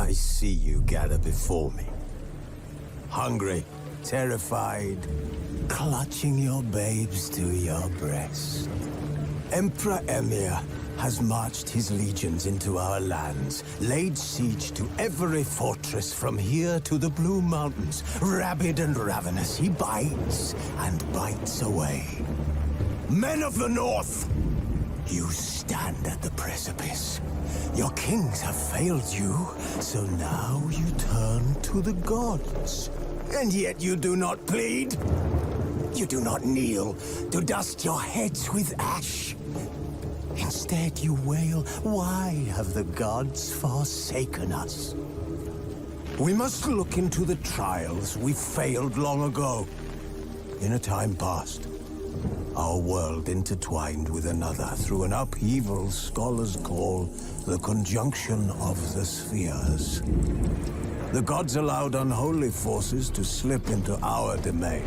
I see you gather before me. Hungry, terrified, clutching your babes to your breast. Emperor Emhyr has marched his legions into our lands, laid siege to every fortress from here to the Blue Mountains. Rabid and ravenous, he bites and bites away. Men of the North! You stand at the precipice. Your kings have failed you, so now you turn to the gods. And yet you do not plead. You do not kneel to dust your heads with ash. Instead you wail, why have the gods forsaken us? We must look into the trials we failed long ago. In a time past, our world intertwined with another through an upheaval scholars call the conjunction of the spheres. The gods allowed unholy forces to slip into our domain.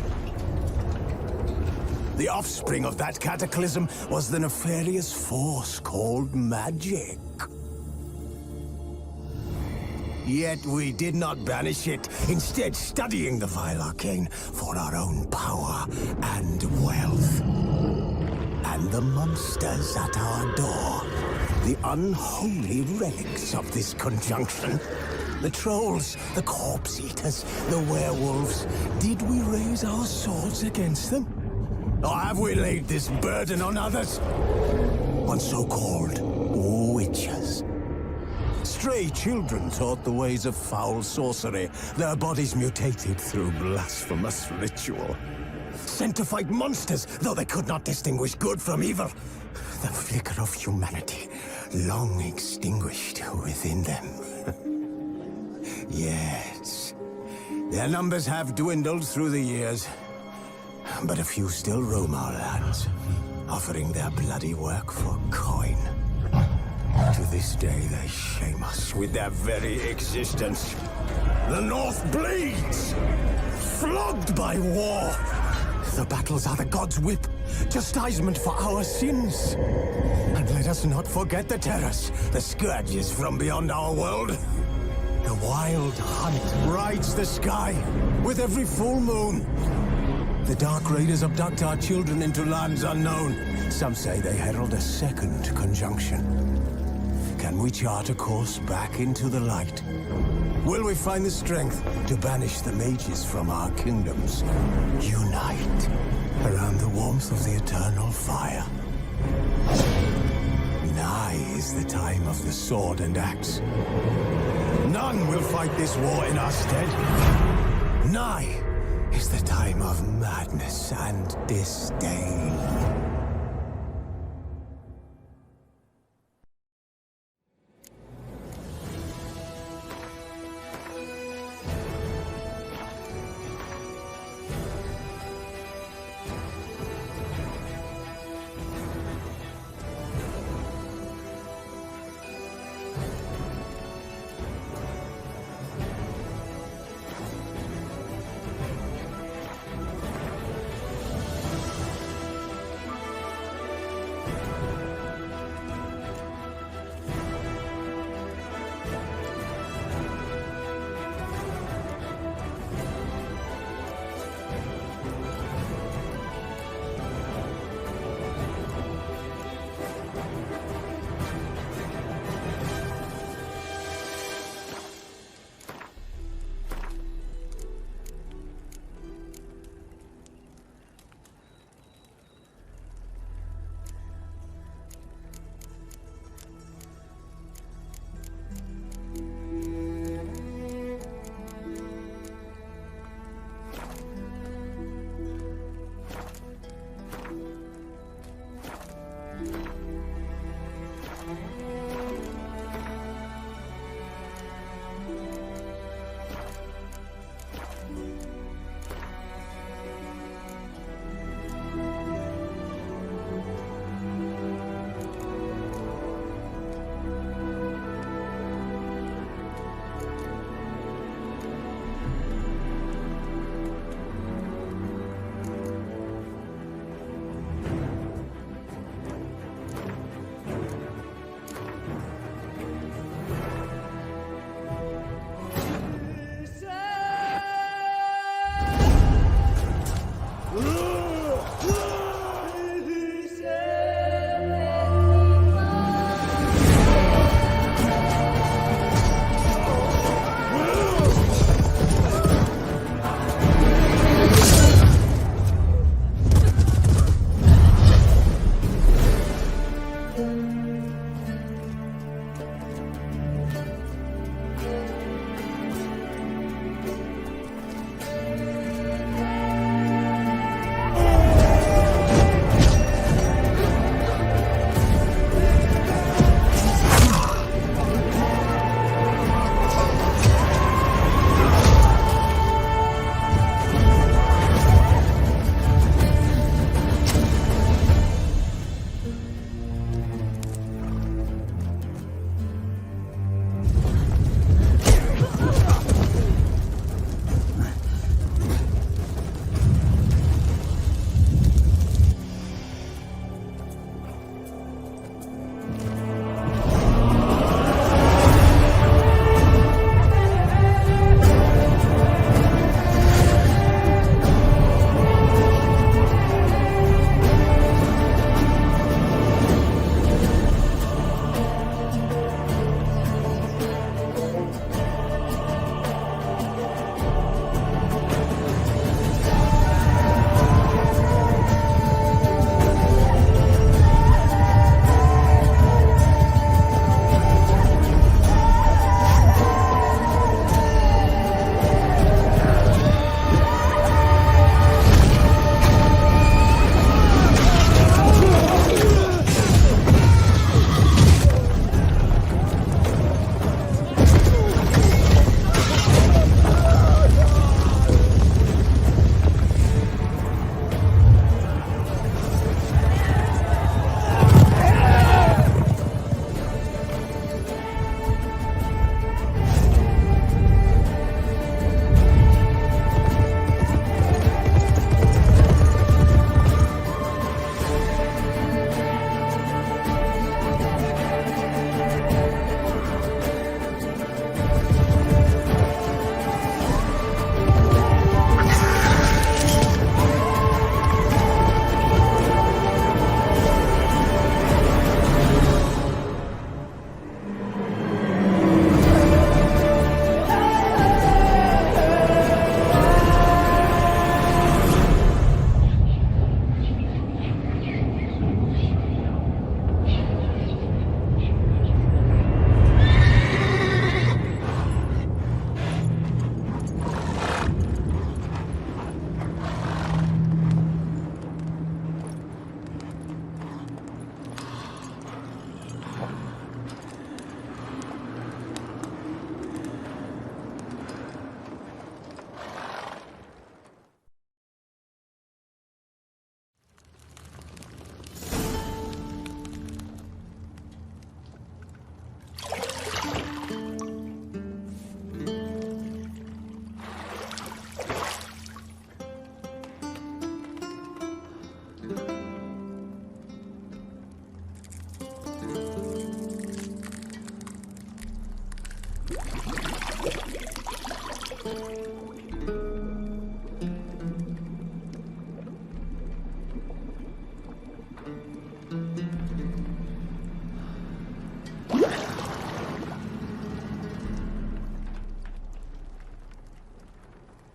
The offspring of that cataclysm was the nefarious force called magic. Yet we did not banish it, instead studying the vile arcane for our own power and wealth. And the monsters at our door, the unholy relics of this conjunction. The trolls, the corpse-eaters, the werewolves. Did we raise our swords against them? Or have we laid this burden on others? On so-called witches. Stray children taught the ways of foul sorcery, their bodies mutated through blasphemous ritual. Sent to fight monsters, though they could not distinguish good from evil. The flicker of humanity, long extinguished within them. Yes, their numbers have dwindled through the years. But a few still roam our lands, offering their bloody work for coin. To this day, they shame us with their very existence. The North bleeds, flogged by war. The battles are the gods' whip, chastisement for our sins. And let us not forget the terrors, the scourges from beyond our world. The wild hunt rides the sky with every full moon. The Dark Raiders abduct our children into lands unknown. Some say they herald a second conjunction. Can we chart a course back into the light? Will we find the strength to banish the mages from our kingdoms? Unite around the warmth of the eternal fire. Nigh is the time of the sword and axe. None will fight this war in our stead. Nigh is the time of madness and disdain.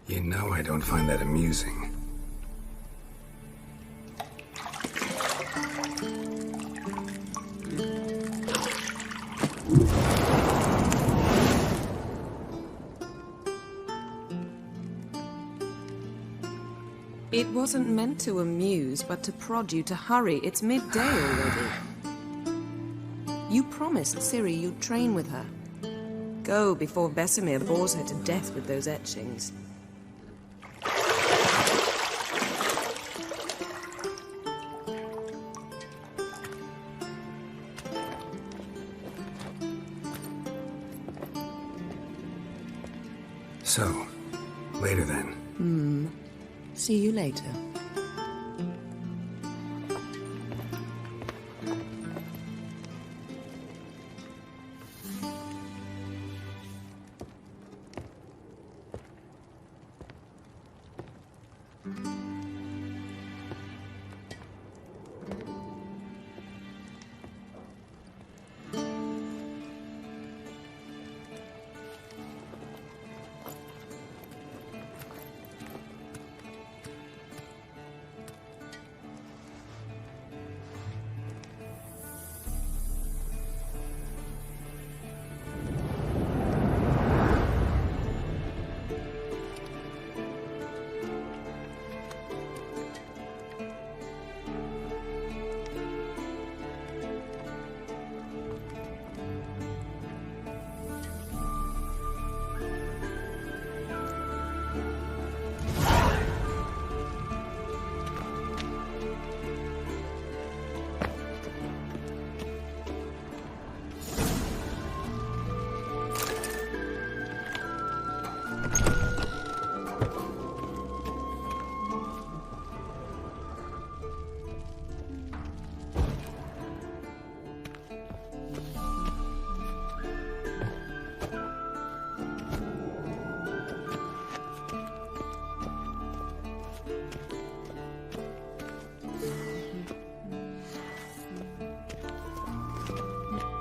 You know I don't find that amusing. It wasn't meant to amuse, but to prod you to hurry. It's midday already. You promised Ciri you'd train with her. Go before Vesemir bores her to death with those etchings. So, later then. See you later.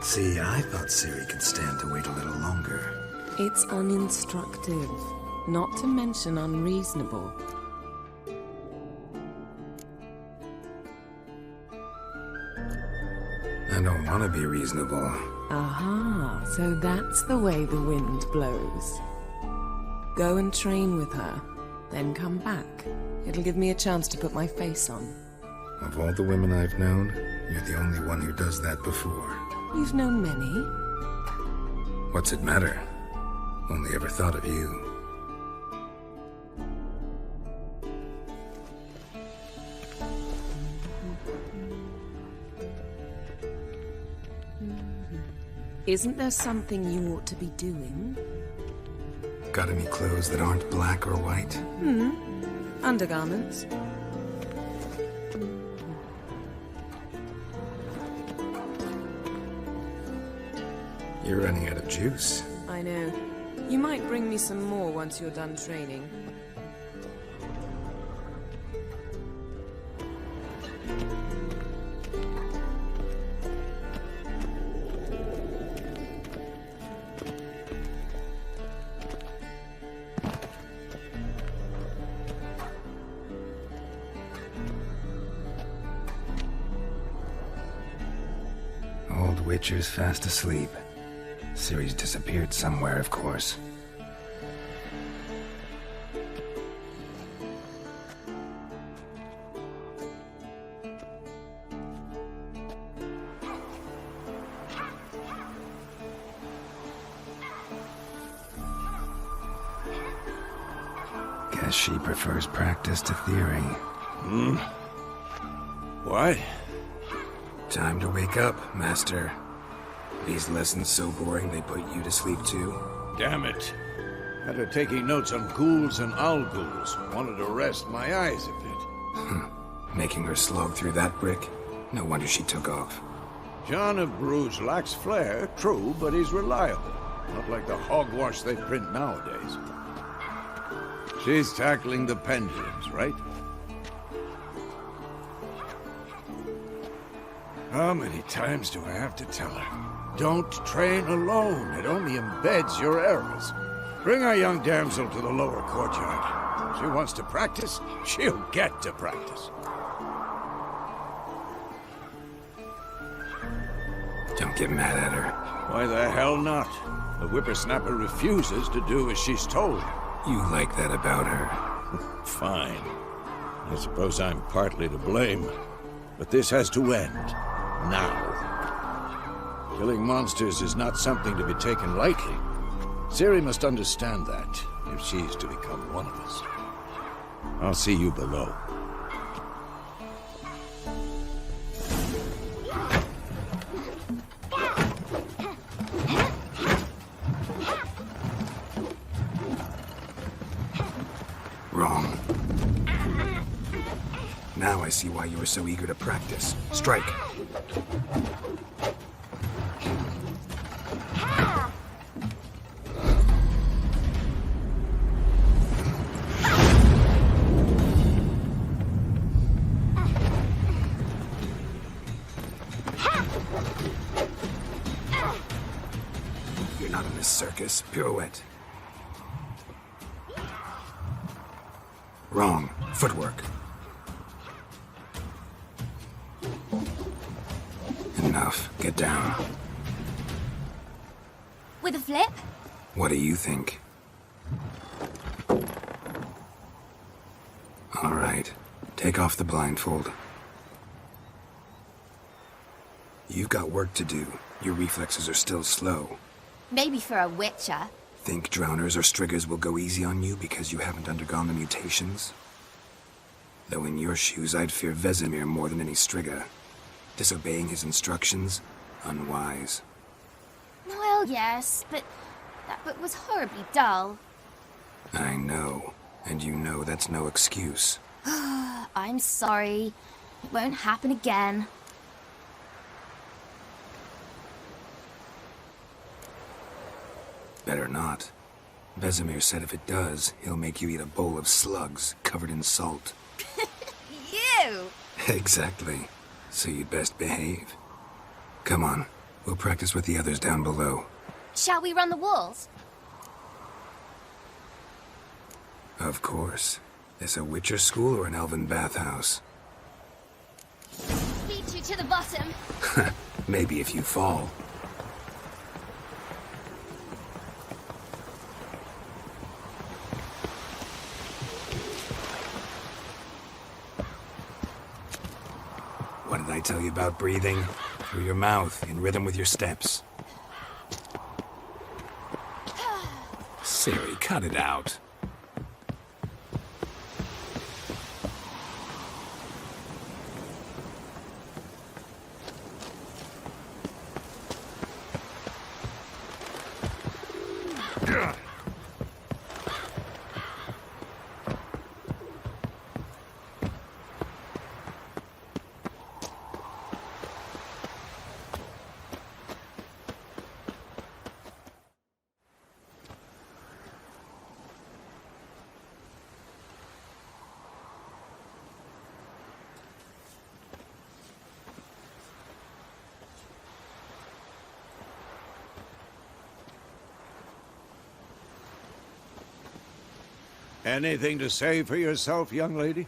See, I thought Ciri could stand to wait a little longer. It's uninstructive, not to mention unreasonable. I don't want to be reasonable. Aha, so that's the way the wind blows. Go and train with her, then come back. It'll give me a chance to put my face on. Of all the women I've known, you're the only one who does that before. You've known many. What's it matter? Only ever thought of you. Isn't there something you ought to be doing? Got any clothes that aren't black or white? Undergarments. You're running out of juice. I know. You might bring me some more once you're done training. Old Witcher's fast asleep. Ciri's disappeared somewhere, of course. Guess she prefers practice to theory. What? Time to wake up, Master. These lessons so boring they put you to sleep too? Damn it. After taking notes on ghouls and owl-ghouls, wanted to rest my eyes a bit. Making her slog through that brick? No wonder she took off. John of Bruges lacks flair, true, but he's reliable. Not like the hogwash they print nowadays. She's tackling the pendulums, right? How many times do I have to tell her? Don't train alone. It only embeds your errors. Bring our young damsel to the lower courtyard. She wants to practice, she'll get to practice. Don't get mad at her. Why the hell not? The whippersnapper refuses to do as she's told. You like that about her. Fine. I suppose I'm partly to blame. But this has to end. Now. Killing monsters is not something to be taken lightly. Ciri must understand that, if she is to become one of us. I'll see you below. Wrong. Now I see why you were so eager to practice. Strike. You're not in this circus. Pirouette. Wrong. Footwork. Enough. Get down. With a flip? What do you think? All right. Take off the blindfold. You've got work to do. Your reflexes are still slow. Maybe for a witcher. Think drowners or striggers will go easy on you because you haven't undergone the mutations? Though in your shoes, I'd fear Vesemir more than any strigger. Disobeying his instructions? Unwise. Well, yes, but that book was horribly dull. I know. And you know that's no excuse. I'm sorry. It won't happen again. Better not. Vesemir said if it does, he'll make you eat a bowl of slugs covered in salt. You! Exactly. So you'd best behave. Come on. We'll practice with the others down below. Shall we run the walls? Of course. This a Witcher school or an elven bathhouse? Beat you to the bottom. Maybe if you fall. What did I tell you about breathing? Through your mouth, in rhythm with your steps. Ciri, cut it out. Anything to say for yourself, young lady?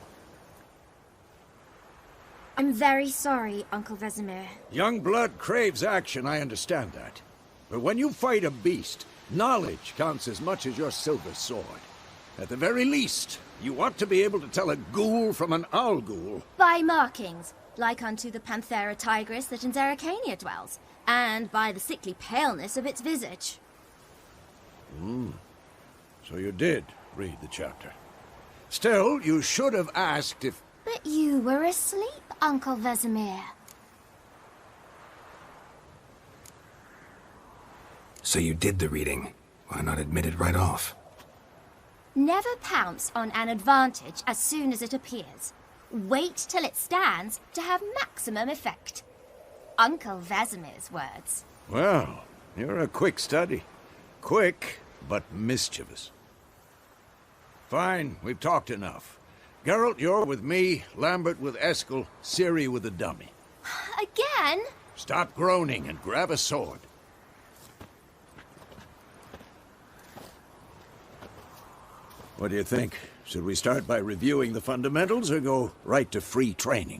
I'm very sorry, Uncle Vesemir. Young blood craves action, I understand that. But when you fight a beast, knowledge counts as much as your silver sword. At the very least, you ought to be able to tell a ghoul from an owl ghoul. By markings, like unto the Panthera tigris that in Zerrikania dwells, and by the sickly paleness of its visage. So you did read the chapter. Still, you should have asked if... But you were asleep, Uncle Vesemir. So you did the reading. Why not admit it right off? Never pounce on an advantage as soon as it appears. Wait till it stands to have maximum effect. Uncle Vesemir's words. Well, you're a quick study. Quick, but mischievous. Fine, we've talked enough. Geralt, you're with me, Lambert with Eskel, Ciri with the dummy. Again? Stop groaning and grab a sword. What do you think? Should we start by reviewing the fundamentals or go right to free training?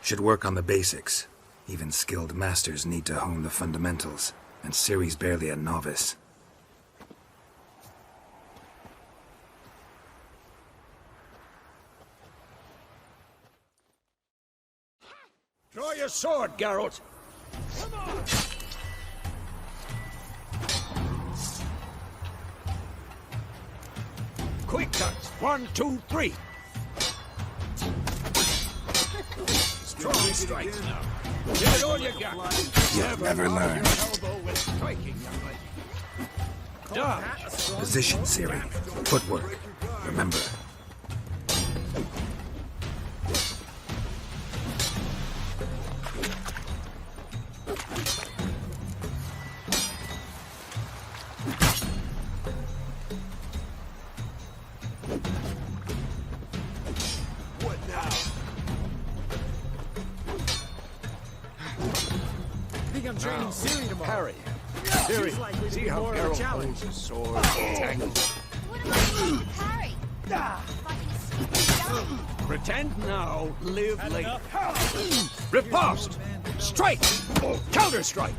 Should work on the basics. Even skilled masters need to hone the fundamentals, and Ciri's barely a novice. Draw your sword, Geralt! Come on! Quick cuts! 1, 2, 3! Strong strikes now. Give it all you got. You'll never learn. Elbow with striking, young lady. Dodge. Position, Ciri. Footwork. Remember. I'm training Ciri tomorrow. Parry. She's Ciri, likely to see be how more of a Geralt challenge. holds his sword. Tangled. What am I doing to parry? Fighting a stupid dummy. Pretend now, live later. Riposte! Strike! Counter strike!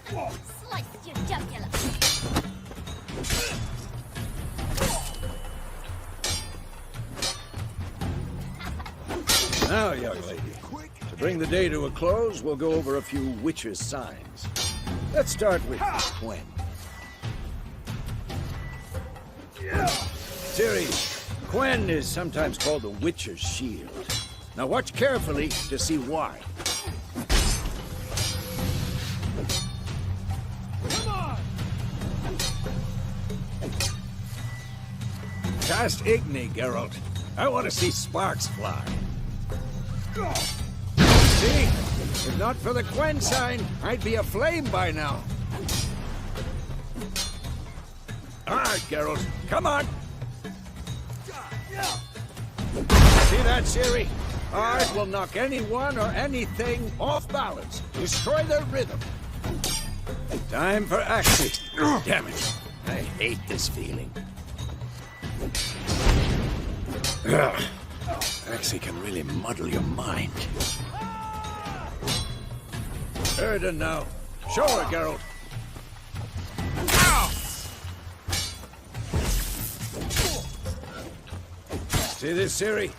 Slice your jugular. Now, young lady, to bring the day to a close, we'll go over a few witches' signs. Let's start with Quen. Ciri, Quen is sometimes called the Witcher's Shield. Now watch carefully to see why. Come on! Cast Igni, Geralt. I want to see sparks fly. See? If not for the Quen sign, I'd be aflame by now. All right, Geralt, come on. See that, Ciri? Art will knock anyone or anything off balance. Destroy their rhythm. Time for action. Damn it. I hate this feeling. Ugh. Axie can really muddle your mind. Erden now. Show her, Geralt. Ow! See this, Ciri?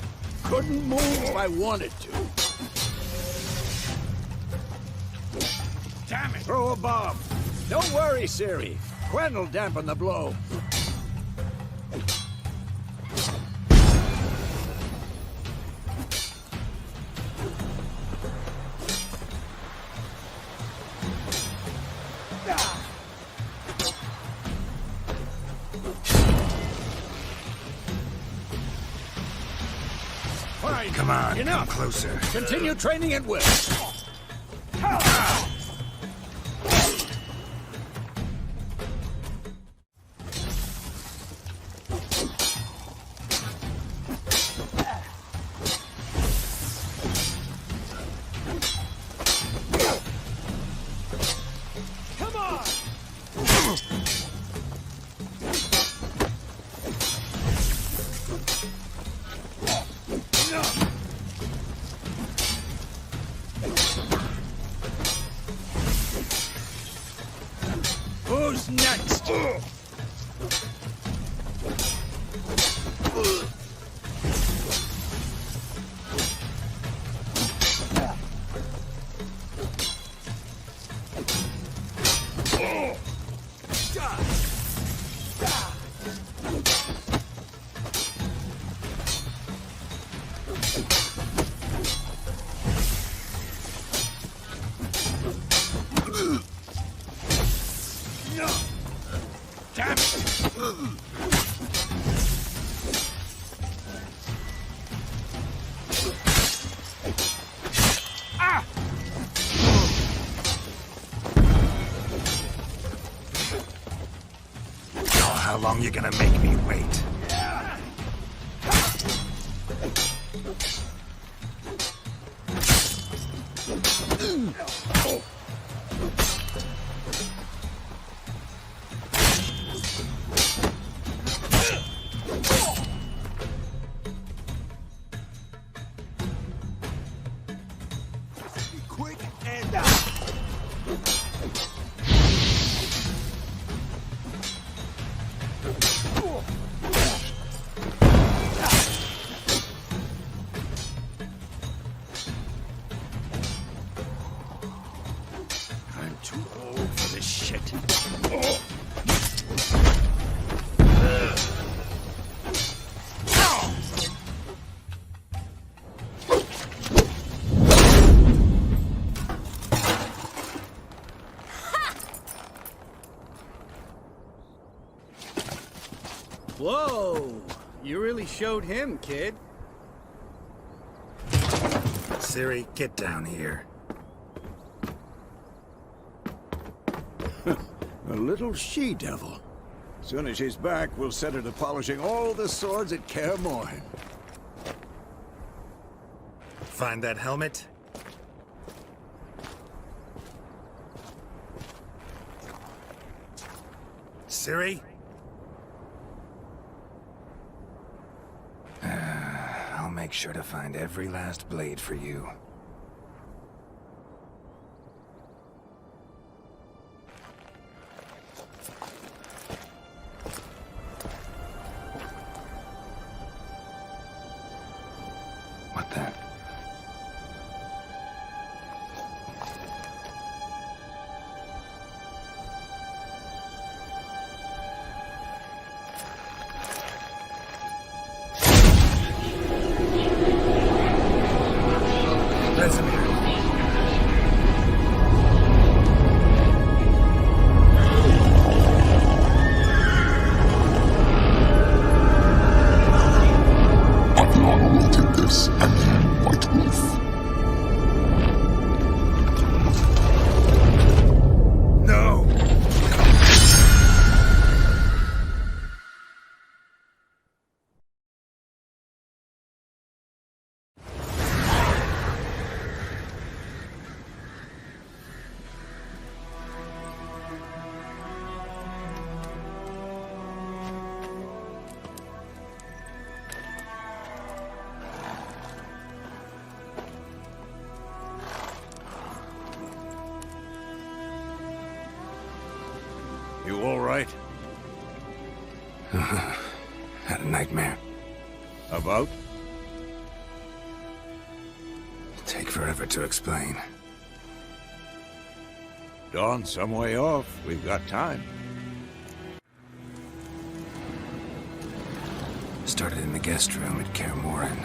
Couldn't move if I wanted to. Damn it! Throw a bomb. Don't worry, Ciri. Quen will dampen the blow. Fine. Come on, Enough. come closer. Continue training at will. Come on! Who's next? long you gonna make me wait? Quick and out. I'm too old for this shit. Whoa! You really showed him, kid. Ciri, get down here. A little she-devil. Soon as she's back, we'll set her to polishing all the swords at Kaer Morhen. Find that helmet? Ciri? I'll make sure to find every last blade for you. What the? Vesemir. Atlan will take this, and you, White Wolf. No! You all right? Had a nightmare. About? Take forever to explain. Dawn's some way off. We've got time. Started in the guest room at Kaer Morhen.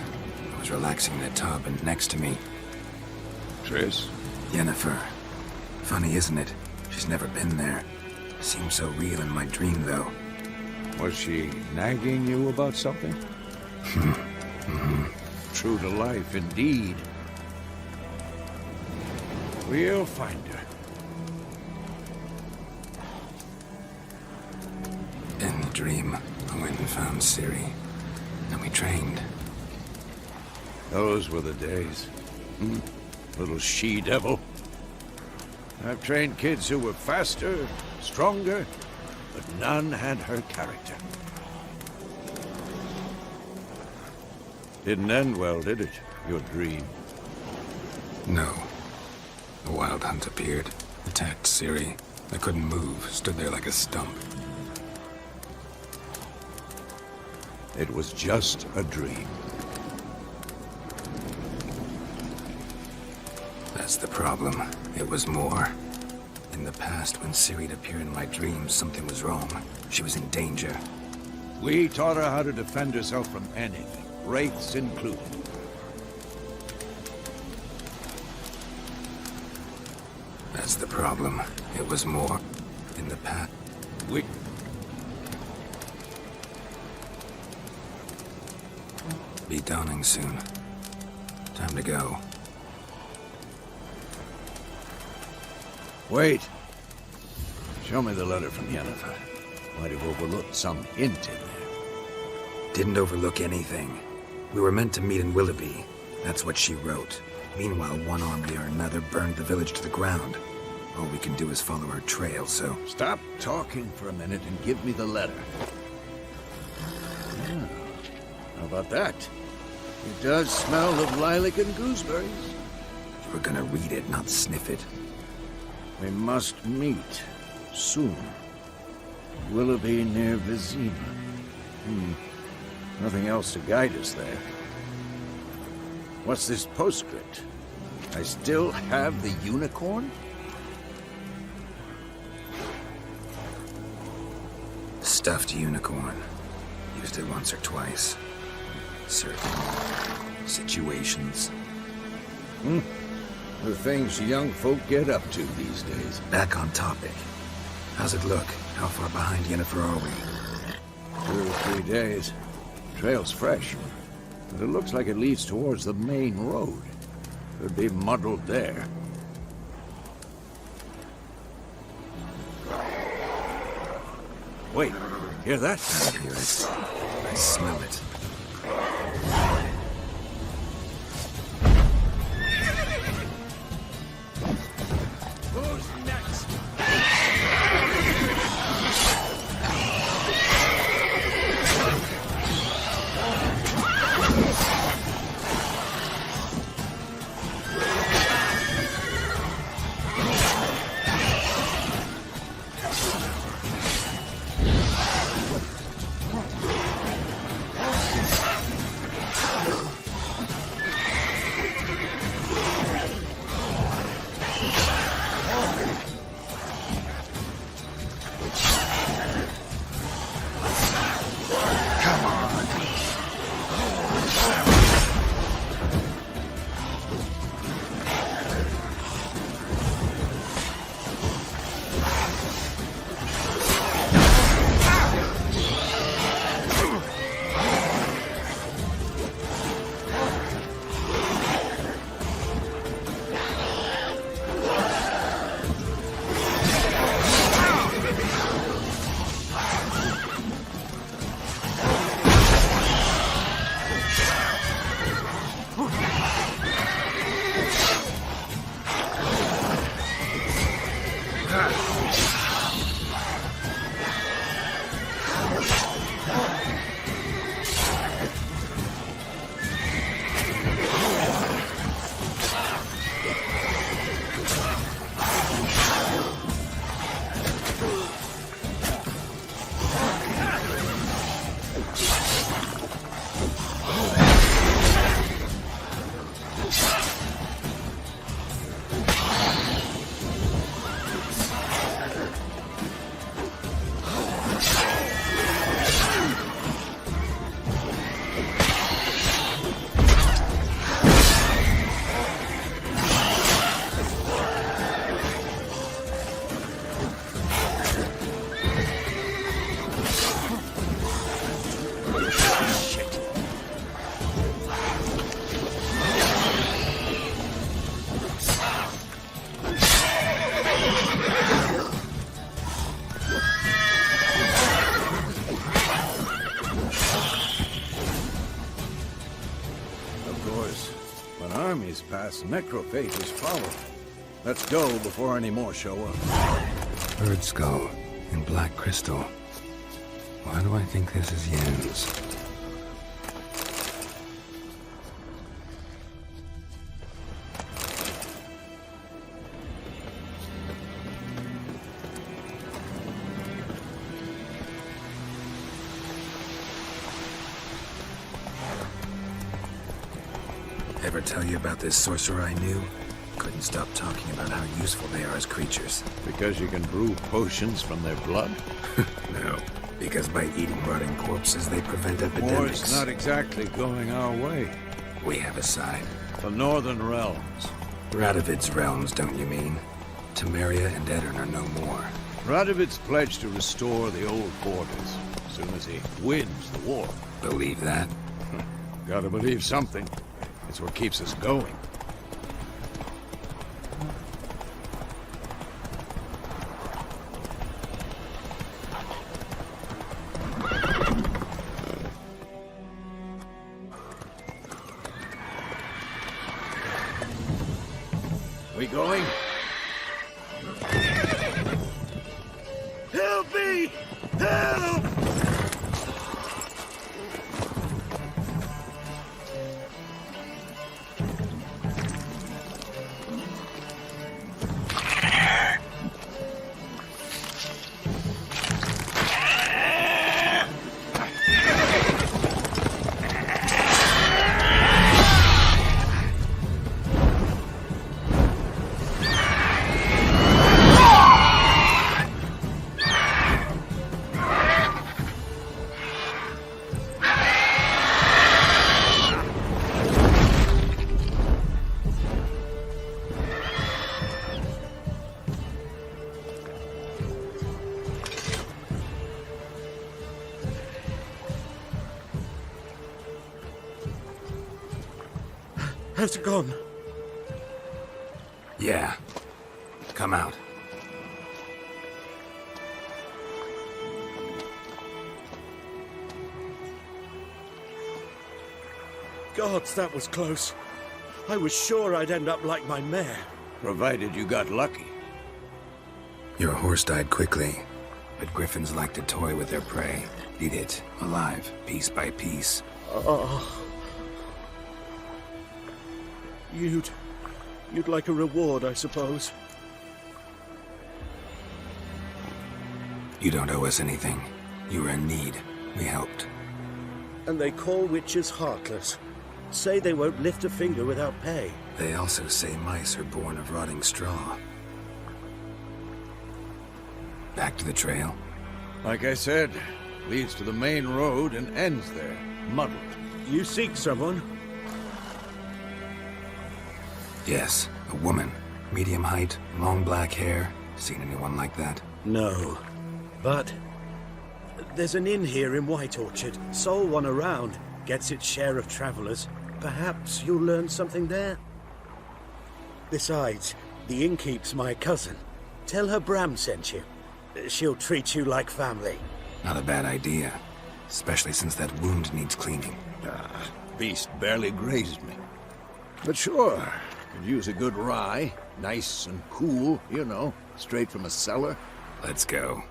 I was relaxing in a tub, and next to me, Triss? Yennefer. Funny, isn't it? She's never been there. Seemed so real in my dream, though. Was she nagging you about something? True to life, indeed. We'll find her. In the dream, I went and found Ciri. And we trained. Those were the days. Little she-devil. I've trained kids who were faster, stronger, but none had her character. Didn't end well, did it? Your dream. No. The Wild Hunt appeared, attacked Ciri. I couldn't move, stood there like a stump. It was just a dream. That's the problem. It was more. In the past, when Ciri'd appear in my dreams, something was wrong. She was in danger. We taught her how to defend herself from anything, wraiths included. That's the problem. It was more. In the past. We... Be dawning soon. Time to go. Wait. Show me the letter from Yennefer. Might have overlooked some hint in there. Didn't overlook anything. We were meant to meet in Willoughby. That's what she wrote. Meanwhile, one army or another burned the village to the ground. All we can do is follow her trail, so... Stop talking for a minute and give me the letter. Yeah. How about that? It does smell of lilac and gooseberries. You were gonna read it, not sniff it. We must meet. Soon. Willoughby near Vizima. Nothing else to guide us there. What's this postscript? I still have the unicorn? Stuffed unicorn. Used it once or twice. Certain situations. The things young folk get up to these days. Back on topic. How's it look? How far behind Yennefer are we? 2 or 3 days. Trail's fresh, but it looks like it leads towards the main road. Could be muddled there. Wait, hear that? I hear it. I smell it. Who's next? Armies pass, Necrophage is following. Let's go before any more show up. Bird skull and black crystal. Why do I think this is Yen's? Ever tell you about this sorcerer I knew? Couldn't stop talking about how useful they are as creatures. Because you can brew potions from their blood? No, because by eating rotting corpses, they prevent epidemics. War's not exactly going our way. We have a side. The Northern Realms. Radovid's realms, don't you mean? Temeria and Edirn are no more. Radovid's pledged to restore the old borders as soon as he wins the war. Believe that? Gotta believe something. It's what keeps us going. We going? Help me! Help! How's it gone? Yeah. Come out. Gods, that was close. I was sure I'd end up like my mare. Provided you got lucky. Your horse died quickly, but griffins like to toy with their prey. Eat it, alive, piece by piece. You'd like a reward, I suppose. You don't owe us anything. You were in need. We helped. And they call witches heartless. Say they won't lift a finger without pay. They also say mice are born of rotting straw. Back to the trail? Like I said, leads to the main road and ends there, muddled. You seek someone? Yes, a woman. Medium height, long black hair. Seen anyone like that? No. But there's an inn here in White Orchard. Sole one around. Gets its share of travelers. Perhaps you'll learn something there? Besides, the innkeep's my cousin. Tell her Bram sent you. She'll treat you like family. Not a bad idea. Especially since that wound needs cleaning. Beast barely grazed me. But sure, could use a good rye. Nice and cool, you know, straight from a cellar. Let's go.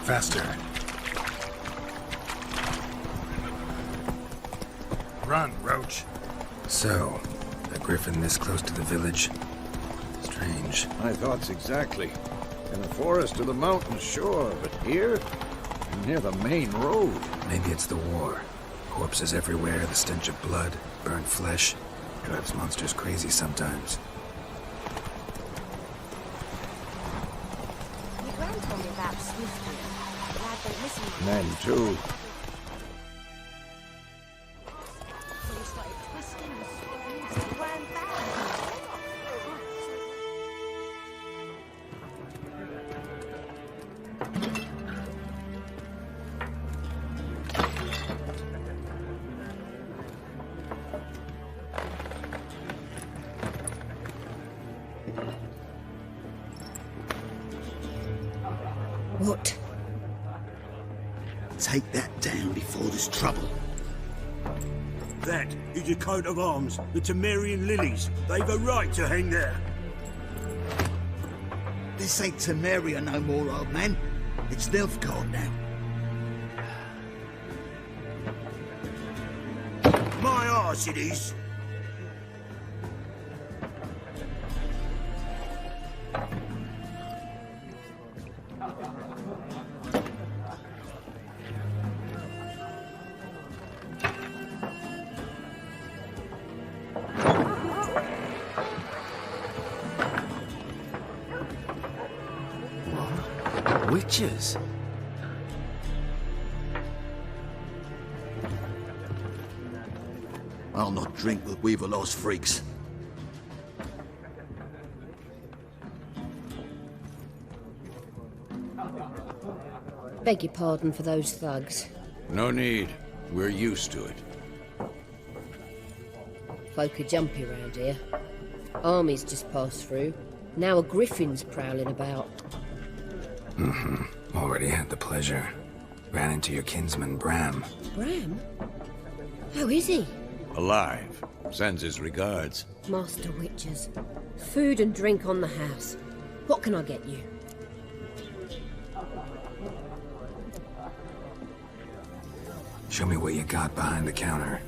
Faster. Run, Roach. So, a griffin this close to the village? Strange. My thoughts exactly. In the forest or the mountains, sure, but here? Near the main road. Maybe it's the war. Corpses everywhere, the stench of blood, burnt flesh. Drives monsters crazy sometimes. Your grand told me about Swiftly. Glad they listened. Men, too. So he started twisting and swinging as he ran back. What? Take that down before there's trouble. That is a coat of arms, the Temerian lilies. They've a right to hang there. This ain't Temeria no more, old man. It's Nilfgaard now. My arse it is. Witches? I'll not drink with Weaverlaw's freaks. Beg your pardon for those thugs. No need. We're used to it. Folk are jumpy round here. Armies just passed through. Now a griffin's prowling about. Already had the pleasure. Ran into your kinsman, Bram. Bram? How is he? Alive. Sends his regards. Master Witchers. Food and drink on the house. What can I get you? Show me what you got behind the counter.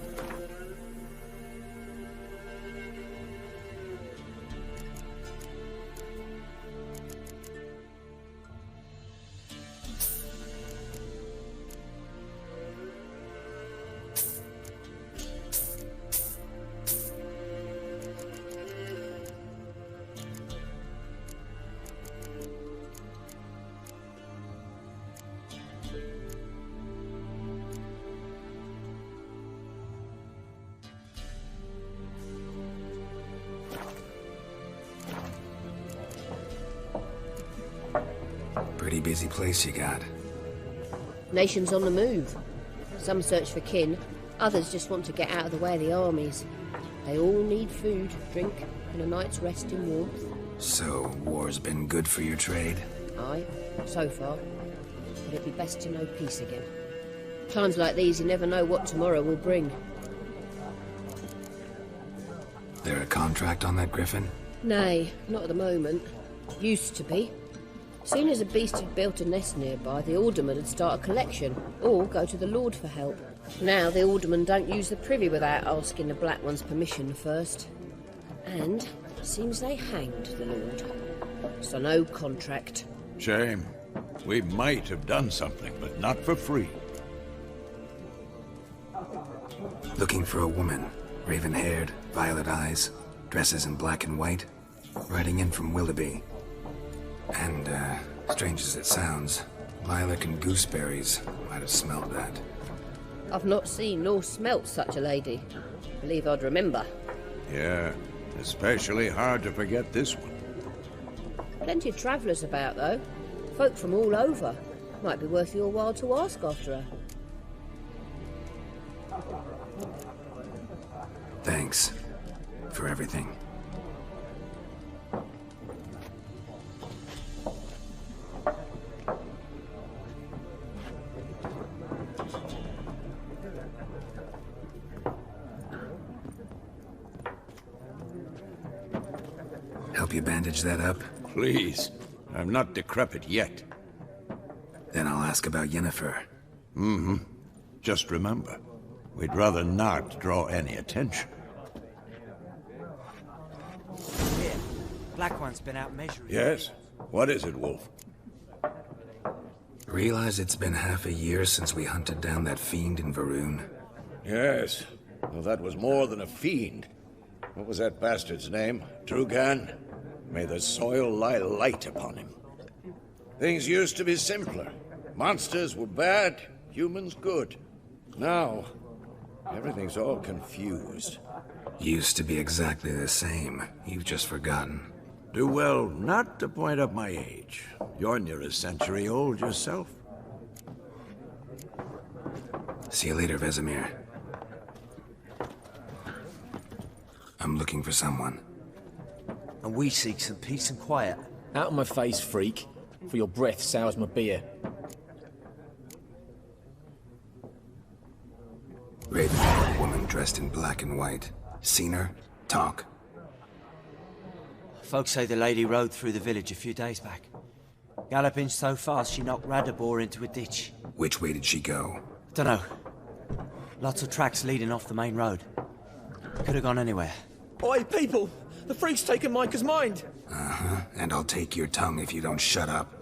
Pretty busy place you got. Nations on the move. Some search for kin, others just want to get out of the way of the armies. They all need food, drink, and a night's rest in warmth. So, war's been good for your trade? Aye, so far. But it'd be best to know peace again. Times like these, you never know what tomorrow will bring. There a contract on that griffin? Nay, not at the moment. Used to be. Soon as a beast had built a nest nearby, the alderman would start a collection, or go to the Lord for help. Now the aldermen don't use the privy without asking the Black One's permission first. And seems they hanged the Lord. So no contract. Shame. We might have done something, but not for free. Looking for a woman. Raven-haired, violet eyes, dresses in black and white. Riding in from Willoughby. And, strange as it sounds, lilac and gooseberries might have smelled that. I've not seen nor smelt such a lady. Believe I'd remember. Yeah, especially hard to forget this one. Plenty of travellers about, though. Folk from all over. Might be worth your while to ask after her. Thanks for everything. Help you bandage that up? Please. I'm not decrepit yet. Then I'll ask about Yennefer. Mm-hmm. Just remember, we'd rather not draw any attention. Here, Black One's been out measuring. Yes? What is it, Wolf? Realize it's been half a year since we hunted down that fiend in Varun? Yes. Well, that was more than a fiend. What was that bastard's name? Drugan? May the soil lie light upon him. Things used to be simpler. Monsters were bad, humans good. Now, everything's all confused. Used to be exactly the same. You've just forgotten. Do well not to point up my age. You're near a century old yourself. See you later, Vesemir. I'm looking for someone. And we seek some peace and quiet. Out of my face, freak. For your breath sours my beer. Raven, woman dressed in black and white. Seen her? Talk. Folks say the lady rode through the village a few days back. Galloping so fast she knocked Radabor into a ditch. Which way did she go? Dunno. Lots of tracks leading off the main road. Could have gone anywhere. Oi, people! The freak's taken Micah's mind! Uh-huh, and I'll take your tongue if you don't shut up.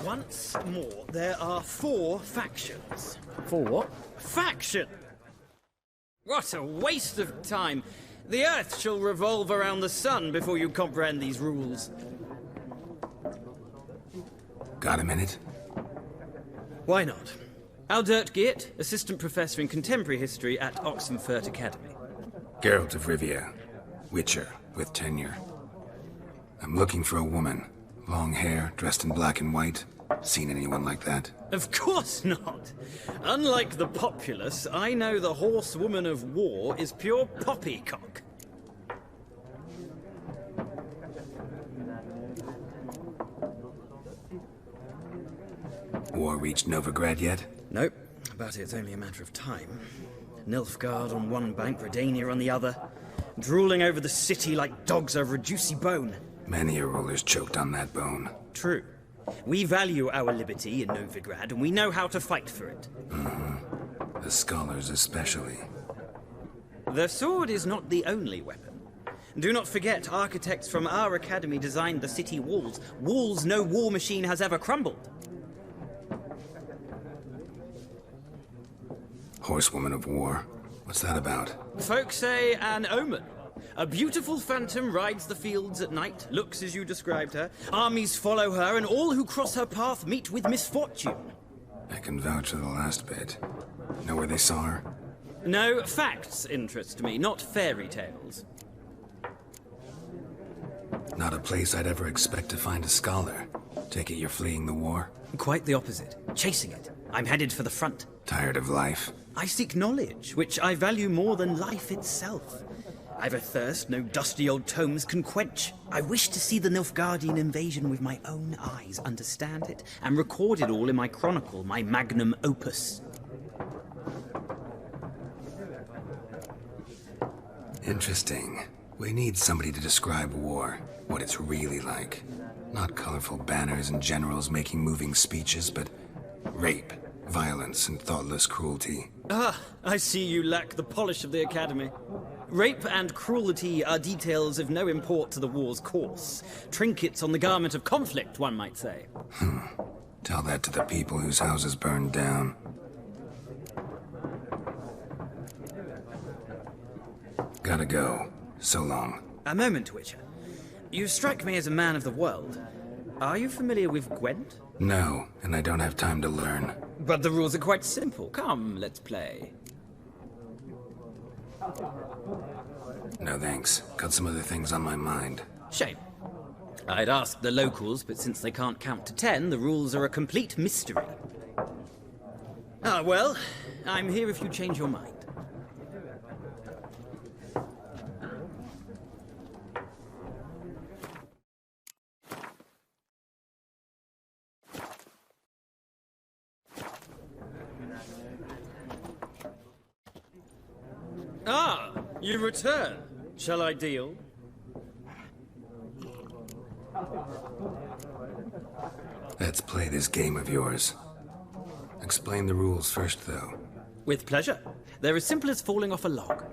Once more, there are 4 factions. 4 what? Faction! What a waste of time. The Earth shall revolve around the sun before you comprehend these rules. Got a minute? Why not? Aldert Geert, Assistant Professor in Contemporary History at Oxenfurt Academy. Geralt of Rivia. Witcher, with tenure. I'm looking for a woman. Long hair, dressed in black and white. Seen anyone like that? Of course not. Unlike the populace, I know the horsewoman of war is pure poppycock. War reached Novigrad yet? Nope, but it's only a matter of time. Nilfgaard on one bank, Redania on the other, drooling over the city like dogs over a juicy bone. Many a ruler's choked on that bone. True. We value our liberty in Novigrad, and we know how to fight for it. Mm-hmm. The scholars especially. The sword is not the only weapon. Do not forget, architects from our academy designed the city walls. Walls no war machine has ever crumbled. Horsewoman of War. What's that about? Folk say an omen. A beautiful phantom rides the fields at night, looks as you described her. Armies follow her, and all who cross her path meet with misfortune. I can vouch for the last bit. Know where they saw her? No, facts interest me, not fairy tales. Not a place I'd ever expect to find a scholar. Take it you're fleeing the war? Quite the opposite. Chasing it. I'm headed for the front. Tired of life? I seek knowledge, which I value more than life itself. I've a thirst no dusty old tomes can quench. I wish to see the Nilfgaardian invasion with my own eyes, understand it, and record it all in my chronicle, my magnum opus. Interesting. We need somebody to describe war, what it's really like. Not colorful banners and generals making moving speeches, but rape, violence, and thoughtless cruelty. Ah, I see you lack the polish of the Academy. Rape and cruelty are details of no import to the war's course. Trinkets on the garment of conflict, one might say. Tell that to the people whose houses burned down. Gotta go. So long. A moment, Witcher. You strike me as a man of the world. Are you familiar with Gwent? No, and I don't have time to learn. But the rules are quite simple. Come, let's play. No thanks. Got some other things on my mind. Shame. I'd ask the locals, but since they can't count to 10, the rules are a complete mystery. Ah, well, I'm here if you change your mind. Ah, you return. Shall I deal? Let's play this game of yours. Explain the rules first, though. With pleasure. They're as simple as falling off a log.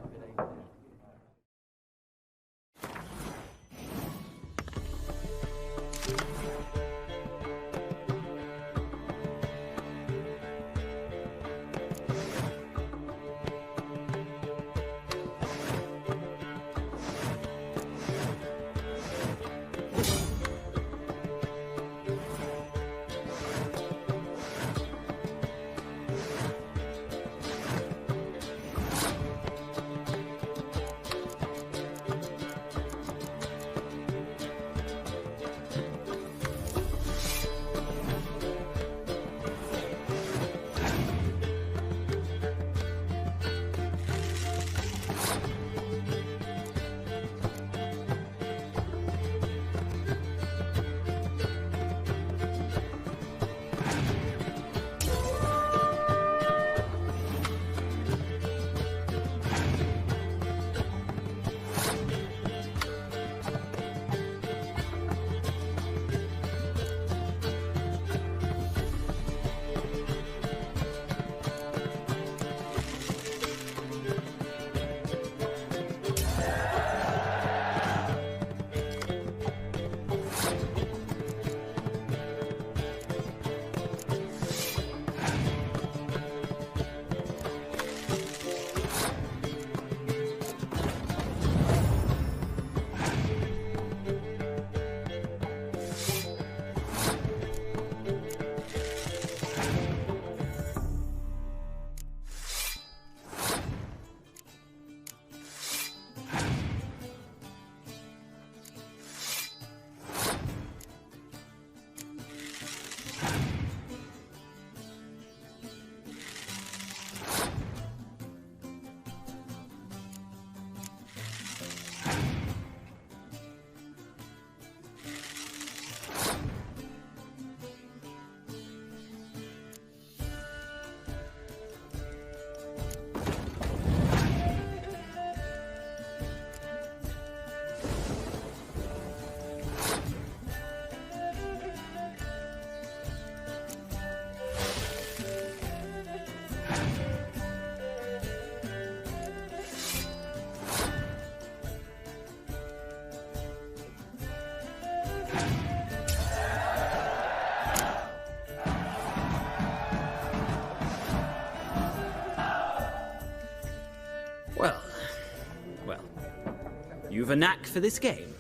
You've a knack for this game.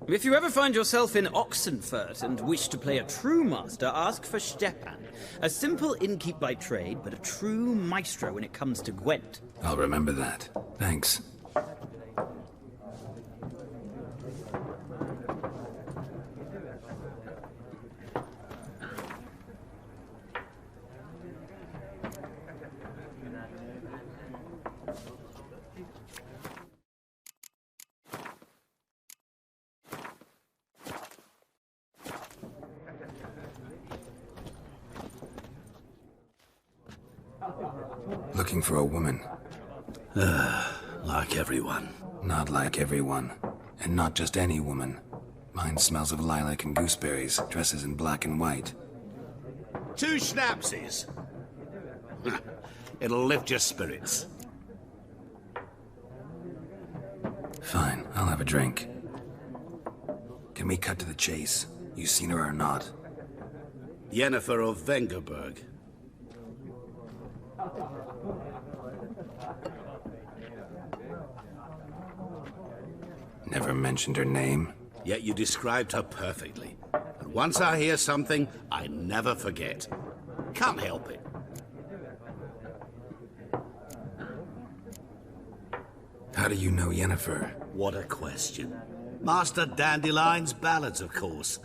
If you ever find yourself in Oxenfurt and wish to play a true master, ask for Stepan. A simple innkeep by trade, but a true maestro when it comes to Gwent. I'll remember that. Thanks. Looking for a woman. Like everyone. Not like everyone. And not just any woman. Mine smells of lilac and gooseberries, dresses in black and white. 2 schnapsies. It'll lift your spirits. Fine, I'll have a drink. Can we cut to the chase? You seen her or not? Yennefer of Vengerberg. Never mentioned her name. Yet you described her perfectly. And once I hear something, I never forget. Can't help it. How do you know Yennefer? What a question. Master Dandelion's ballads, of course.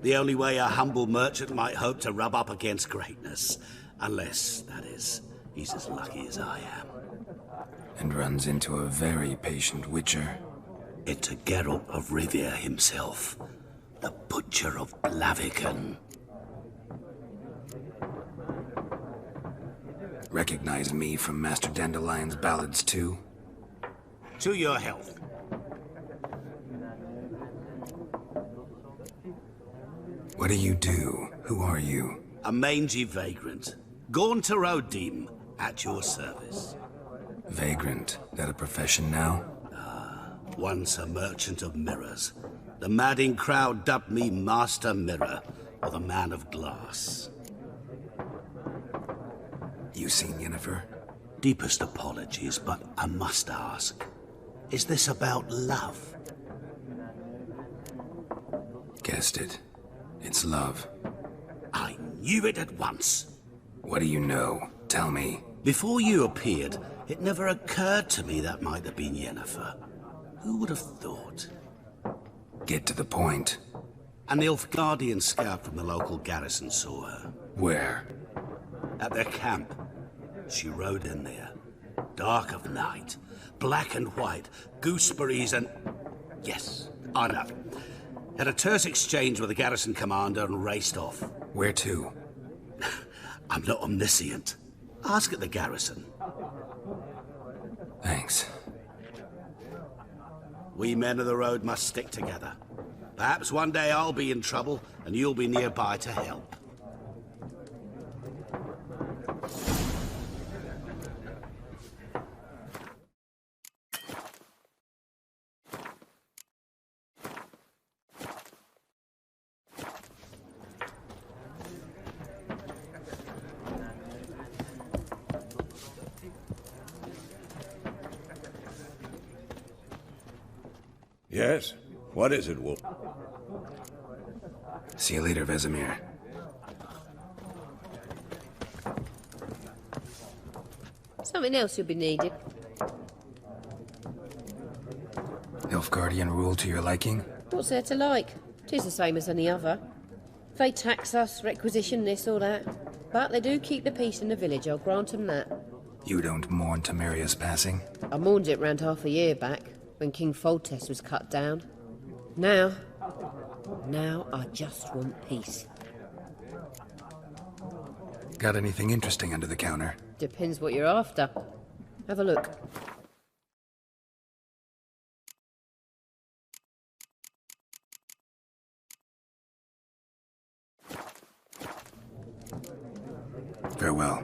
The only way a humble merchant might hope to rub up against greatness. Unless, that is, he's as lucky as I am. And runs into a very patient witcher. It's a Geralt of Rivia himself. The Butcher of Blaviken. Recognize me from Master Dandelion's ballads too? To your health. What do you do? Who are you? A mangy vagrant. Gaunter Odim, at your service. Vagrant. That a profession now? Once a merchant of mirrors. The madding crowd dubbed me Master Mirror, or the Man of Glass. You seen Yennefer? Deepest apologies, but I must ask. Is this about love? Guessed it. It's love. I knew it at once. What do you know? Tell me. Before you appeared, it never occurred to me that might have been Yennefer. Who would have thought? Get to the point. An Nilfgaardian scout from the local garrison saw her. Where? At their camp. She rode in there. Dark of night. Black and white. Gooseberries and... Yes, I know. Had a terse exchange with the garrison commander and raced off. Where to? I'm not omniscient. Ask at the garrison. Thanks. We men of the road must stick together. Perhaps one day I'll be in trouble, and you'll be nearby to help. Yes? What is it, Wolf? See you later, Vesemir. Something else you'll be needed. Nilfgaardian rule to your liking? What's there to like? 'Tis the same as any other. They tax us, requisition this or that. But they do keep the peace in the village, I'll grant 'em that. You don't mourn Temeria's passing? I mourned it round half a year back, when King Foltest was cut down. Now I just want peace. Got anything interesting under the counter? Depends what you're after. Have a look. Farewell.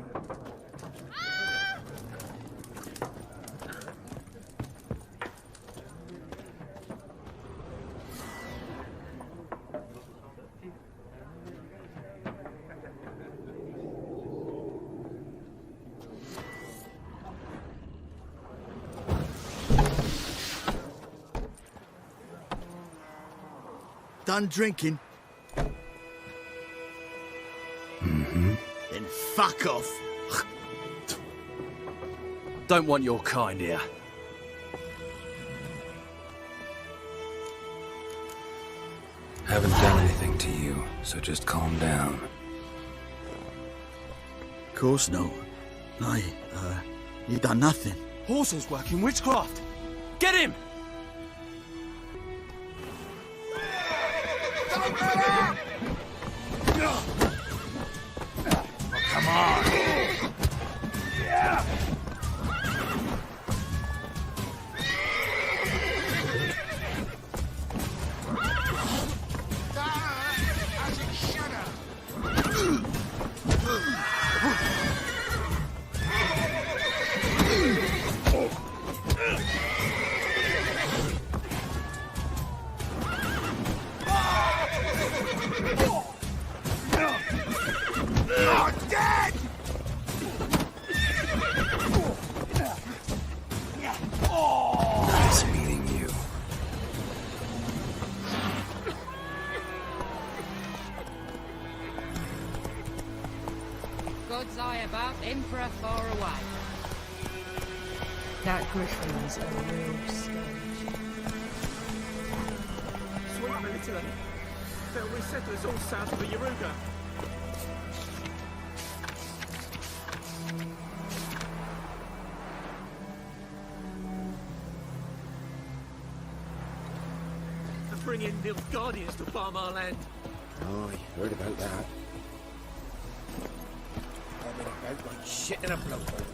done drinking? Mm-hmm. Then fuck off. Don't want your kind here. Haven't done anything to you, so just calm down. Of course no. You done nothing. Horsel's working witchcraft. Get him! Come on! Yeah! Dead! Nice meeting you. God's eye about, Emperor far away. That griffin's a real scourge. Swing up a little. They'll resettle us all south of the Yaruga. And bring in the Guardians to farm our land. Oh, I heard about that. I've been about like shit in a blowhole.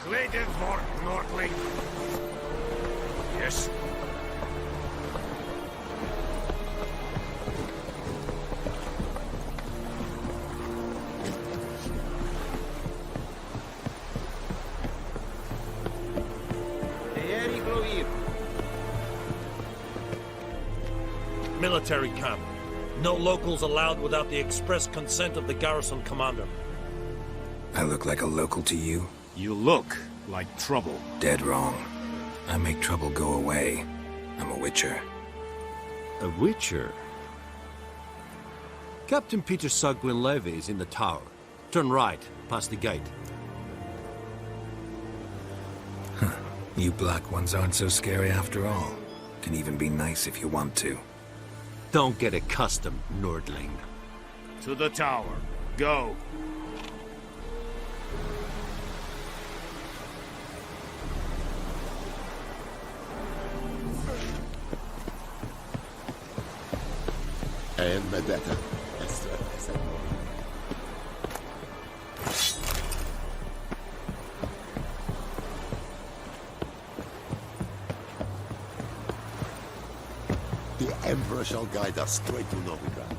Gledenvort, Nordling. Yes. Military camp. No locals allowed without the express consent of the garrison commander. I look like a local to you? You look like trouble. Dead wrong. I make trouble go away. I'm a witcher. A witcher? Captain Peter Sugwin Levy is in the tower. Turn right, past the gate. Huh. You black ones aren't so scary after all. Can even be nice if you want to. Don't get accustomed, Nordling. To the tower. Go. Emperor shall guide us straight to Novigrad.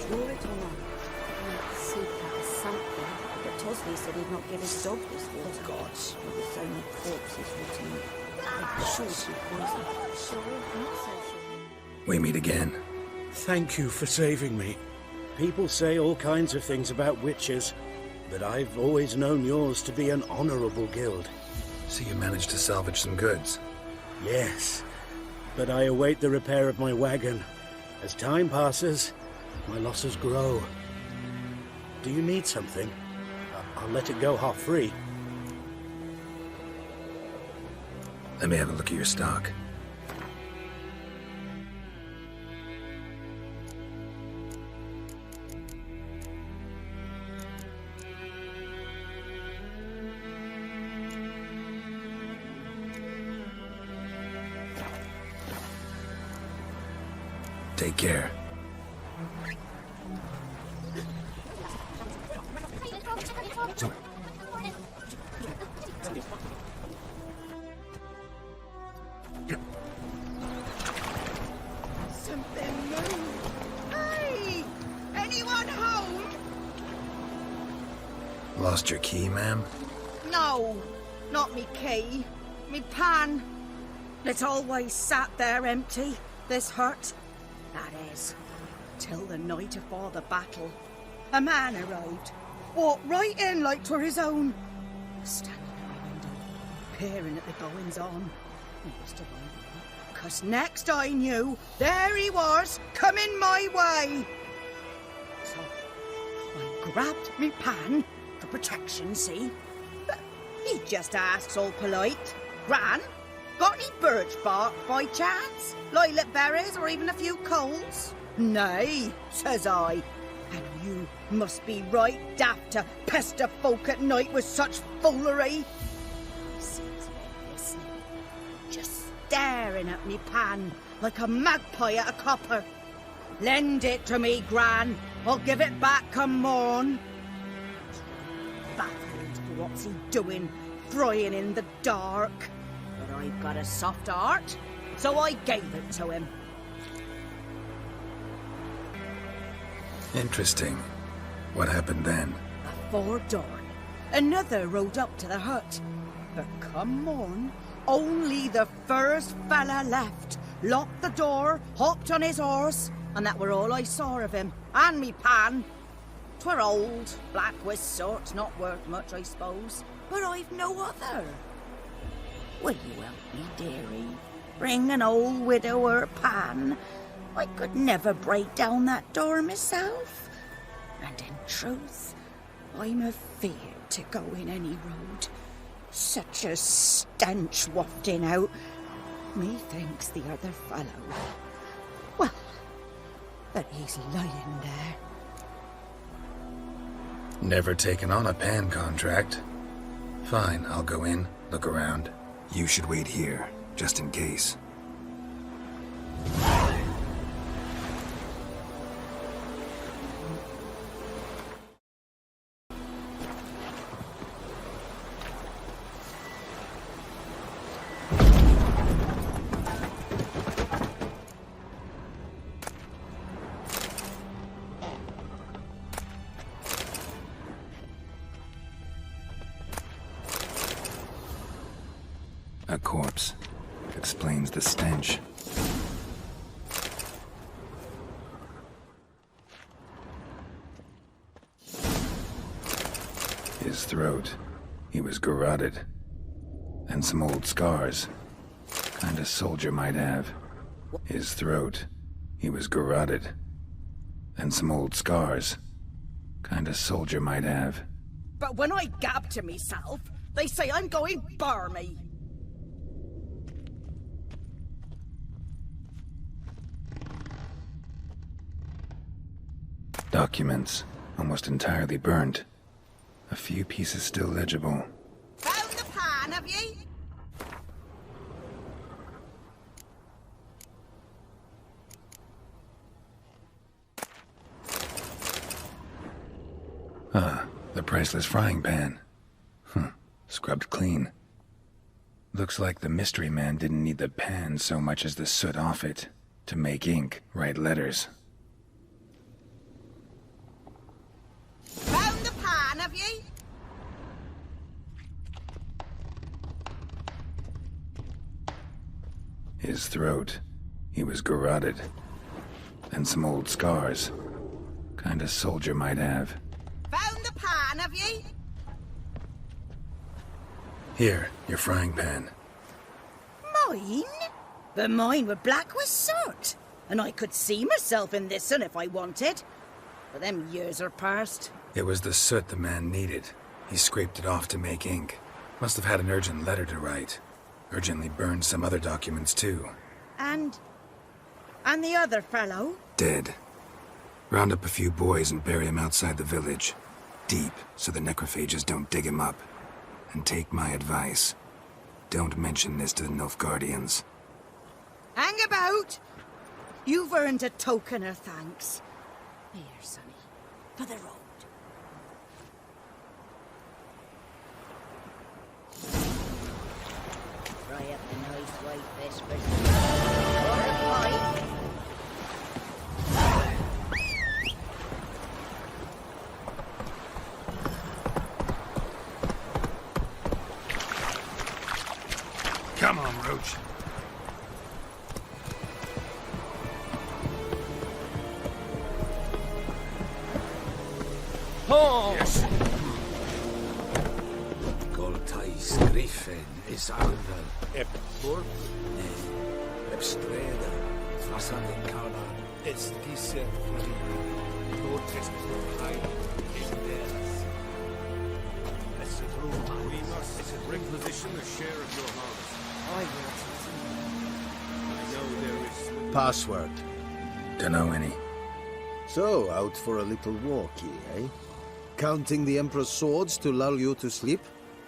Draw it or not? See, that is something. But Tosley said he'd not give his dog this water. Of gods. With so many corpses rotting. I'm sure she poisoned. Sure, not so sure. We meet again. Thank you for saving me. People say all kinds of things about witches, but I've always known yours to be an honorable guild. So you managed to salvage some goods? Yes, but I await the repair of my wagon. As time passes, my losses grow. Do you need something? I'll let it go half-free. Let me have a look at your stock. Take care. Something moved. Hey! Anyone home? Lost your key, ma'am? No, not me key. Me pan. It's always sat there empty, this hut. That is, till the night afore the battle. A man arrived, walked right in like 'twere his own. Standing at my window, peering at the goings-on. He must have known, 'cause next I knew, there he was, coming my way. So, I grabbed me pan, for protection, see? But he just asks all polite, Gran, got any birch bark by chance? Lilac berries or even a few coals? Nay, says I. And you must be right daft to pester folk at night with such foolery. He sits there listening, just staring at me pan like a magpie at a copper. Lend it to me, Gran. I'll give it back come morn. Baffled for what's he doing, frying in the dark. But I've got a soft heart, so I gave it to him. Interesting. What happened then? Afore dawn, another rode up to the hut. But come morn, only the first fella left. Locked the door, hopped on his horse, and that were all I saw of him. And me pan. 'Twere old, black with sort, not worth much, I suppose. But I've no other. Will you help me, dearie? Bring an old widower pan. I could never break down that door myself. And in truth, I'm afeard to go in any road. Such a stench wafting out. Methinks the other fellow, well, that he's lying there. Never taken on a pan contract. Fine, I'll go in, look around. You should wait here, just in case. A corpse. Explains the stench. His throat. He was garroted. And some old scars. Kind of soldier might have. His throat. He was garroted. And some old scars. Kind of soldier might have. But when I gab to myself, they say I'm going barmy. Documents, almost entirely burned. A few pieces still legible. Found the pan, have ye? Ah, the priceless frying pan. Scrubbed clean. Looks like the mystery man didn't need the pan so much as the soot off it to make ink, write letters. Found the pan, have ye? His throat. He was garroted. And some old scars. Kind of soldier might have. Found the pan, have ye? Here, your frying pan. Mine? But mine were black with soot. And I could see myself in this one if I wanted. But them years are past. It was the soot the man needed. He scraped it off to make ink. Must have had an urgent letter to write. Urgently burned some other documents too. And the other fellow? Dead. Round up a few boys and bury him outside the village. Deep, so the necrophages don't dig him up. And take my advice. Don't mention this to the Nilfgaardians. Hang about! You've earned a token of thanks. Here, sonny, for the road. Fry up a nice white vespers. Or a pipe. Come on, Roach. Oh! Yes. Goltais Griffin is Alver. Epburg. Epstreda. Fasan Kala. Estice Florida. Notice high Inderas. We must requisition a share of your harvest. I know there is... Password. Dunno any. So, out for a little walkie, eh? Counting the Emperor's swords to lull you to sleep?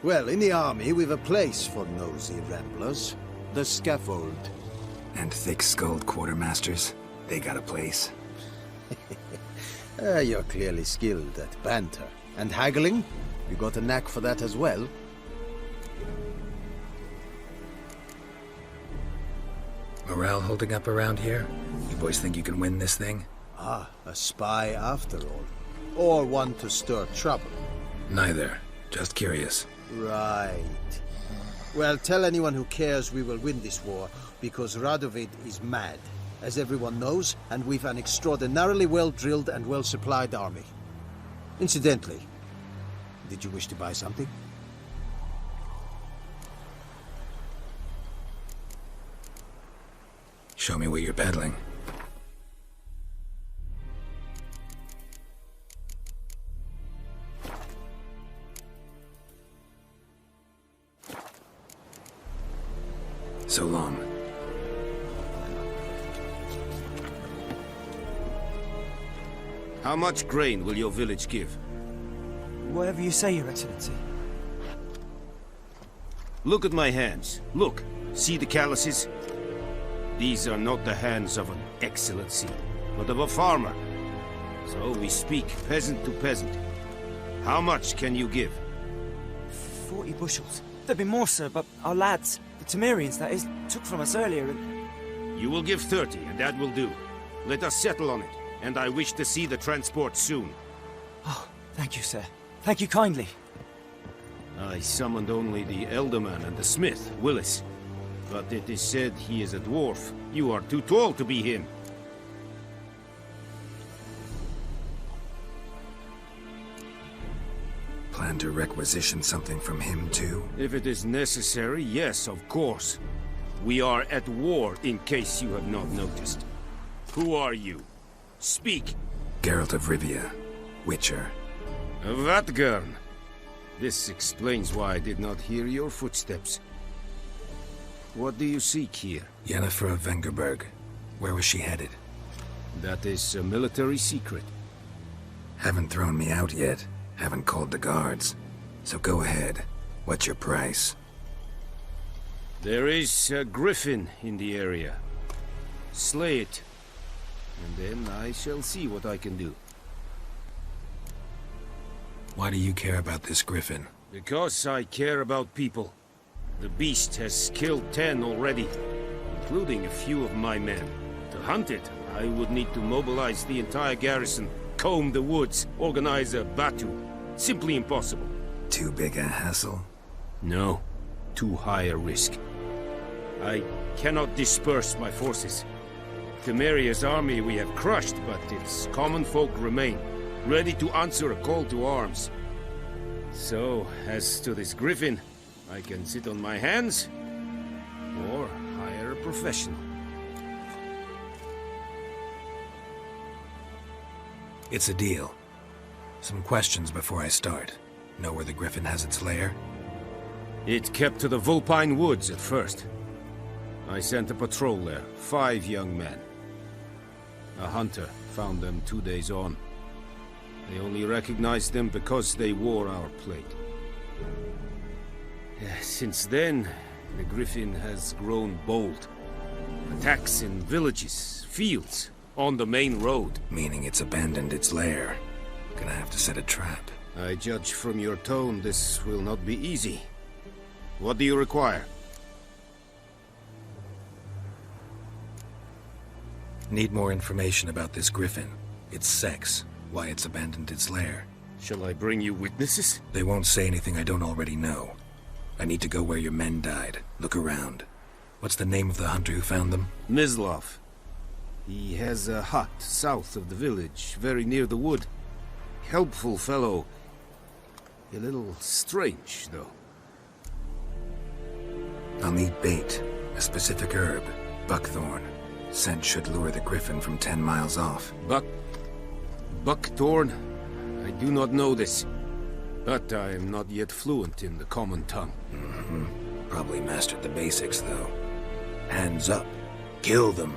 Well, in the army, we've a place for nosy ramblers. The scaffold. And thick-skulled quartermasters. They got a place. You're clearly skilled at banter. And haggling? You got a knack for that as well? Morale holding up around here? You boys think you can win this thing? Ah, a spy after all. Or one to stir trouble. Neither. Just curious. Right. Well, tell anyone who cares we will win this war, because Radovid is mad, as everyone knows, and we've an extraordinarily well-drilled and well-supplied army. Incidentally, did you wish to buy something? Show me what you're peddling. So long. How much grain will your village give? Whatever you say, Your Excellency. Look at my hands. Look. See the calluses? These are not the hands of an excellency, but of a farmer. So we speak peasant to peasant. How much can you give? 40 bushels. There'd be more, sir, but our lads, the Temerians, that is, took from us earlier and... You will give 30, and that will do. Let us settle on it, and I wish to see the transport soon. Oh, thank you, sir. Thank you kindly. I summoned only the Elderman and the smith, Willis. But it is said he is a dwarf. You are too tall to be him. Plan to requisition something from him, too? If it is necessary, yes, of course. We are at war, in case you have not noticed. Who are you? Speak! Geralt of Rivia. Witcher. Vatgern. This explains why I did not hear your footsteps. What do you seek here? Yennefer of Vengerberg. Where was she headed? That is a military secret. Haven't thrown me out yet. Haven't called the guards. So go ahead. What's your price? There is a griffin in the area. Slay it, and then I shall see what I can do. Why do you care about this griffin? Because I care about people. The beast has killed 10 already, including a few of my men. To hunt it, I would need to mobilize the entire garrison, comb the woods, organize a batu. Simply impossible. Too big a hassle? No. Too high a risk. I cannot disperse my forces. Temeria's army we have crushed, but its common folk remain, ready to answer a call to arms. So, as to this griffin, I can sit on my hands, or hire a professional. It's a deal. Some questions before I start. Know where the griffin has its lair? It kept to the Vulpine Woods at first. I sent a patrol there, 5 young men. A hunter found them 2 days on. They only recognized them because they wore our plate. Since then, the griffin has grown bold. Attacks in villages, fields, on the main road. Meaning it's abandoned its lair. Gonna have to set a trap. I judge from your tone this will not be easy. What do you require? Need more information about this griffin. Its sex, why it's abandoned its lair. Shall I bring you witnesses? They won't say anything I don't already know. I need to go where your men died. Look around. What's the name of the hunter who found them? Mislav. He has a hut south of the village, very near the wood. Helpful fellow. A little strange, though. I'll need bait. A specific herb. Buckthorn. Scent should lure the griffin from 10 miles off. Buckthorn? I do not know this. But I am not yet fluent in the common tongue. Probably mastered the basics, though. Hands up. Kill them.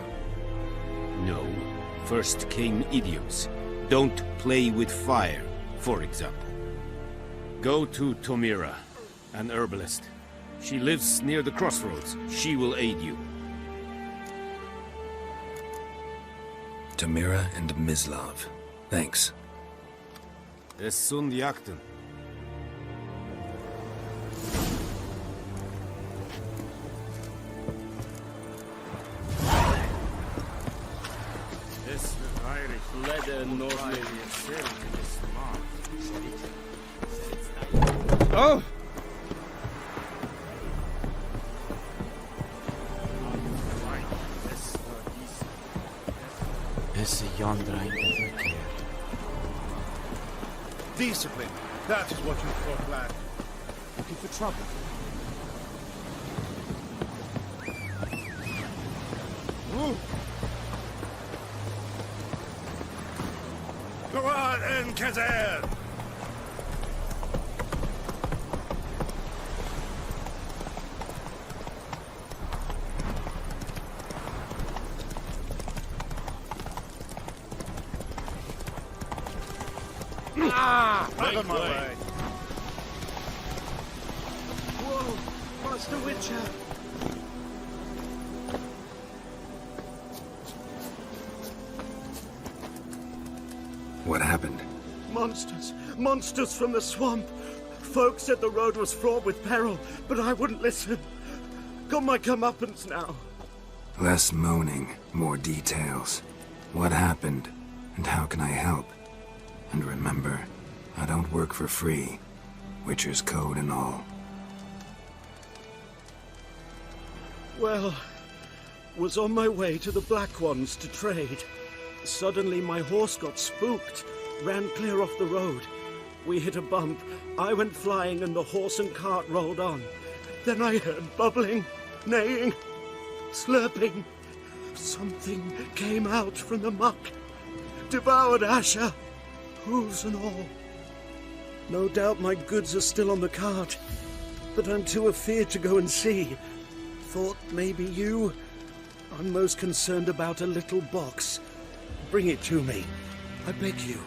No. First came idioms. Don't play with fire, for example. Go to Tomira, an herbalist. She lives near the crossroads. She will aid you. Tomira and Mislav. Thanks. Es sunt jakten. Oh! Esse yonder ain't ever cared. Discipline. That is what you call lad. Looking for trouble. Ooh. Go on, Enkazer! Out of my way. Whoa, Master Witcher. What happened? Monsters. Monsters from the swamp. Folk said the road was fraught with peril, but I wouldn't listen. Got my comeuppance now. Less moaning, more details. What happened, and how can I help? And remember, I don't work for free. Witcher's code and all. Well, was on my way to the Black Ones to trade. Suddenly my horse got spooked, ran clear off the road. We hit a bump, I went flying and the horse and cart rolled on. Then I heard bubbling, neighing, slurping. Something came out from the muck, devoured Asher, hooves and all. No doubt my goods are still on the cart, but I'm too afeard to go and see. Thought maybe you. I'm most concerned about a little box. Bring it to me. I beg you.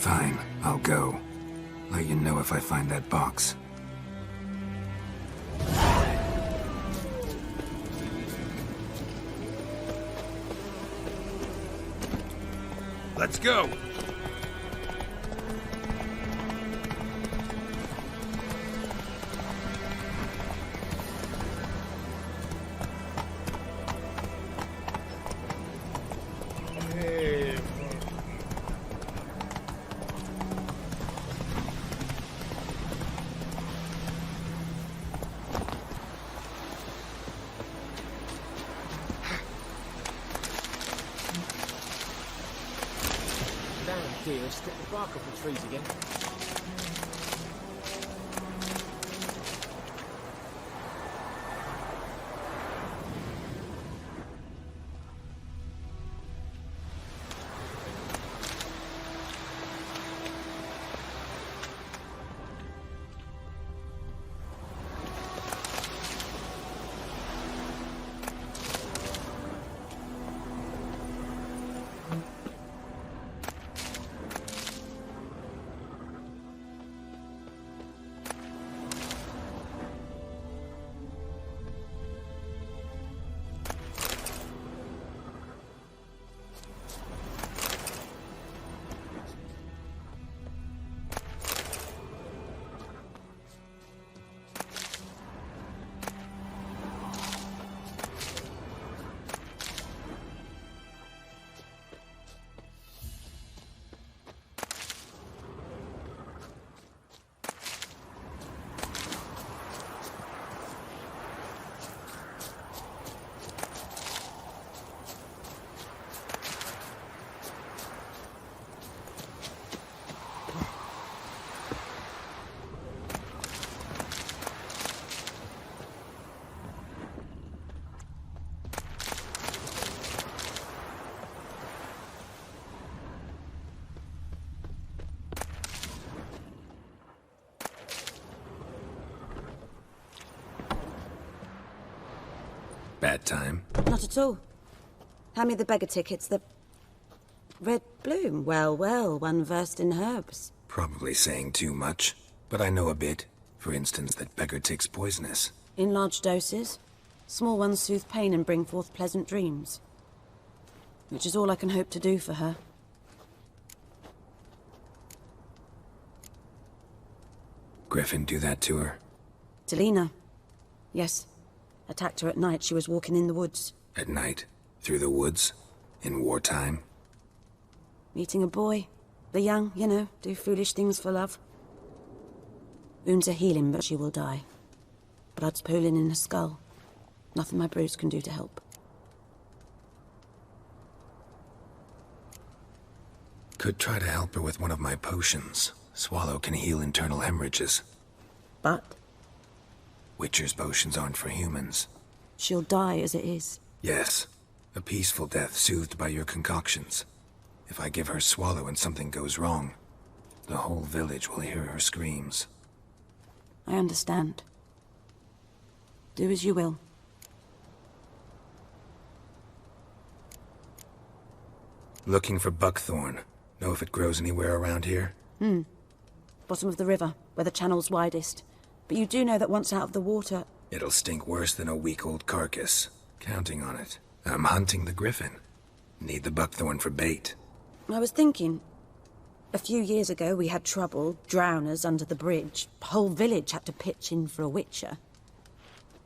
Fine, I'll go. Let you know if I find that box. Let's go! Dear, strip the bark off the trees again. Bad time? Not at all. Hand me the beggar tickets, the... Red bloom. Well, well, one versed in herbs. Probably saying too much, but I know a bit. For instance, that beggar tick's poisonous. In large doses. Small ones soothe pain and bring forth pleasant dreams. Which is all I can hope to do for her. Griffin do that to her? Delina. Yes. Attacked her at night. She was walking in the woods. At night? Through the woods? In wartime? Meeting a boy. The young, you know, do foolish things for love. Wounds are healing, but she will die. Blood's pooling in her skull. Nothing my brews can do to help. Could try to help her with one of my potions. Swallow can heal internal hemorrhages. But? Witcher's potions aren't for humans. She'll die as it is. Yes. A peaceful death soothed by your concoctions. If I give her Swallow and something goes wrong, the whole village will hear her screams. I understand. Do as you will. Looking for buckthorn. Know if it grows anywhere around here? Bottom of the river, where the channel's widest. But you do know that once out of the water... It'll stink worse than a week-old carcass. Counting on it. I'm hunting the griffin. Need the buckthorn for bait. I was thinking... A few years ago we had trouble, drowners under the bridge. Whole village had to pitch in for a witcher.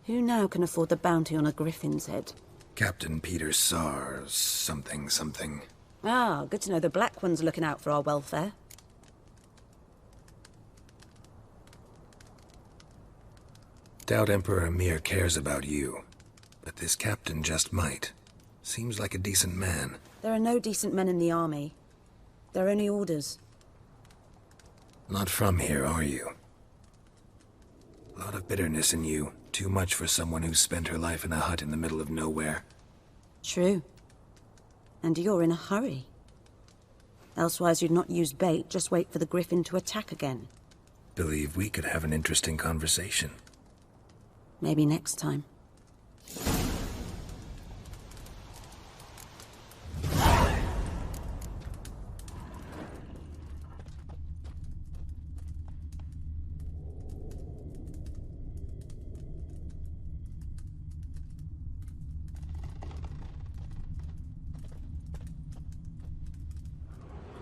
Who now can afford the bounty on a griffin's head? Captain Peter Sars... something. Ah, good to know the Black One's looking out for our welfare. Doubt Emperor Emir cares about you. But this captain just might. Seems like a decent man. There are no decent men in the army. There are only orders. Not from here, are you? A lot of bitterness in you. Too much for someone who's spent her life in a hut in the middle of nowhere. True. And you're in a hurry. Elsewise you'd not use bait, just wait for the griffin to attack again. Believe we could have an interesting conversation. Maybe next time.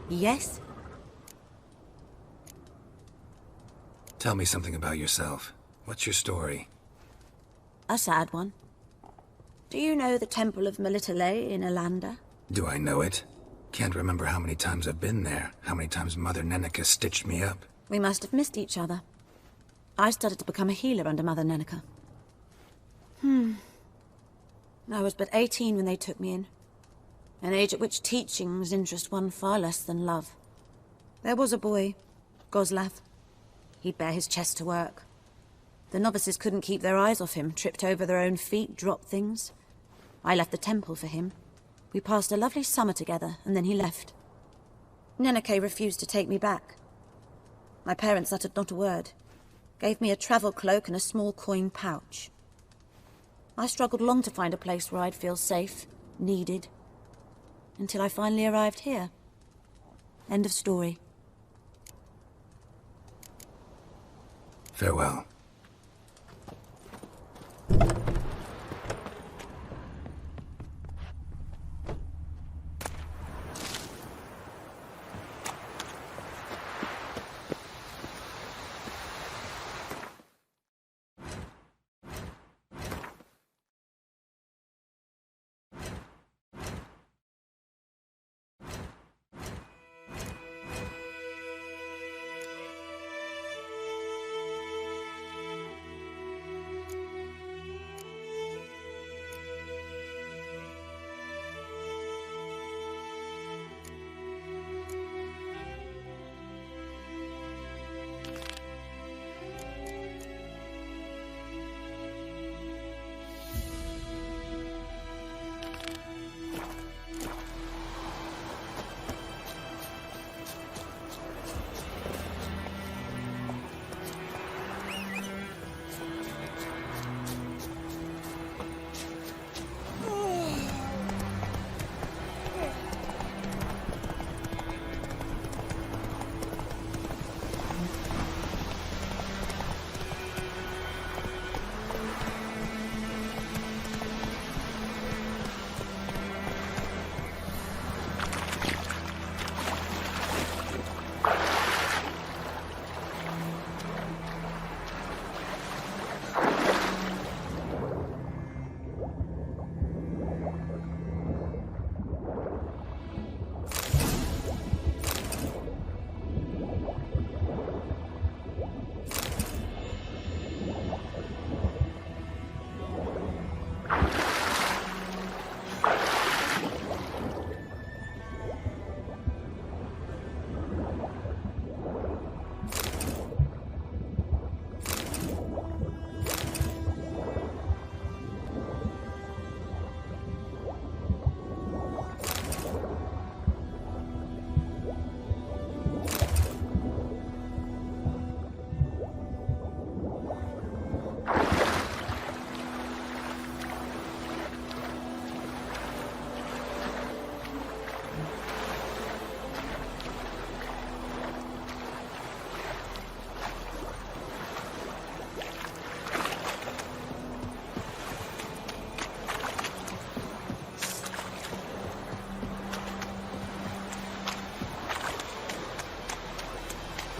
Yes? Tell me something about yourself. What's your story? A sad one. Do you know the Temple of Melitele in Alanda? Do I know it? Can't remember how many times I've been there, how many times Mother Neneka stitched me up. We must have missed each other. I started to become a healer under Mother Neneka. I was but 18 when they took me in. An age at which teachings interest one far less than love. There was a boy, Goslav. He'd bare his chest to work. The novices couldn't keep their eyes off him, tripped over their own feet, dropped things. I left the temple for him. We passed a lovely summer together, and then he left. Neneke refused to take me back. My parents uttered not a word. Gave me a travel cloak and a small coin pouch. I struggled long to find a place where I'd feel safe, needed, until I finally arrived here. End of story. Farewell.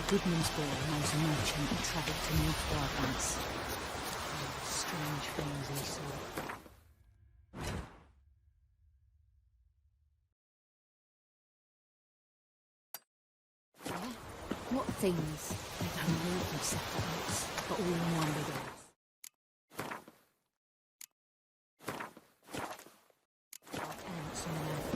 Goodman's boy knows a merchant who travelled to Nilfgaard once. Strange things he saw. What things? They don't know from settlements, but all in one big earth. Ants on an earth.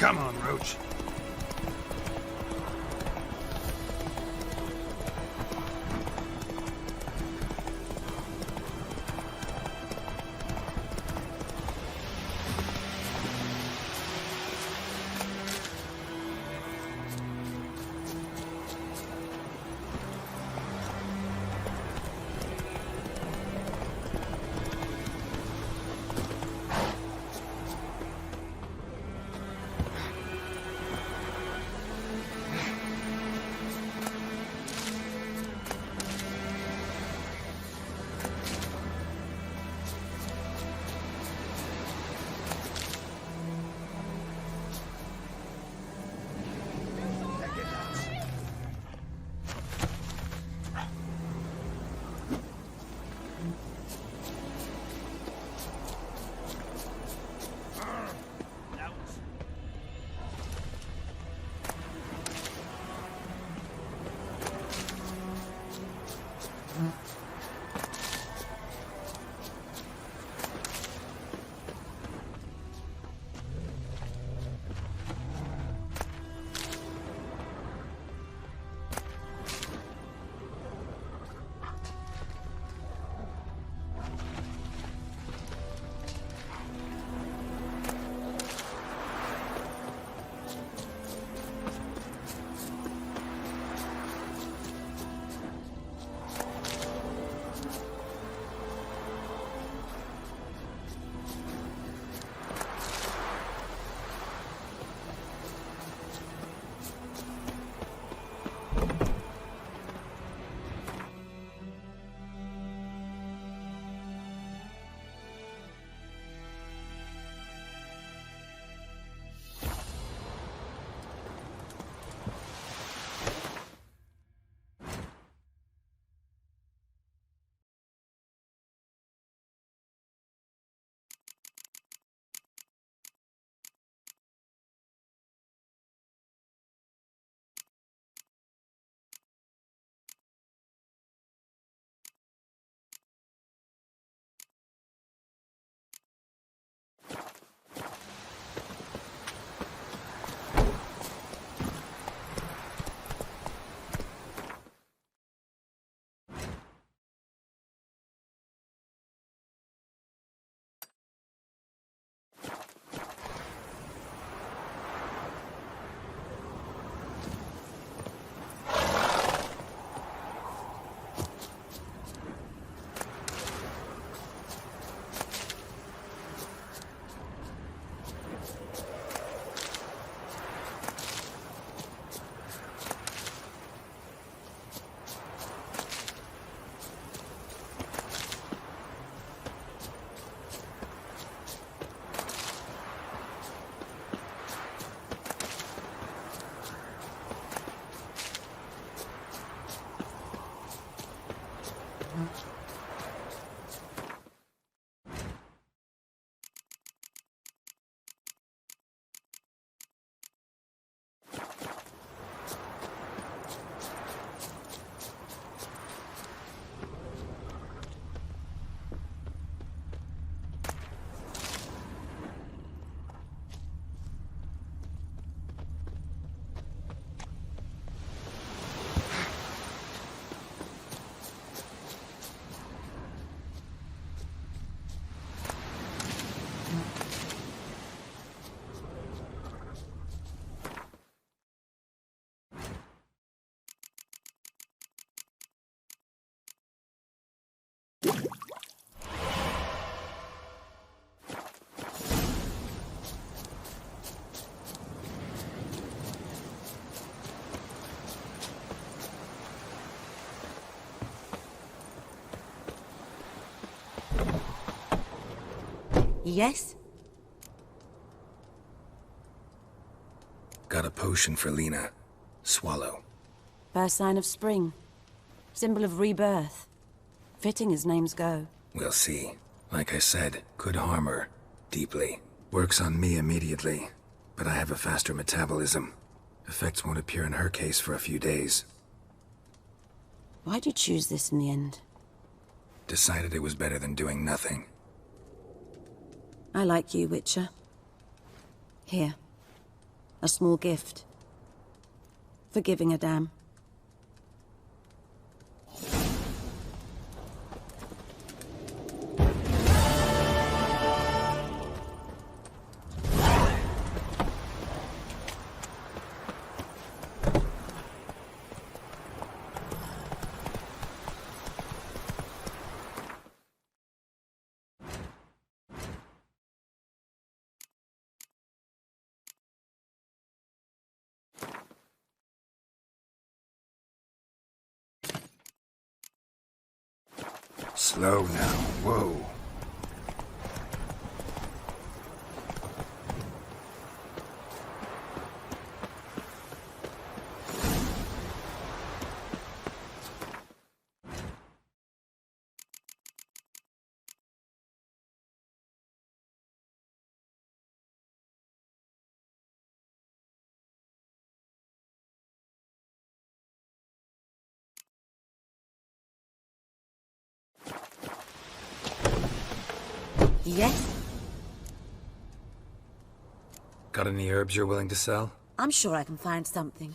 Come on, Roach. Yes? Got a potion for Lena. Swallow. First sign of spring. Symbol of rebirth. Fitting as names go. We'll see. Like I said, could harm her. Deeply. Works on me immediately. But I have a faster metabolism. Effects won't appear in her case for a few days. Why'd you choose this in the end? Decided it was better than doing nothing. I like you, Witcher. Here. A small gift. For giving a damn. Slow now. Whoa. Yes? Got any herbs you're willing to sell? I'm sure I can find something.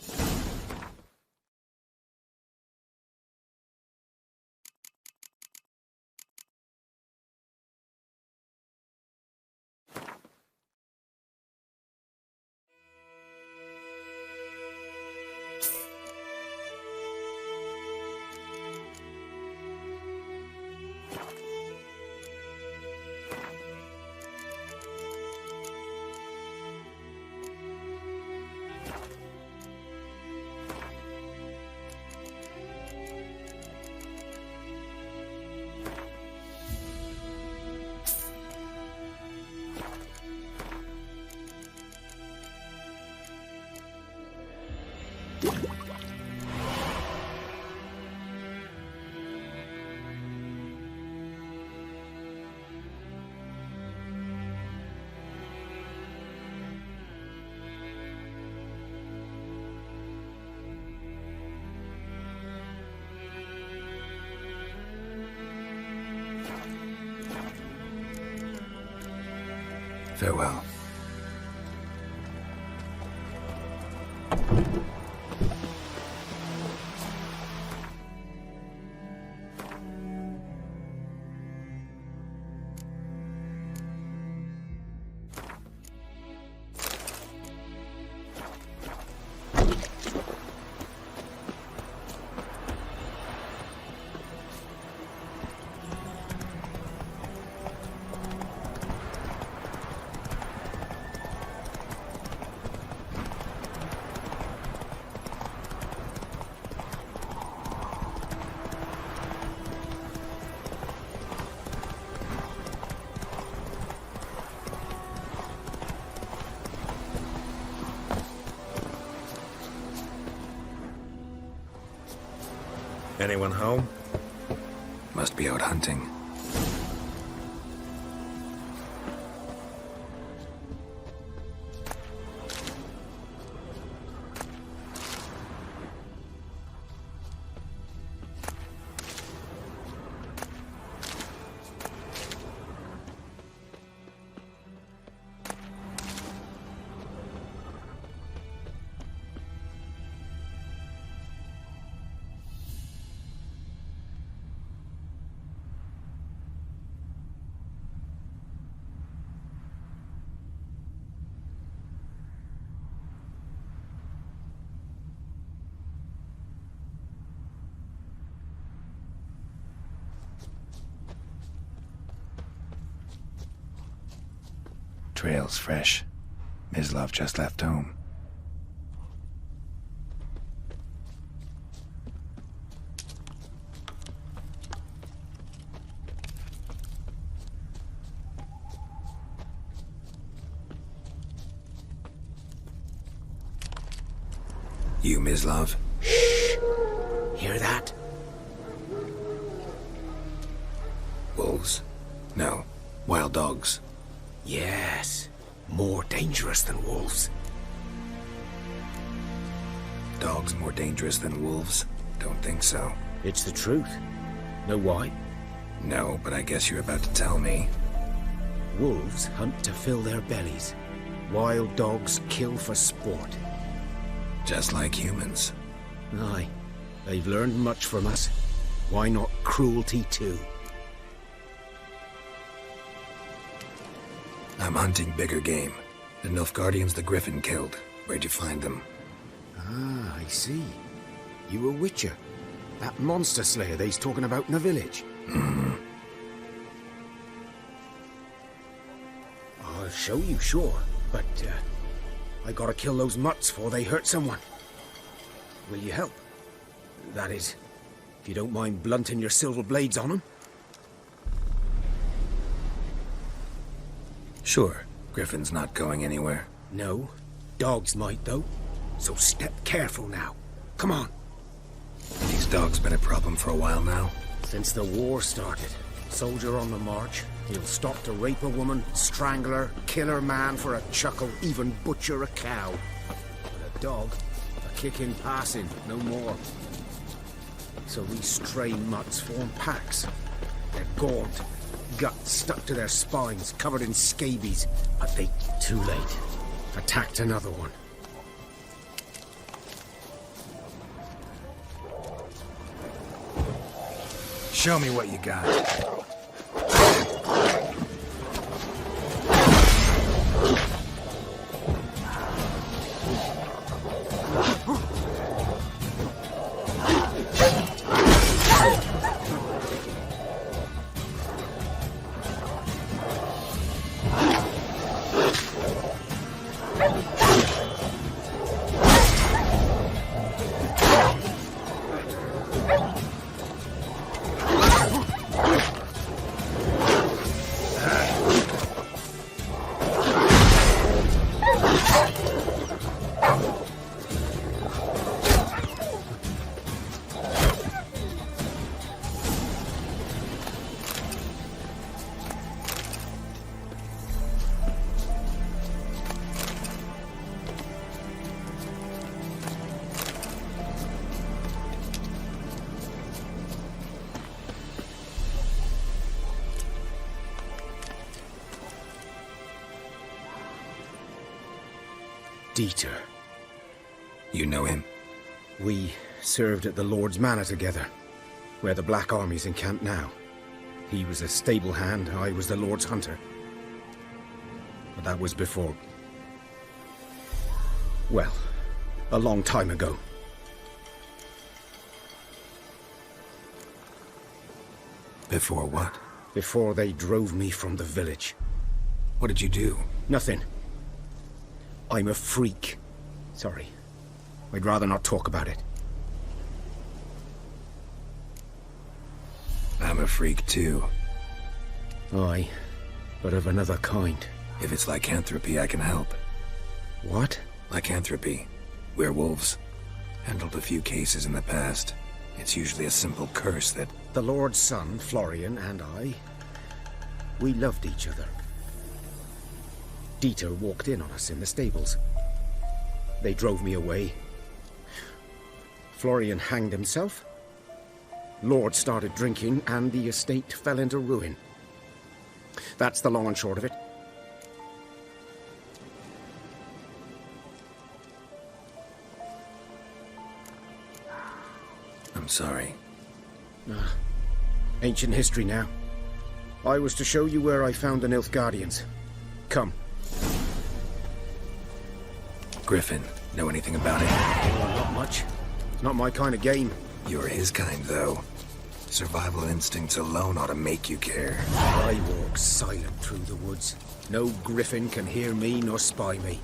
Farewell. Anyone home? Must be out hunting. Trail's fresh. Mislav just left home. You, Mislav? Shh! Hear that? Wolves? No. Wild dogs. Yes. More dangerous than wolves. Dogs more dangerous than wolves? Don't think so. It's the truth. Know why? No, but I guess you're about to tell me. Wolves hunt to fill their bellies. Wild dogs kill for sport. Just like humans. Aye. They've learned much from us. Why not cruelty too? I'm hunting bigger game. The Nilfgaardians the Griffin killed. Where'd you find them? Ah, I see. You a witcher. That monster slayer they's talking about in the village. I'll show you, sure. But, I gotta kill those mutts before they hurt someone. Will you help? That is, if you don't mind blunting your silver blades on them. Sure. Griffin's not going anywhere. No. Dogs might, though. So step careful now. Come on. These dogs been a problem for a while now? Since the war started. Soldier on the march. He'll stop to rape a woman, strangle her, kill her man for a chuckle, even butcher a cow. But a dog, a kick in passing, no more. So these stray mutts form packs. They're gaunt. Guts stuck to their spines, covered in scabies. But they, too late, attacked another one. Show me what you got. Dieter. You know him? We served at the Lord's Manor together, where the Black Army's encamped now. He was a stable hand, I was the Lord's hunter. But that was before... well, a long time ago. Before what? Before they drove me from the village. What did you do? Nothing. I'm a freak. Sorry. I'd rather not talk about it. I'm a freak too. Aye, but of another kind. If it's lycanthropy, I can help. What? Lycanthropy. Werewolves. Handled a few cases in the past. It's usually a simple curse that... The Lord's son, Florian, and I, we loved each other. Dieter walked in on us in the stables. They drove me away. Florian hanged himself. Lord started drinking, and the estate fell into ruin. That's the long and short of it. I'm sorry. Ancient history now. I was to show you where I found the Nilfgaardians. Come. Griffin, know anything about it? Oh, not much. It's not my kind of game. You're his kind, though. Survival instincts alone ought to make you care. I walk silent through the woods. No griffin can hear me nor spy me.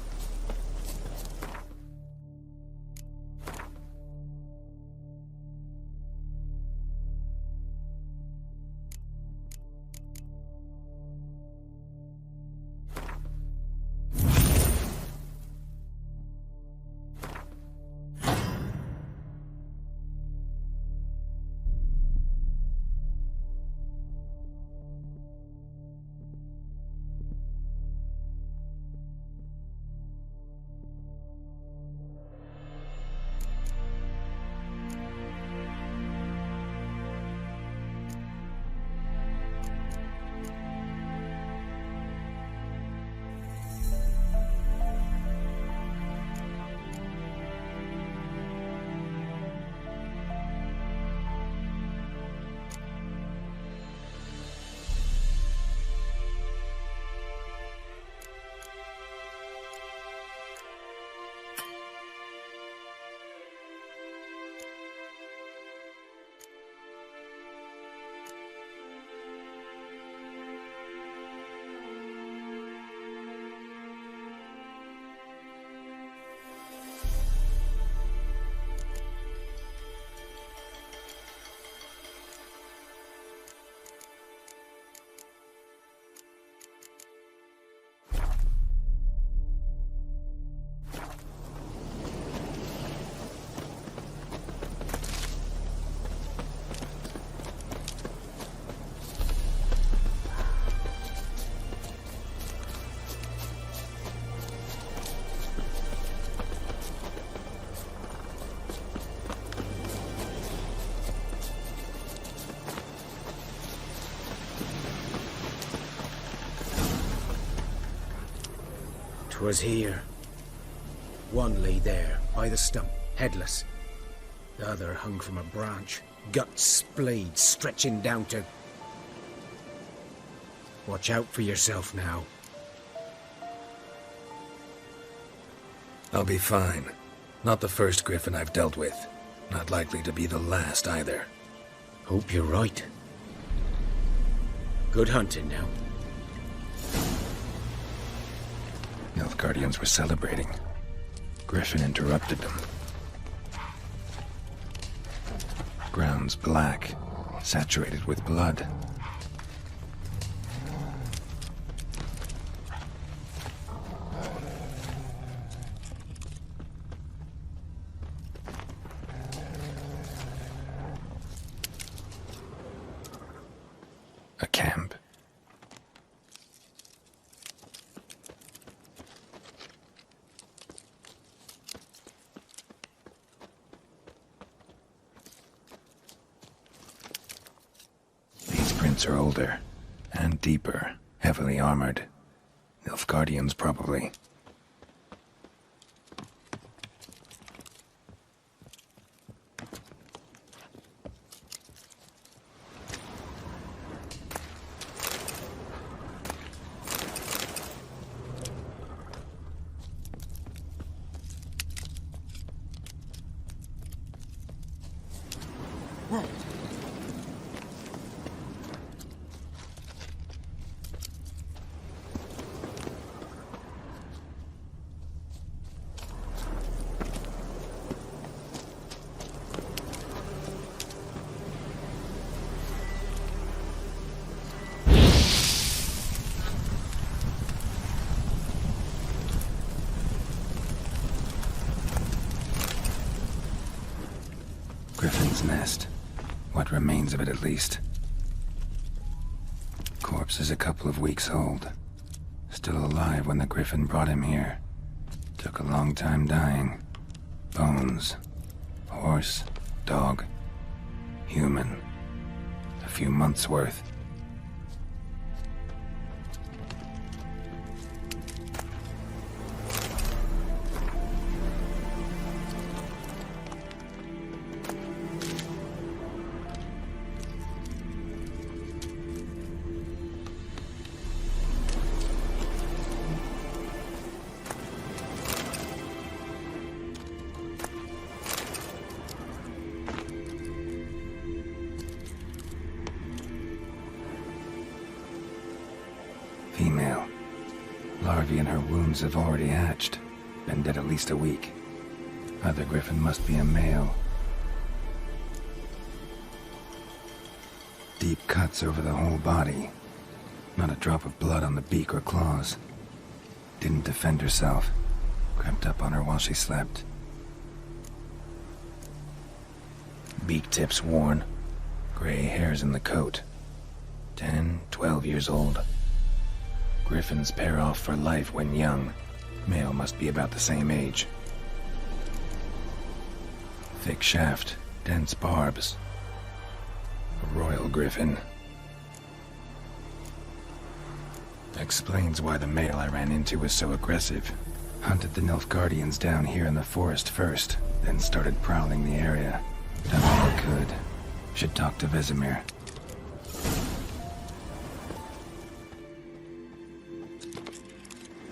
Was here. One lay there, by the stump, headless. The other hung from a branch, guts splayed, stretching down to... Watch out for yourself now. I'll be fine. Not the first griffin I've dealt with. Not likely to be the last either. Hope you're right. Good hunting now. Nilfgaardians were celebrating. Griffin interrupted them. Ground's black, saturated with blood. A camp. Are older and deeper, heavily armored. Nilfgaardians, probably. nest. What remains of it, at least. Corpse is a couple of weeks old. Still alive when the Griffin brought him here. Took a long time dying. Bones. Horse. Dog. Human. A few months' worth. Female. Larvae in her wounds have already hatched. Been dead at least a week. Other Griffin must be a male. Deep cuts over the whole body. Not a drop of blood on the beak or claws. Didn't defend herself. Crept up on her while she slept. Beak tips worn. Gray hairs in the coat. 10, 12 years old. Griffins pair off for life when young. Male must be about the same age. Thick shaft, dense barbs. A royal griffin. Explains why the male I ran into was so aggressive. Hunted the Nilfgaardians down here in the forest first, then started prowling the area. Done all I could. Should talk to Vesemir.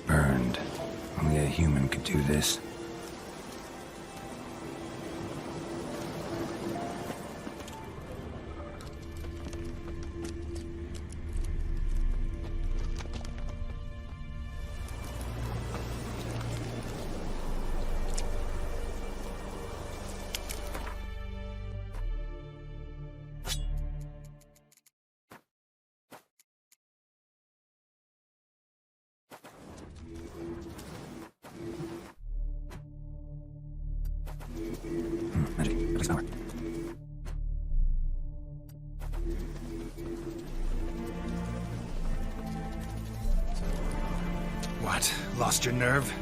Burned. Only a human could do this. What? Lost your nerve?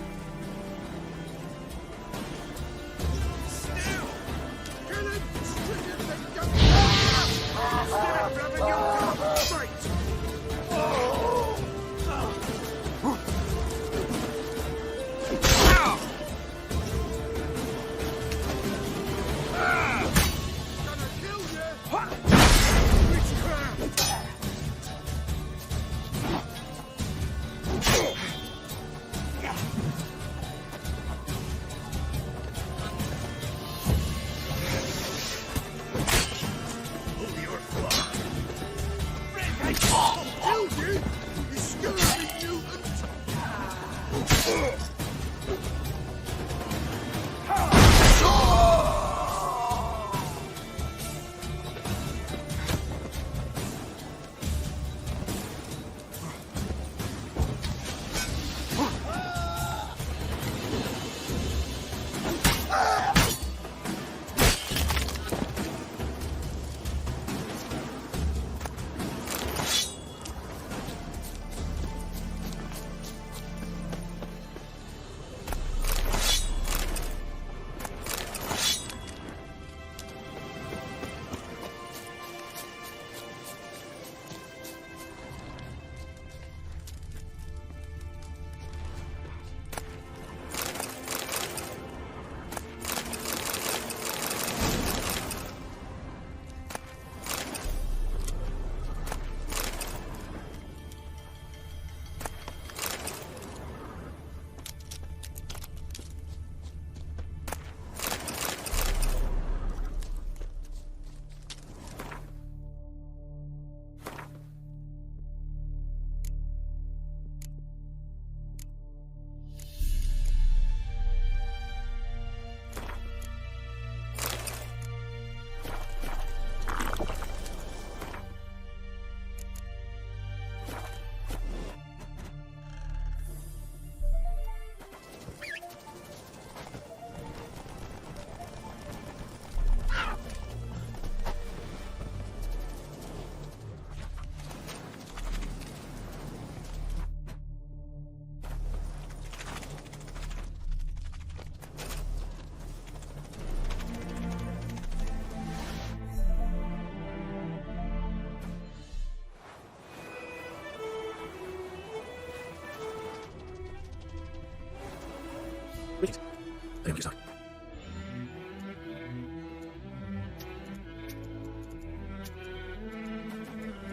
Thank you, sir.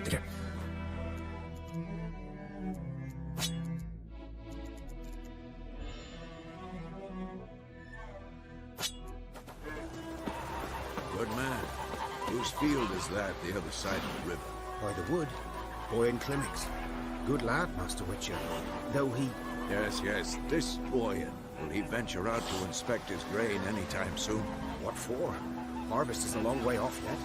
Take care. Good man. Whose field is that, the other side of the river? By the wood. Boyan Clements. Good lad, Master Witcher. Though he... Yes. This Boyan. Will he venture out to inspect his grain anytime soon? What for? Harvest is a long way off yet.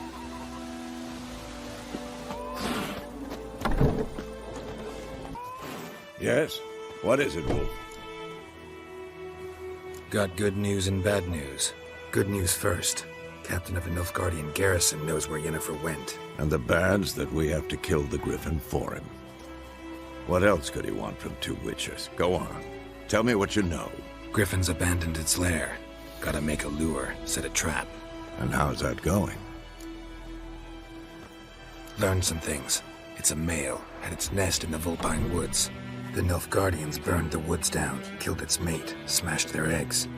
Yes? What is it, Wolf? Got good news and bad news. Good news first. Captain of a Nilfgaardian garrison knows where Yennefer went. And the bad's that we have to kill the Griffin for him. What else could he want from two witches? Go on. Tell me what you know. Griffin's abandoned its lair. Gotta make a lure, set a trap. And how's that going? Learned some things. It's a male, had its nest in the Vulpine Woods. The Nilfgaardians burned the woods down, killed its mate, smashed their eggs.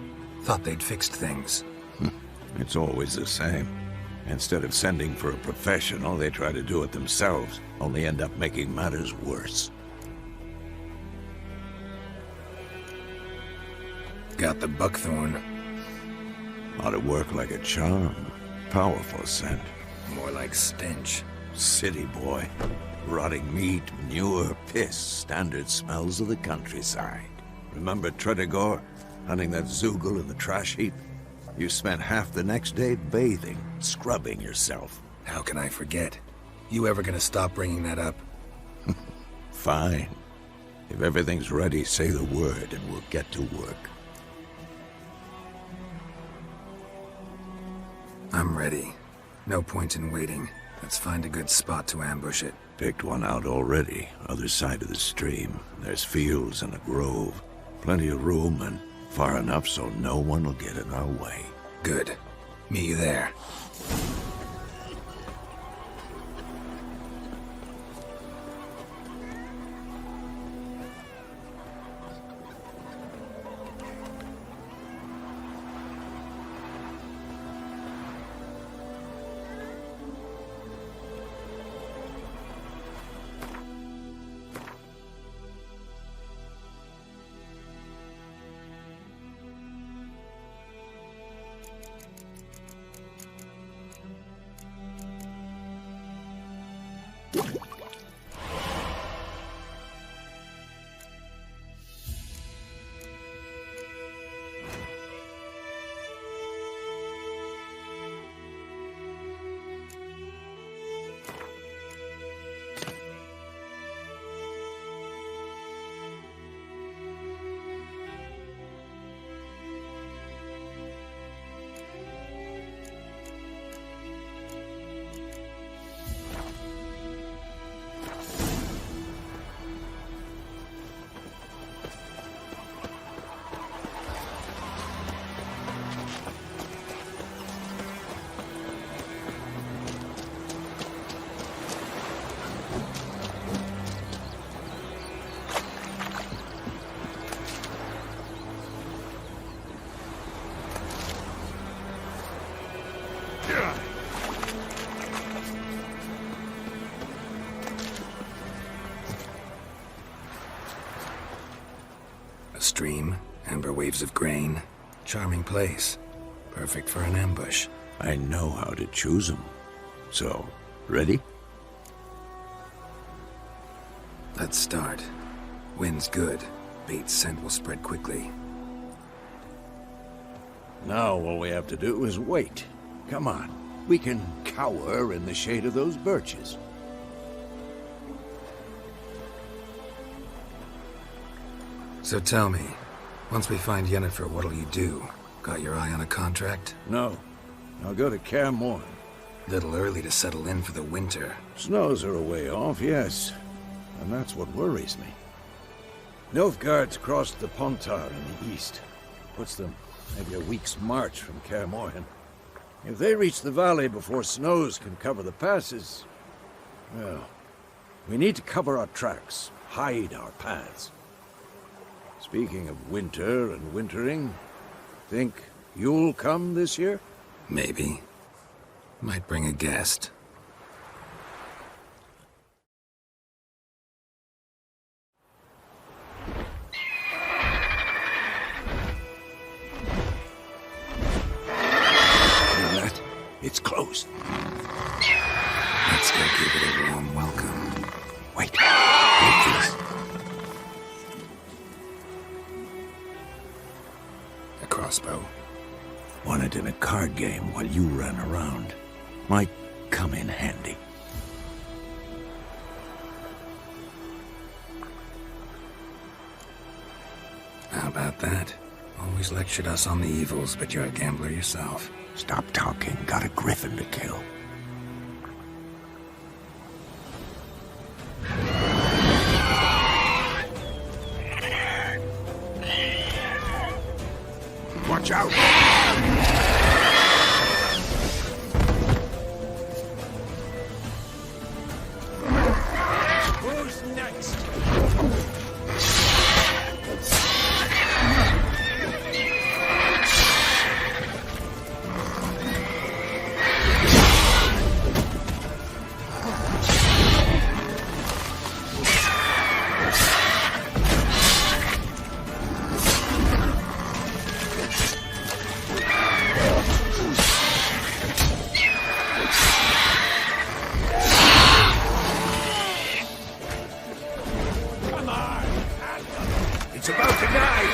Thought they'd fixed things. It's always the same. Instead of sending for a professional, they try to do it themselves, only end up making matters worse. Got the buckthorn. Ought to work like a charm. Powerful scent. More like stench. City boy. Rotting meat, manure, piss. Standard smells of the countryside. Remember Tredegor? Hunting that Zoogle in the trash heap? You spent half the next day bathing, scrubbing yourself. How can I forget? You ever gonna stop bringing that up? Fine. If everything's ready, say the word and we'll get to work. I'm ready. No point in waiting. Let's find a good spot to ambush it. Picked one out already, other side of the stream. There's fields and a grove. Plenty of room and far enough so no one will get in our way. Good. Meet you there. A stream, amber waves of grain. Charming place. Perfect for an ambush. I know how to choose them. So, ready? Let's start. Wind's good. Bait's scent will spread quickly. Now all we have to do is wait. Come on. We can cower in the shade of those birches. So tell me, once we find Yennefer, what'll you do? Got your eye on a contract? No. I'll go to Kaer Morhen. Little early to settle in for the winter. Snows are a way off, yes. And that's what worries me. Nilfgaard's crossed the Pontar in the east. Puts them maybe a week's march from Kaer Morhen. If they reach the valley before snows can cover the passes, well, we need to cover our tracks, hide our paths. Speaking of winter and wintering, Think you'll come this year? Maybe. Might bring a guest. It's closed. Let's go give it a warm welcome. Wait. A crossbow. Won it in a card game while you ran around. Might come in handy. How about that? Always lectured us on the evils, but you're a gambler yourself. Stop talking. Got a griffin to kill. Watch out! Who's next? It's about to die!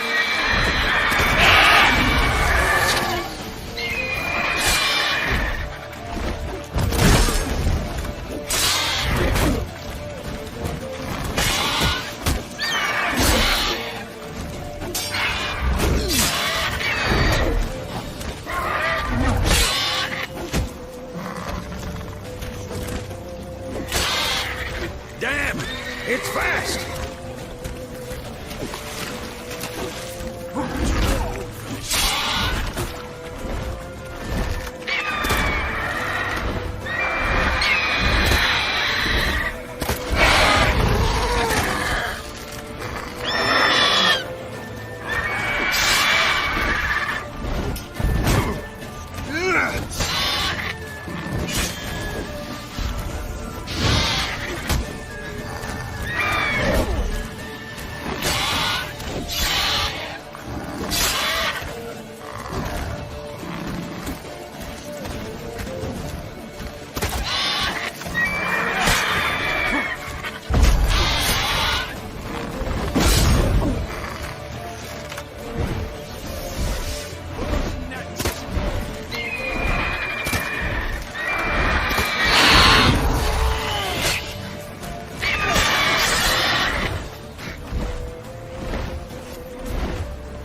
Damn! It's fast!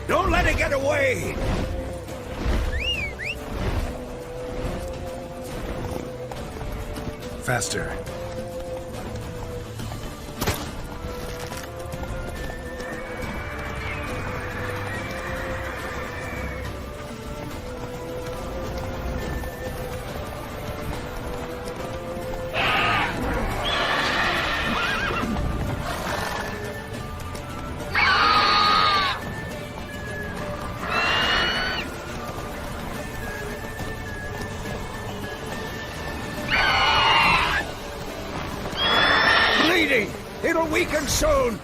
Don't let it get away! Faster. It'll weaken soon!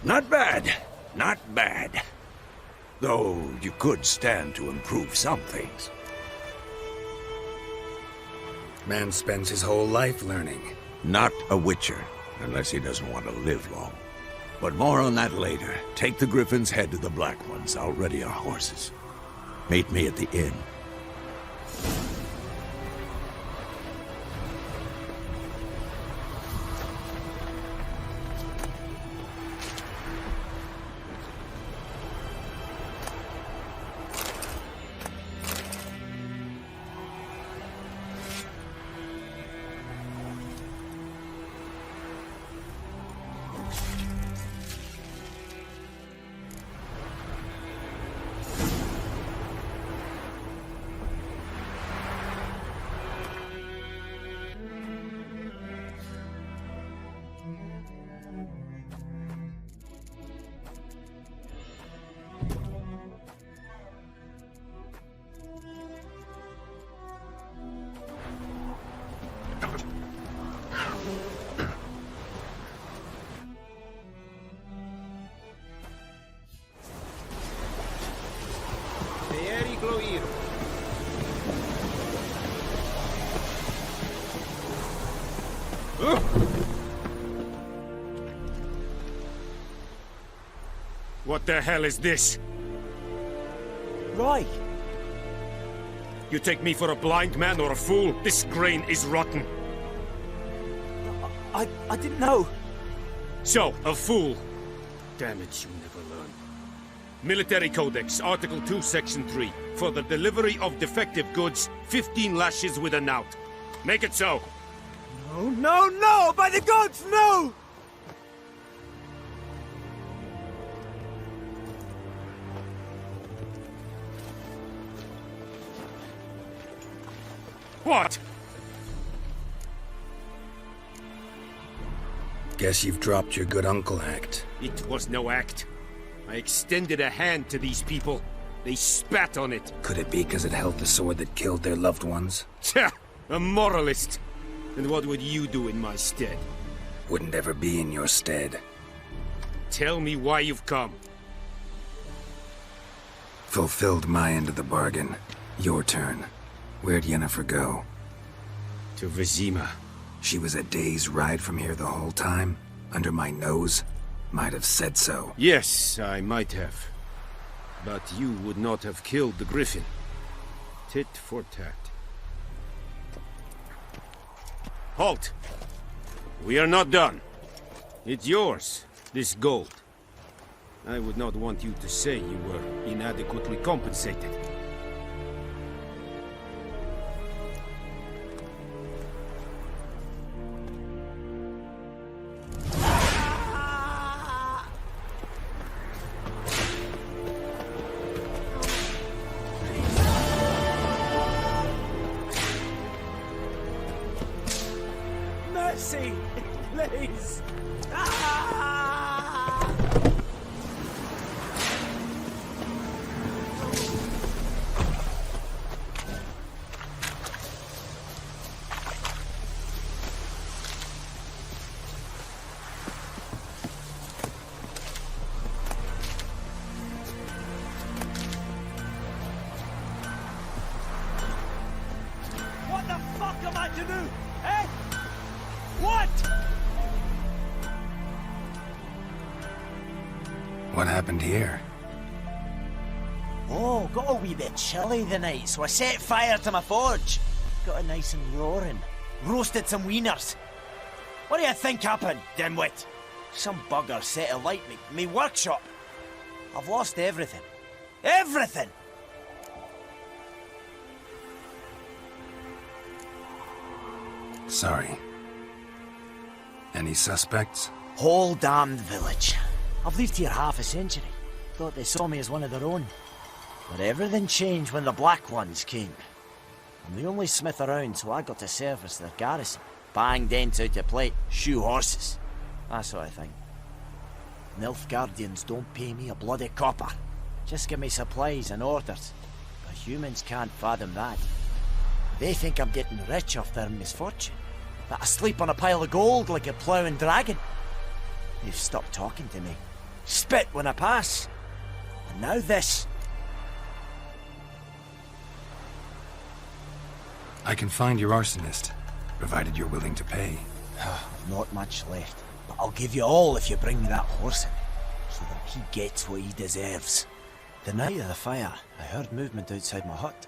Not bad. Not bad. Though you could stand to improve some things. Man spends his whole life learning. Not a witcher, unless he doesn't want to live long. But more on that later. Take the Griffin's head to the Black Ones. I'll ready our horses. Meet me at the inn. What the hell is this? Roy! You take me for a blind man or a fool? This grain is rotten. I didn't know. So, a fool. Damn it, you never learn. Military Codex, Article 2, Section 3. For the delivery of defective goods, 15 lashes with a knout. Make it so. No, no, no! By the gods, no! What? Guess you've dropped your good uncle act. It was no act. I extended a hand to these people. They spat on it. Could it be because it held the sword that killed their loved ones? Tja! A moralist. And what would you do in my stead? Wouldn't ever be in your stead. Tell me why you've come. Fulfilled my end of the bargain. Your turn. Where'd Yennefer go? To Vizima. She was a day's ride from here the whole time? Under my nose? Might have said so. Yes, I might have. But you would not have killed the Griffin. Tit for tat. Halt! We are not done. It's yours, this gold. I would not want you to say you were inadequately compensated. Mercy! Please! What the fuck am I to do? Eh? What? What happened here? Oh, got a wee bit chilly the night, so I set fire to my forge. Got it nice and roaring. Roasted some wieners. What do you think happened, dimwit? Some bugger set alight me workshop. I've lost everything. Everything! Sorry. Any suspects? Whole damned village. I've lived here half a century. Thought they saw me as one of their own. But everything changed when the Black Ones came. I'm the only smith around, so I got to service their garrison. Bang dents out your plate, shoe horses. That sort of thing. Nilfgaardians don't pay me a bloody copper. Just give me supplies and orders. But humans can't fathom that. They think I'm getting rich off their misfortune. That I sleep on a pile of gold like a ploughing dragon. They've stopped talking to me. Spit when I pass. And now this. I can find your arsonist, provided you're willing to pay. Not much left, but I'll give you all if you bring me that horse in, so that he gets what he deserves. The night of the fire, I heard movement outside my hut.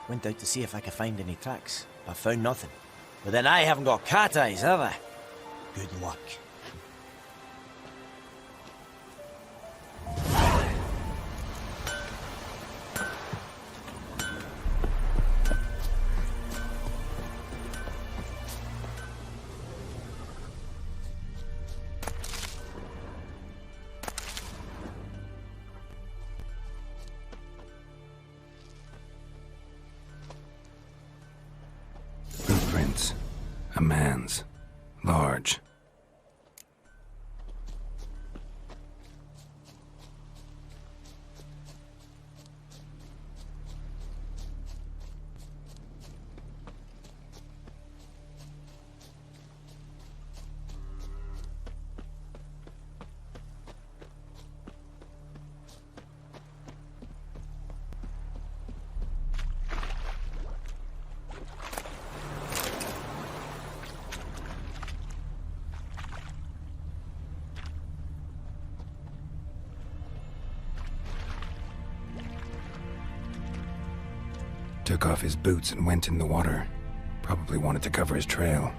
Went out to see if I could find any tracks, but found nothing. But then I haven't got cat eyes, have I? Good luck. Footprints. A man's. Large. Took off his boots and went in the water. Probably wanted to cover his trail.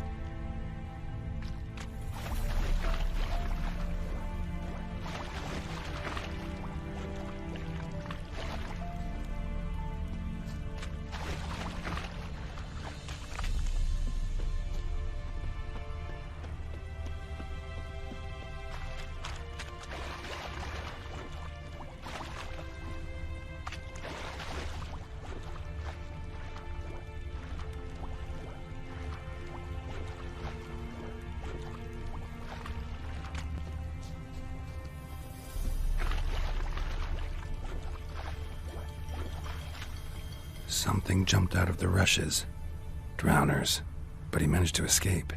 Something jumped out of the rushes. Drowners. But he managed to escape.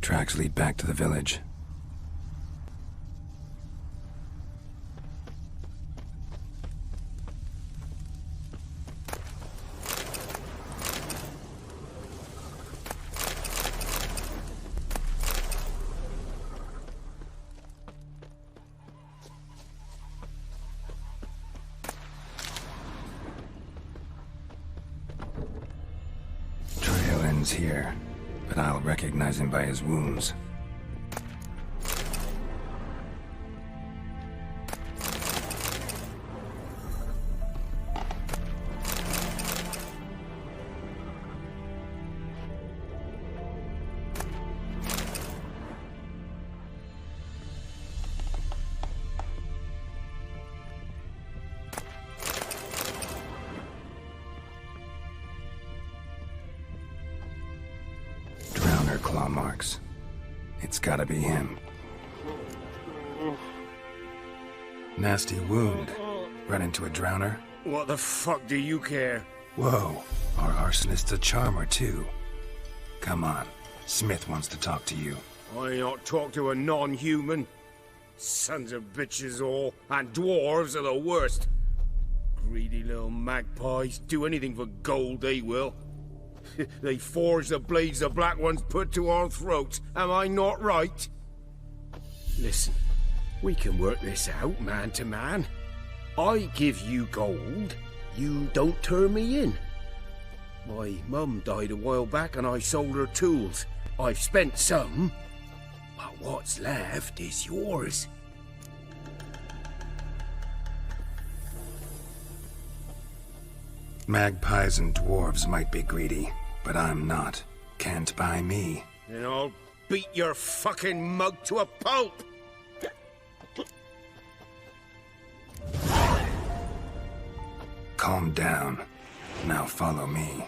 Tracks lead back to the village. Trail ends here, but I'll recognize him by his wounds. Claw marks. It's gotta be him. Nasty wound. Run into a drowner? What the fuck do you care? Whoa, our arsonist's a charmer too. Come on, Smith wants to talk to you. I not talk to a non-human. Sons of bitches all, and dwarves are the worst. Greedy little magpies, do anything for gold they will. They forge the blades the Black Ones put to our throats. Am I not right? Listen, we can work this out man to man. I give you gold, you don't turn me in. My mum died a while back and I sold her tools. I've spent some, but what's left is yours. Magpies and dwarves might be greedy, but I'm not. Can't buy me. Then I'll beat your fucking mug to a pulp! Calm down. Now follow me.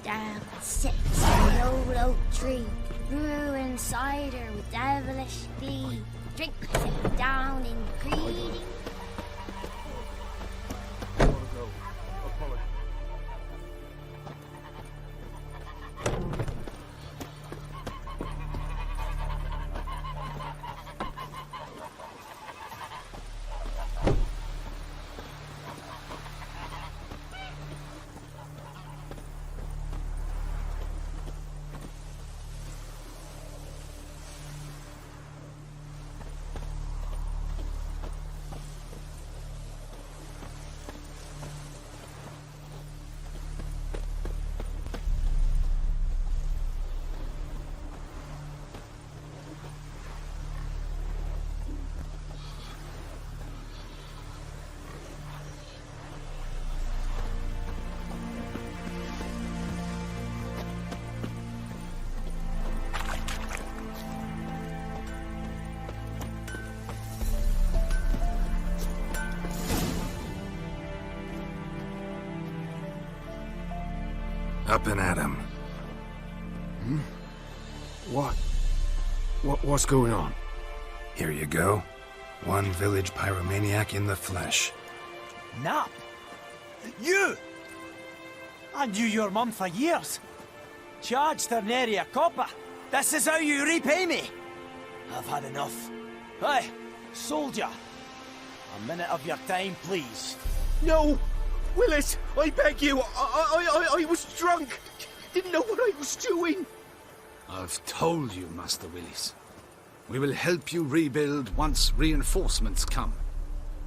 Down sits on the old oak tree, brewing cider with devilish glee. Drinks it down in greedy. Up and at 'em. What's going on? Here you go. One village pyromaniac in the flesh. Nap? You! I knew your mum for years. Charged her nary a copper. This is how you repay me. I've had enough. Hey, soldier. A minute of your time, please. No! Willis, I beg you, I was drunk. Didn't know what I was doing. I've told you, Master Willis. We will help you rebuild once reinforcements come.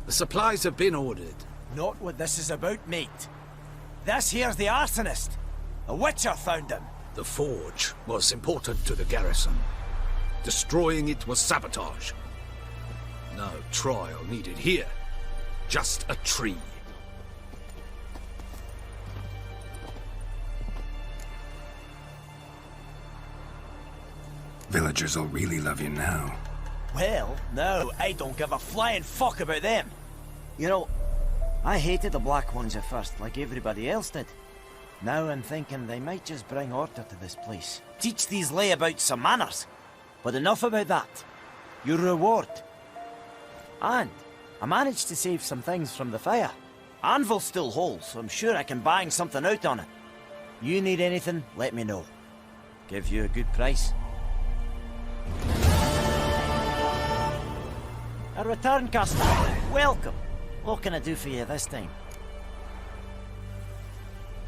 The supplies have been ordered. Not what this is about, mate. This here's the arsonist. A witcher found him. The forge was important to the garrison. Destroying it was sabotage. No trial needed here. Just a tree. Villagers will really love you now. Well, no, I don't give a flying fuck about them. You know, I hated the Black Ones at first, like everybody else did. Now I'm thinking they might just bring order to this place. Teach these layabouts some manners. But enough about that. Your reward. And I managed to save some things from the fire. Anvil's still whole, so I'm sure I can bang something out on it. You need anything, let me know. Give you a good price. A return customer. Welcome. What can I do for you this time?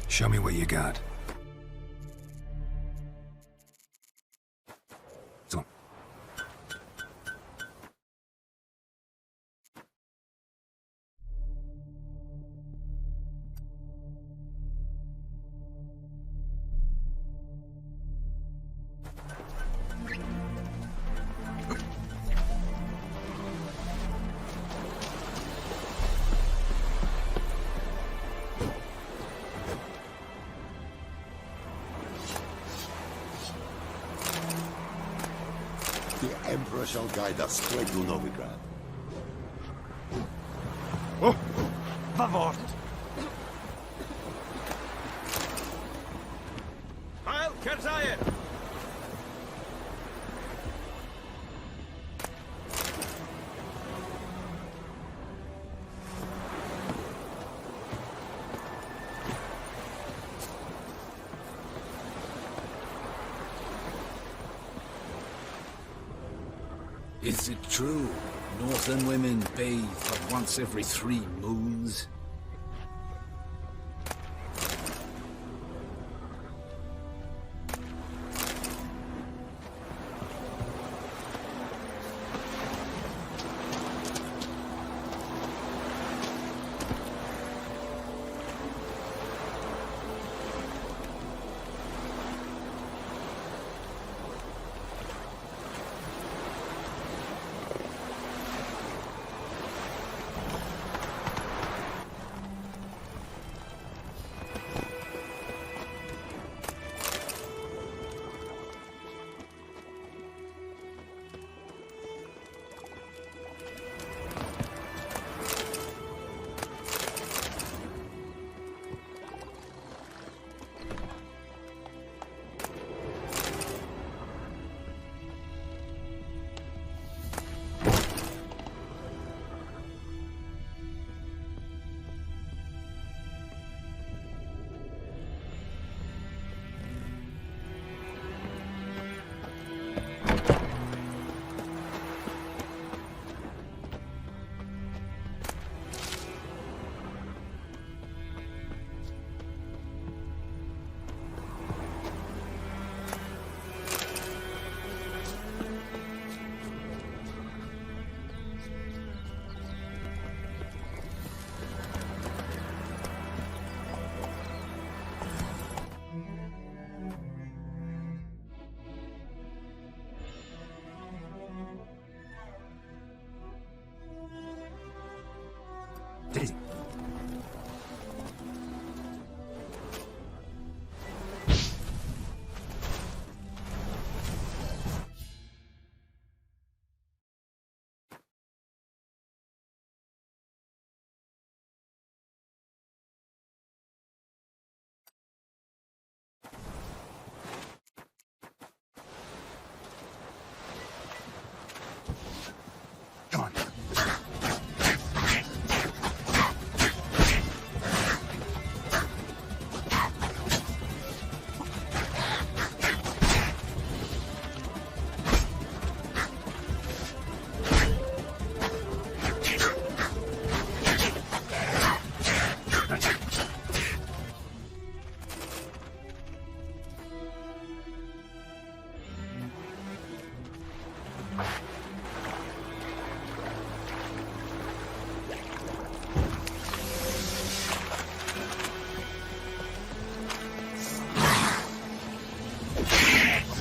Show me what you got. So. The Emperor shall guide us straight to Novigrad. Oh! Vavort! Heil Kerzayen! Is it true? Northern women bathe but once every 3 moons? Take it easy. Come on.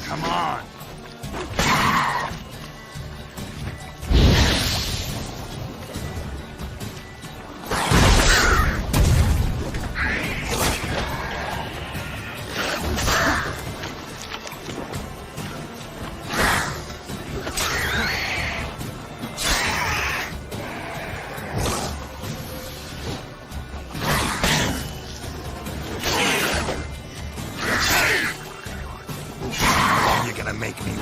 Come on. You're gonna make me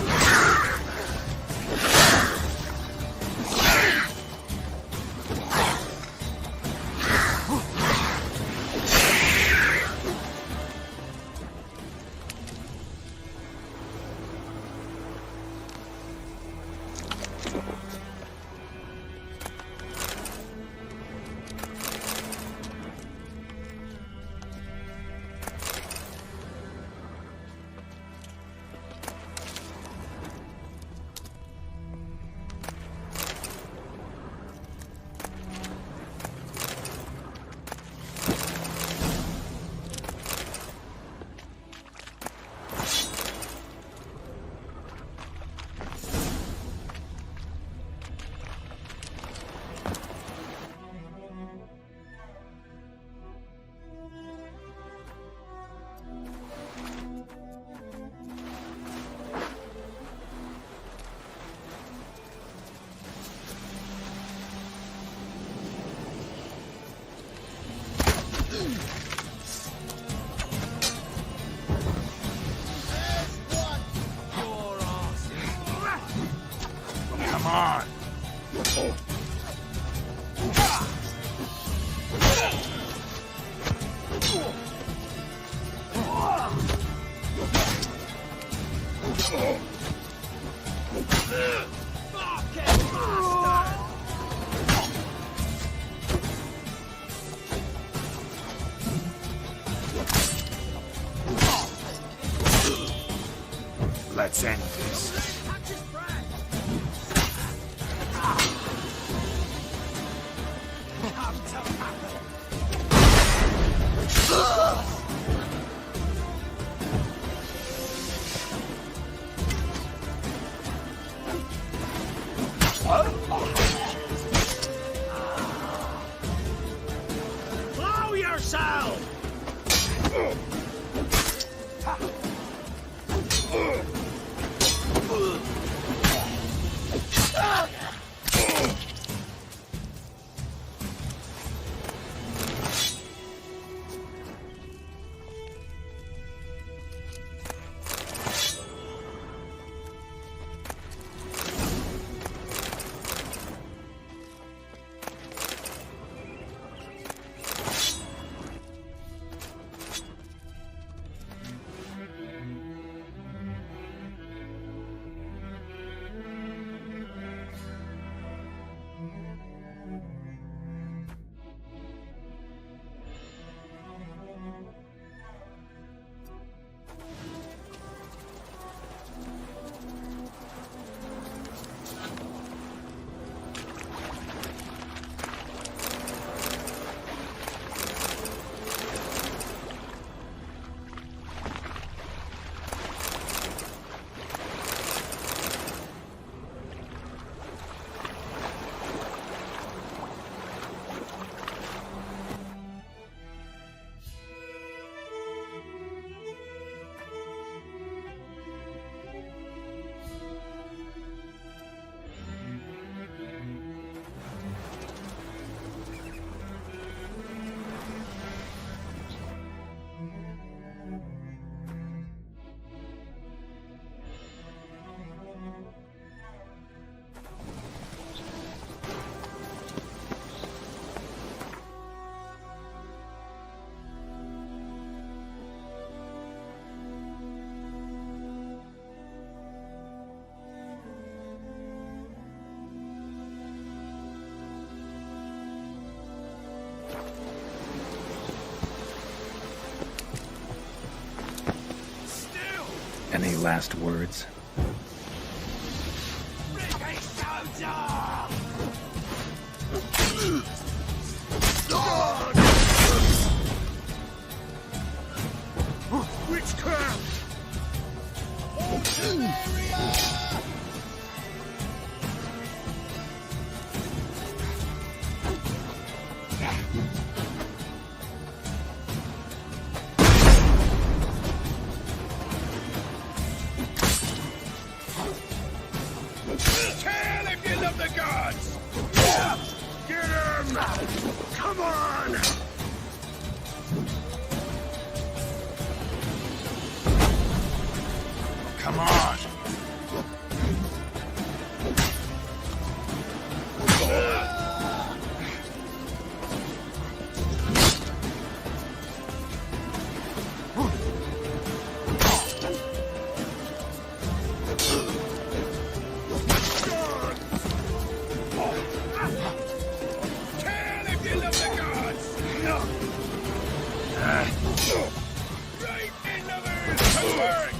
Come on. Let's end this. Blow yourself! Any last words? Witchcraft! Tell if you love the gods! Get him! Come on! Come on! Tell if you love the gods! Right in lovers to work!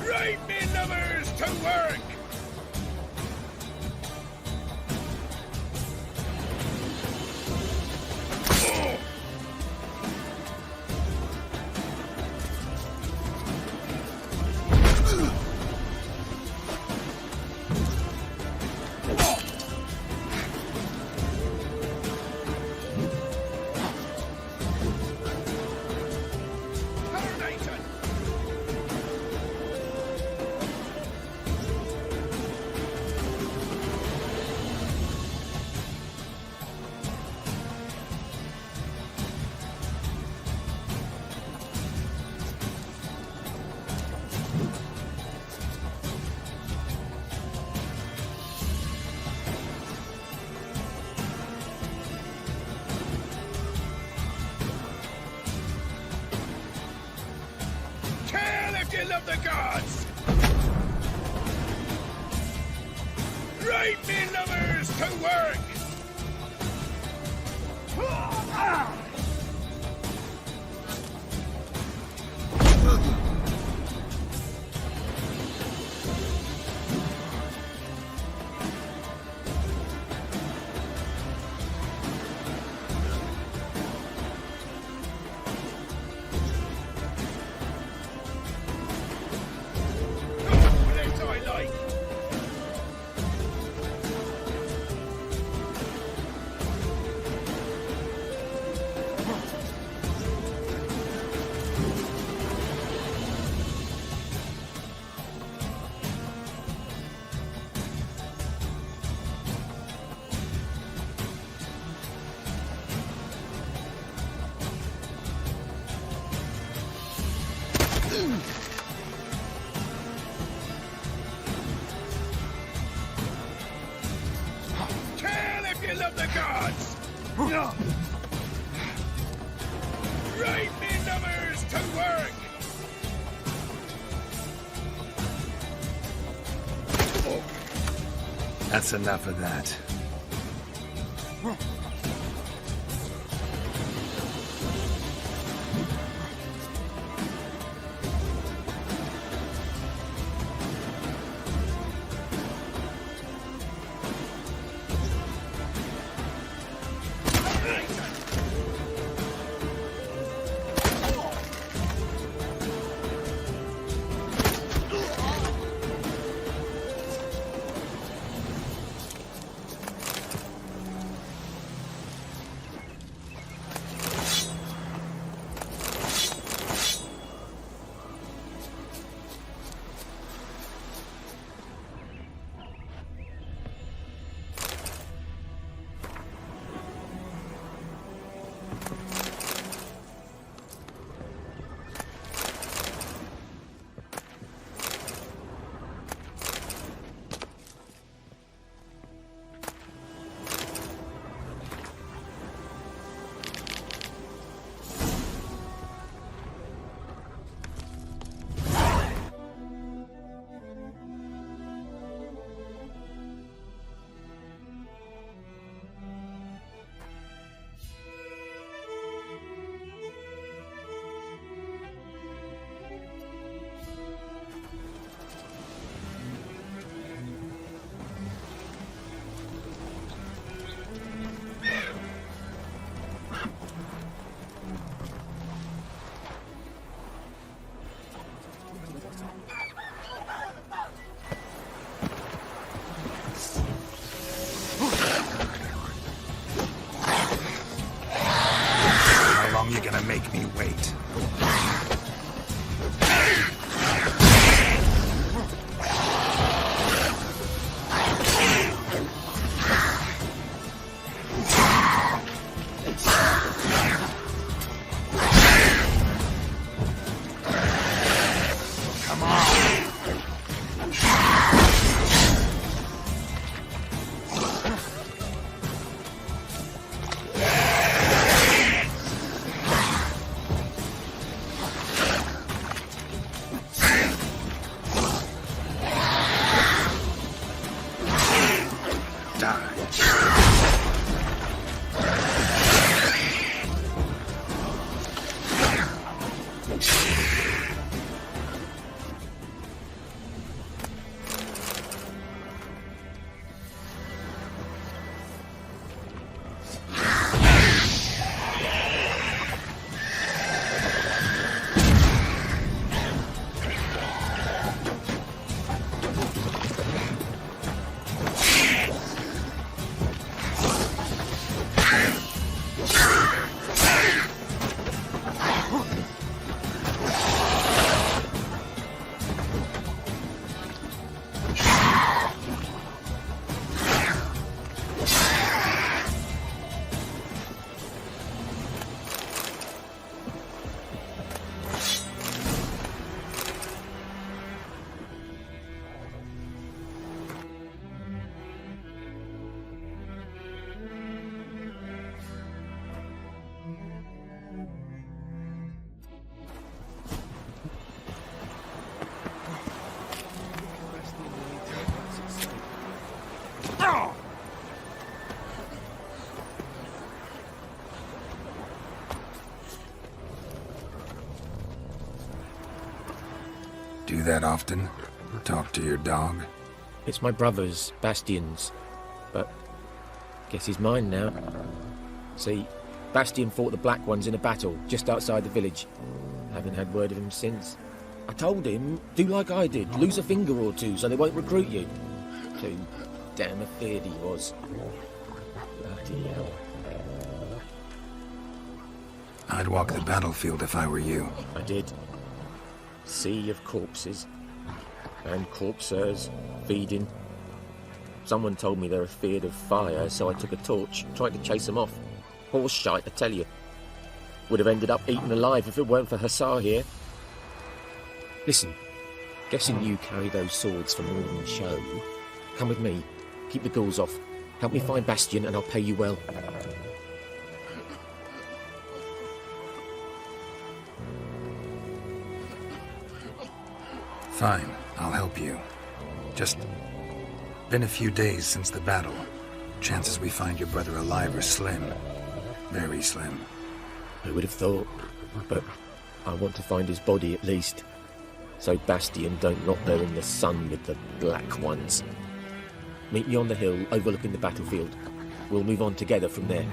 Right, men lovers, to work! Tell if you love the gods! Right, men lovers, to work! That I like! Tell if you love the gods! Right, men lovers, to work! That's enough of that. me wait. Do that often? Talk to your dog? It's my brother's, Bastion's. But guess he's mine now. See, Bastion fought the Black Ones in a battle just outside the village. Haven't had word of him since. I told him, do like I did, lose a finger or two so they won't recruit you. Too damn afeard he was. Bloody hell. I'd walk the battlefield if I were you. I did. Sea of corpses. And corpsers, feeding. Someone told me they're afeard of fire, so I took a torch, tried to chase them off. Horse shite, I tell you. Would have ended up eaten alive if it weren't for Hussar here. Listen, guessing you carry those swords for more than show. Come with me, keep the ghouls off. Help me find Bastion and I'll pay you well. Fine, I'll help you. Just been a few days since the battle. Chances we find your brother alive are slim. Very slim. I would have thought, but I want to find his body at least. So Bastion don't rot there in the sun with the Black Ones. Meet me on the hill overlooking the battlefield. We'll move on together from there.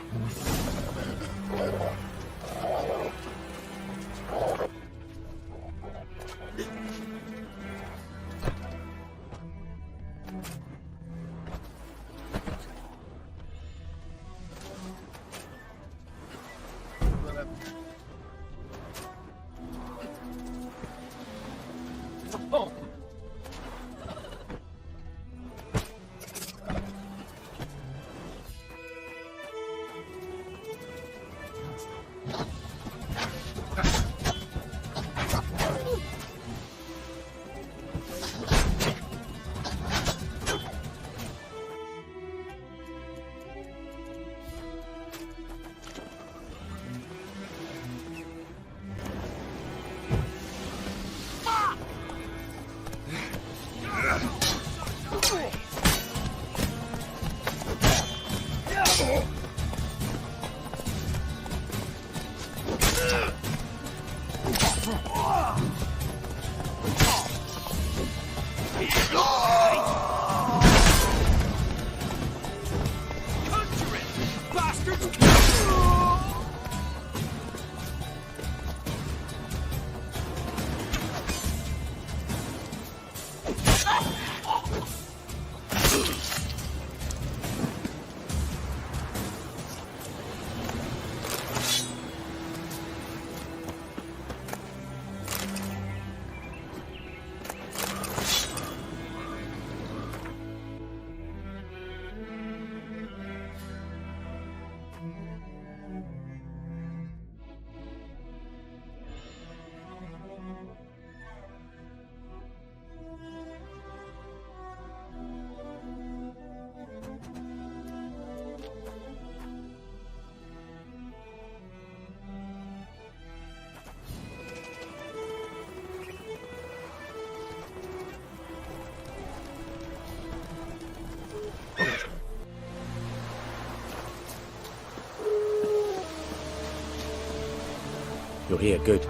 You're here, good.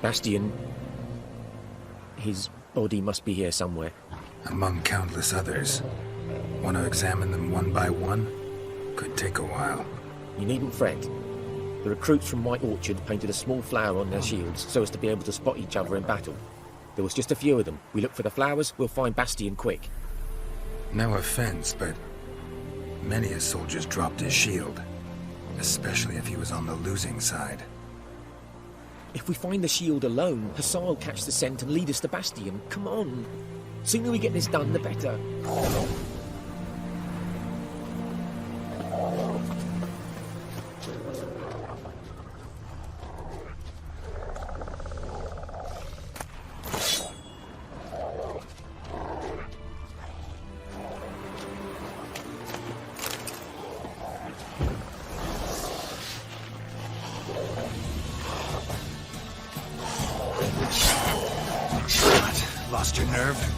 Bastian... his body must be here somewhere. Among countless others. Want to examine them one by one? Could take a while. You needn't fret. The recruits from White Orchard painted a small flower on their shields so as to be able to spot each other in battle. There was just a few of them. We look for the flowers, we'll find Bastian quick. No offense, but many a soldier's dropped his shield. Especially if he was on the losing side. If we find the shield alone, Hussar will catch the scent and lead us to Bastian. Come on. Sooner we get this done, the better. Lost your nerve?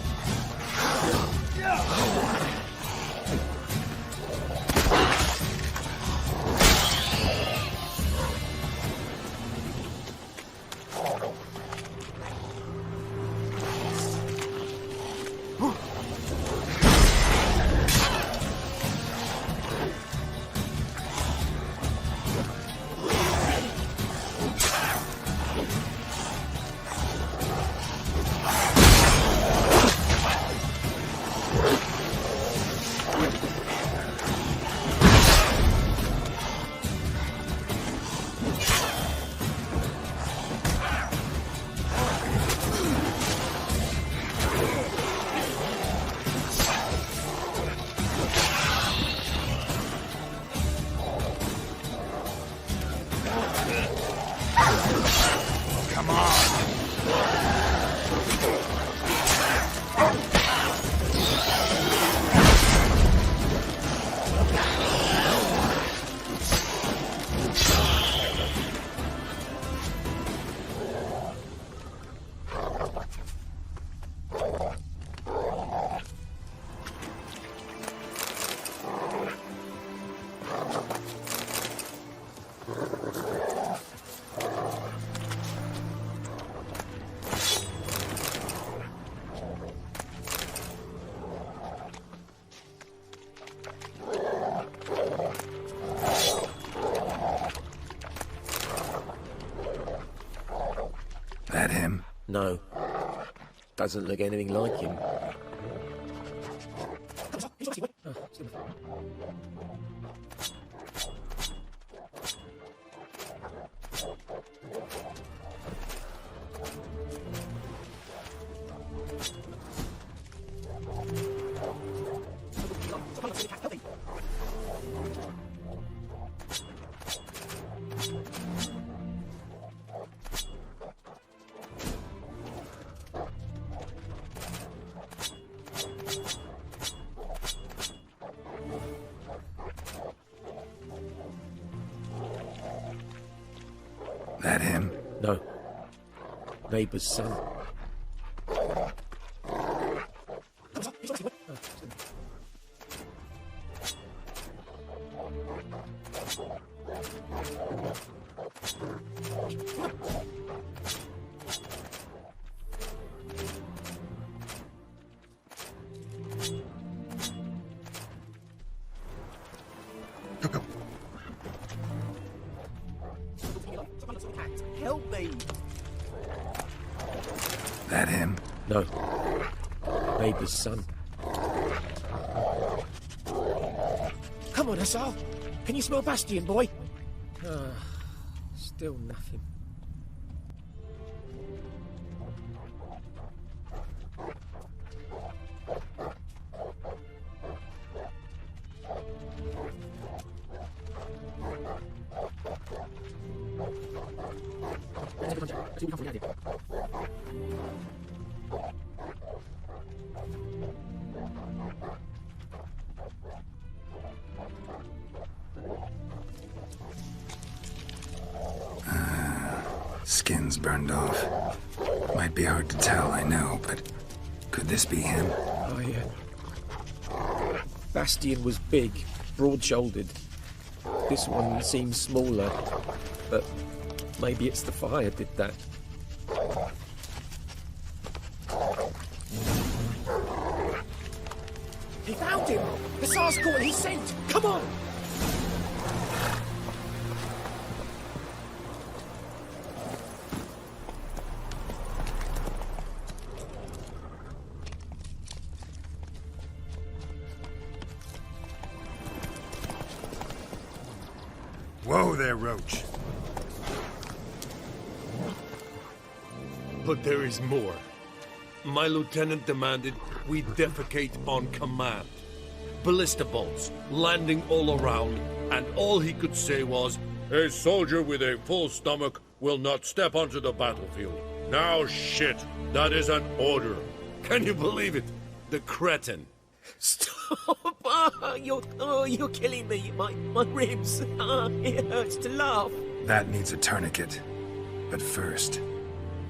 That him? No. Doesn't look anything like him. That him? No. Neighbour's son. Help me! That him? No. Neighbour's son. Come on, Hussar! Can you smell Bastian, boy? Still nothing. Skin's burned off. Might be hard to tell, I know, but could this be him? Oh, yeah. Bastian was big, broad-shouldered. This one seems smaller, but Maybe it's the fire did that. He found him! The Tsar's caught his scent! Come on! Whoa there, Roach. But there is more. My lieutenant demanded we defecate on command. Ballista bolts landing all around, and all he could say was, "A soldier with a full stomach will not step onto the battlefield." Now shit, that is an order. Can you believe it? The cretin. Stop! You're killing me. My ribs. It hurts to laugh. That needs a tourniquet. But first,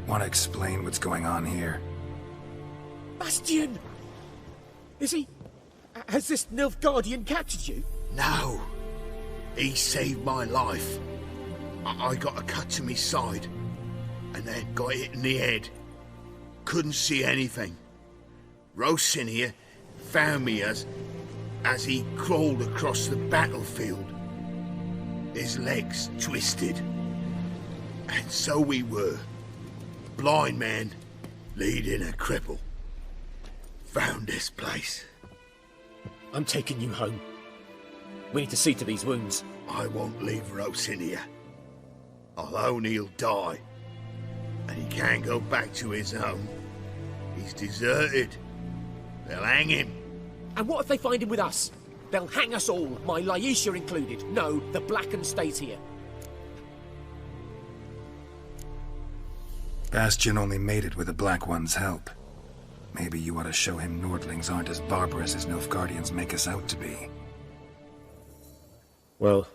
want to explain what's going on here? Bastian! Is he... Has this Nilfgaardian captured you? No. He saved my life. I got a cut to my side, and then got hit in the head. Couldn't see anything. Rosin here found me as he crawled across the battlefield. His legs twisted. And so we were. Blind man leading a cripple. Found this place. I'm taking you home. We need to see to these wounds. I won't leave Rosin here. I'll own he'll die. And he can't go back to his home. He's deserted. They'll hang him. And what if they find him with us? They'll hang us all, my Laisha included. No, the Blacken stays here. Bastion only made it with the Black One's help. Maybe you ought to show him Nordlings aren't as barbarous as Nilfgaardians make us out to be. Well,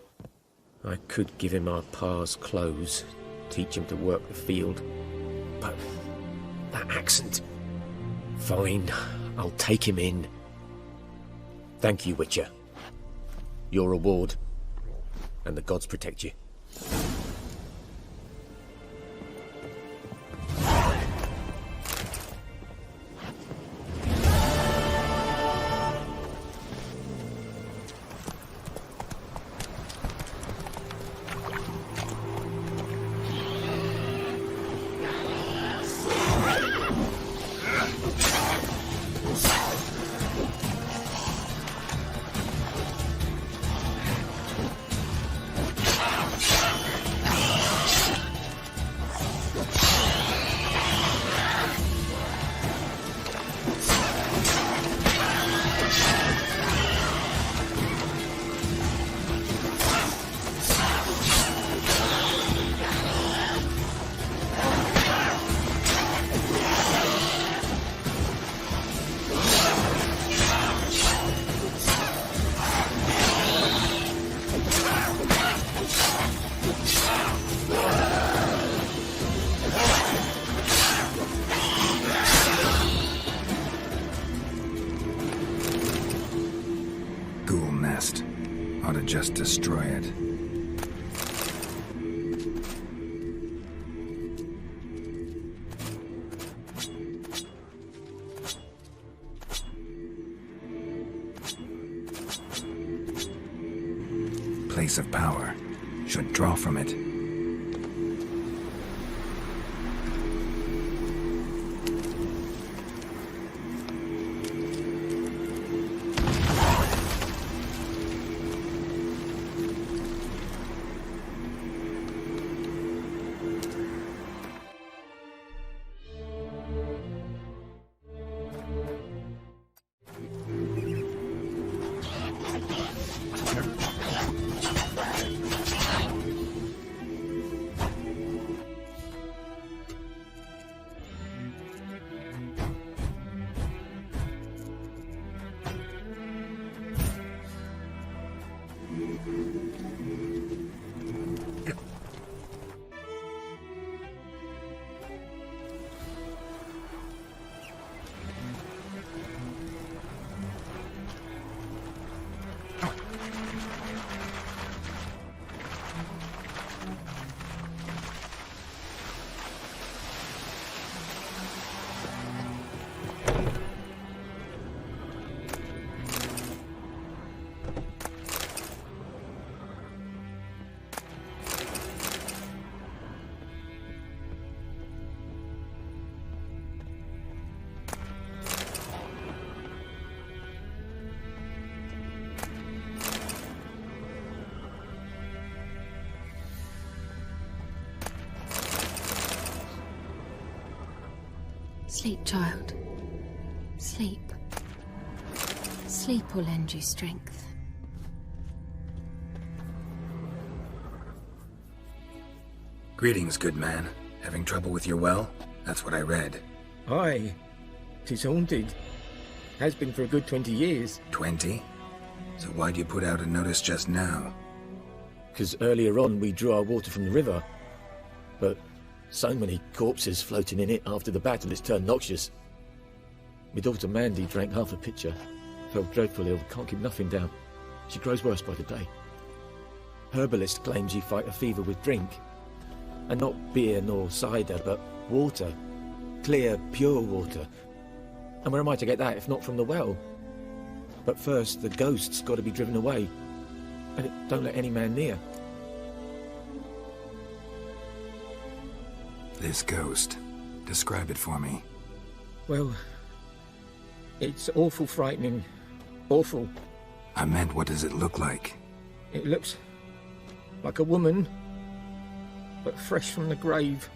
I could give him our pa's clothes, teach him to work the field. But that accent... Fine, I'll take him in. Thank you, Witcher. Your reward. And the gods protect you. Ought to just destroy it. Place of power. Should draw from it. Sleep, child. Sleep. Sleep will lend you strength. Greetings, good man. Having trouble with your well? That's what I read. Aye. 'Tis haunted. Has been for a good 20 years. 20? So why'd you put out a notice just now? 'Cause earlier on we drew our water from the river. But so many corpses floating in it after the battle it's turned noxious. My daughter Mandy drank half a pitcher. Felt dreadful ill, can't keep nothing down. She grows worse by the day. Herbalist claims you fight a fever with drink. And not beer nor cider, but water. Clear, pure water. And where am I to get that if not from the well? But first, the ghost's got to be driven away. And it don't let any man near. This ghost. Describe it for me. Well, it's awful frightening. Awful. I meant, what does it look like? It looks like a woman, but fresh from the grave.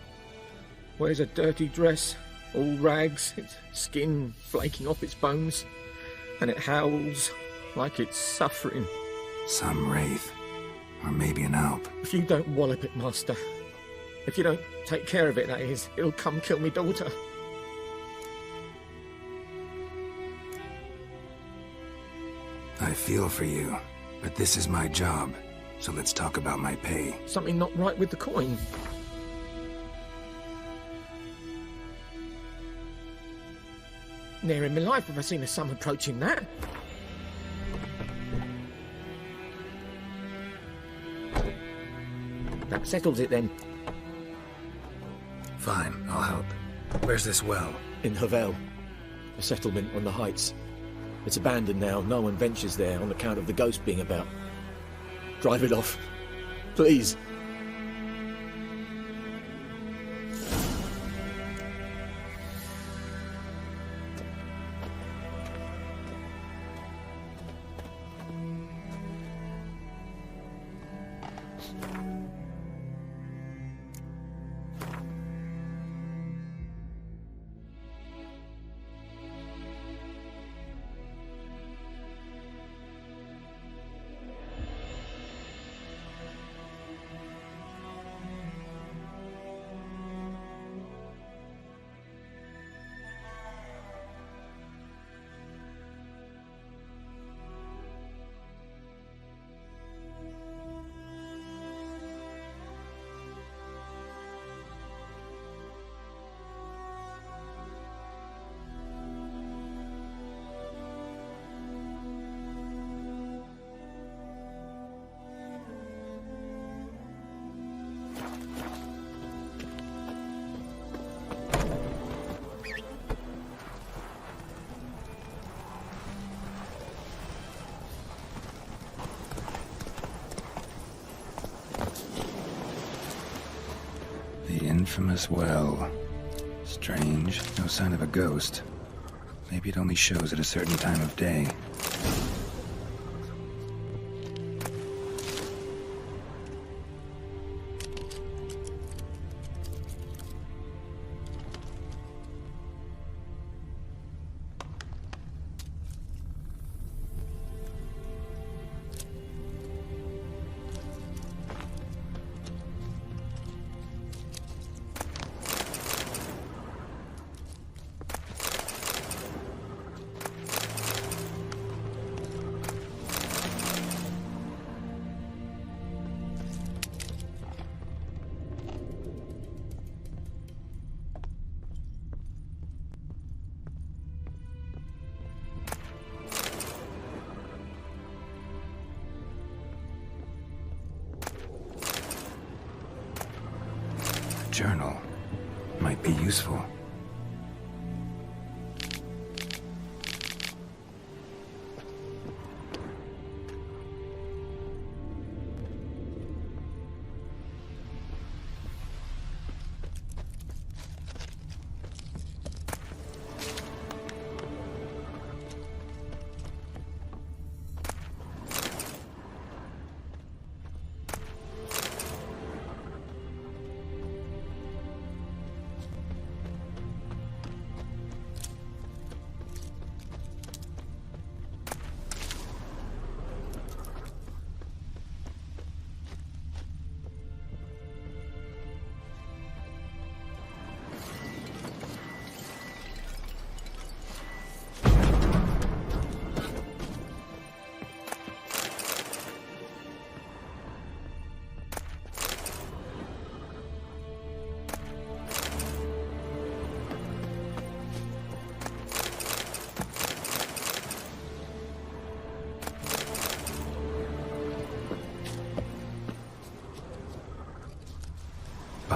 Wears a dirty dress, all rags, its skin flaking off its bones, and it howls like it's suffering. Some wraith. Or maybe an alp. If you don't wallop it, Master, if you don't take care of it, that is, it'll come kill me daughter. I feel for you, but this is my job, so let's talk about my pay. Something not right with the coin. Never in my life have I seen a sum approaching that. That settles it then. Fine, I'll help. Where's this well? In Havel, a settlement on the heights. It's abandoned now, no one ventures there on account of the ghost being about. Drive it off, please. The infamous well. Strange, no sign of a ghost. Maybe it only shows at a certain time of day. Journal. Might be useful.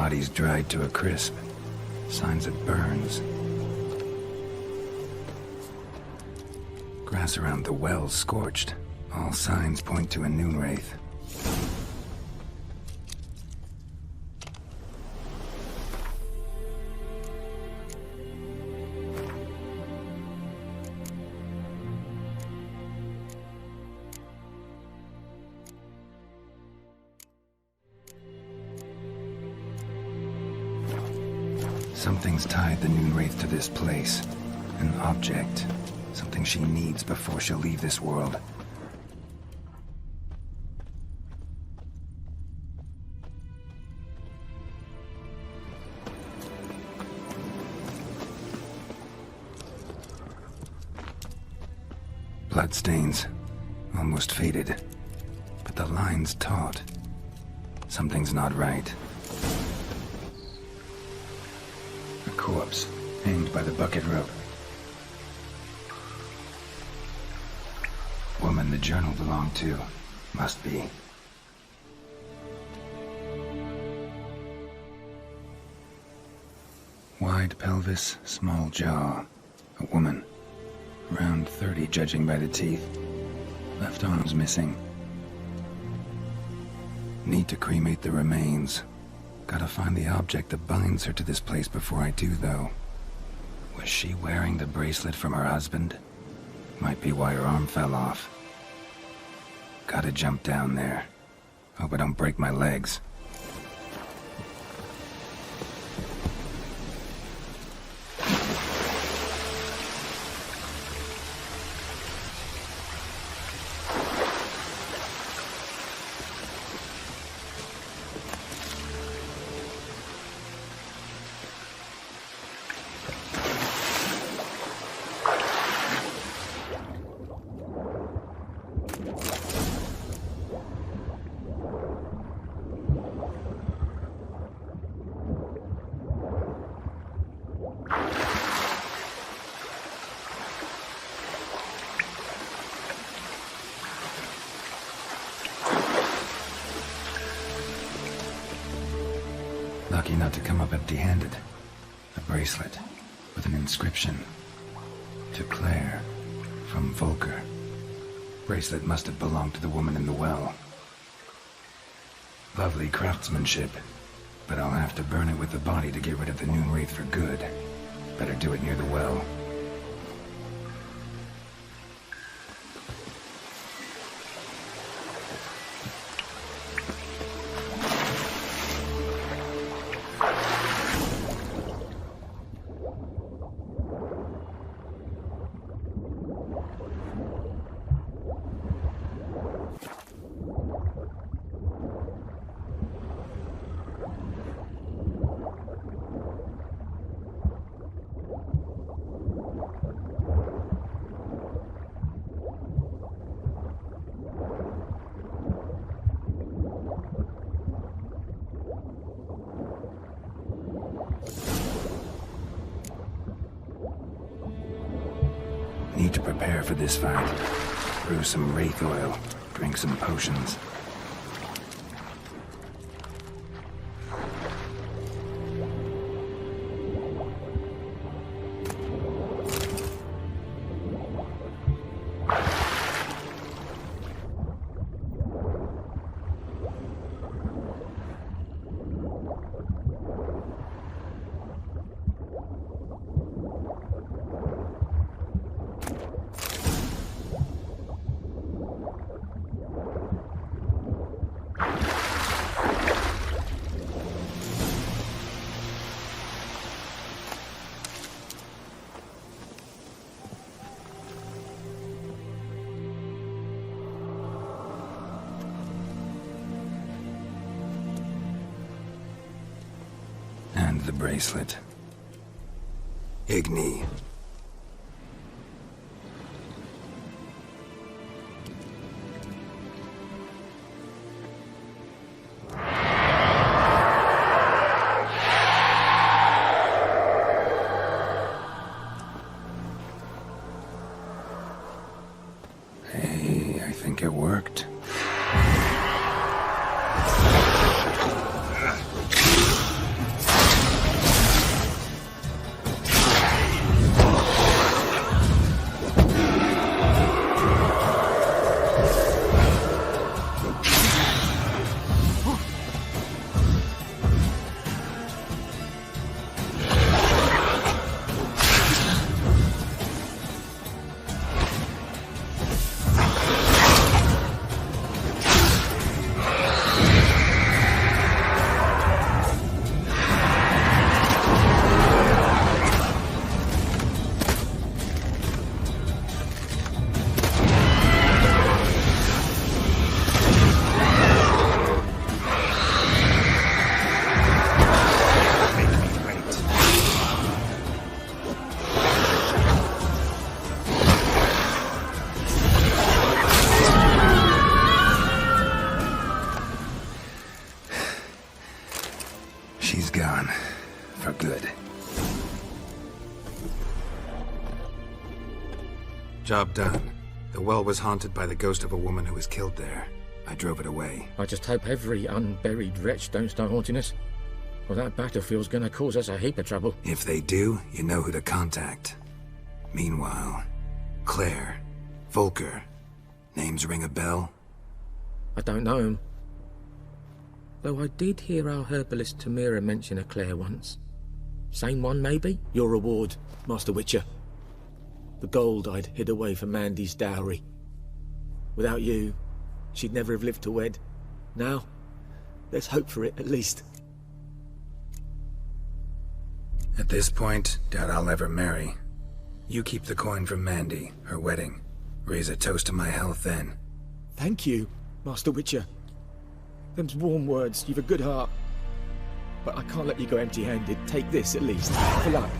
Body's dried to a crisp. Signs of burns. Grass around the well scorched. All signs point to a noon wraith. Something's tied the noon wraith to this place. An object. Something she needs before she'll leave this world. Bloodstains. Almost faded. But the line's taut. Something's not right. A corpse, hanged by the bucket rope. Woman the journal belonged to. Must be. Wide pelvis, small jaw. A woman. Around 30, judging by the teeth. Left arm's missing. Need to cremate the remains. Gotta find the object that binds her to this place before I do, though. Was she wearing the bracelet from her husband? Might be why her arm fell off. Gotta jump down there. Hope I don't break my legs. Lucky not to come up empty-handed. A bracelet with an inscription. To Claire, from Volker. Bracelet must have belonged to the woman in the well. Lovely craftsmanship, but I'll have to burn it with the body to get rid of the noon wraith for good. Better do it near the well. Need to prepare for this fight. Brew some wraith oil, drink some potions. And the bracelet. Igni. Hey, I think it worked. gone. For good. Job done. The well was haunted by the ghost of a woman who was killed there. I drove it away. I just hope every unburied wretch don't start haunting us. Well, that battlefield's gonna cause us a heap of trouble. If they do, you know who to contact. Meanwhile, Claire, Volker, names ring a bell? I don't know him. Though I did hear our herbalist Tamira mention a Claire once. Same one, maybe? Your reward, Master Witcher. The gold I'd hid away for Mandy's dowry. Without you, she'd never have lived to wed. Now, there's hope for it, at least. At this point, doubt I'll ever marry. You keep the coin from Mandy, her wedding. Raise a toast to my health then. Thank you, Master Witcher. Them's warm words, you've a good heart. But I can't let you go empty-handed. Take this, at least, for luck.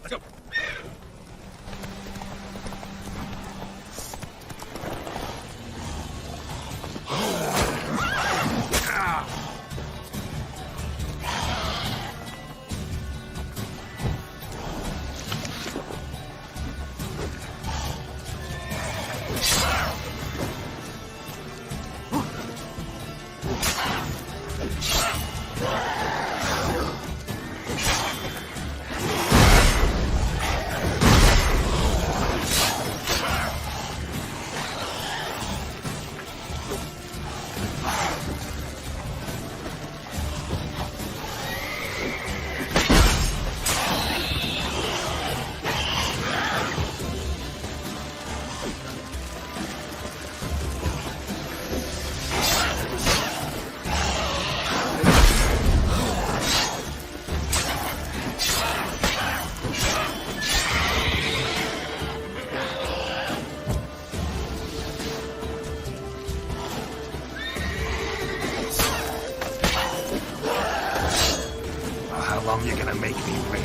Let's go. You're gonna make me wait.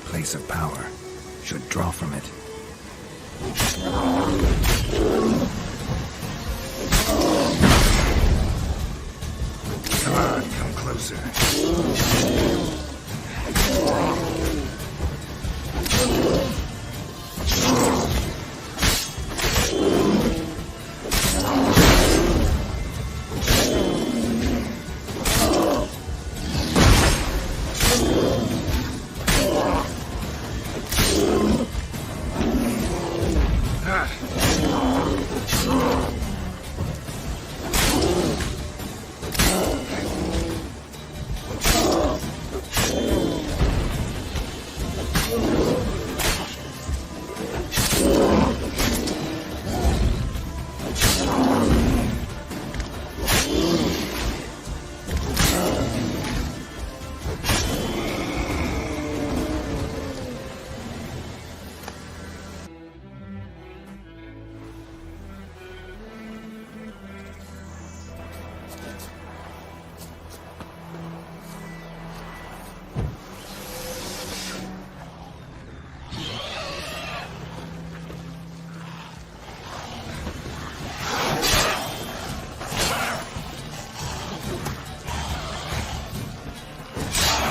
Place of power. Should draw from it. Come on, come closer.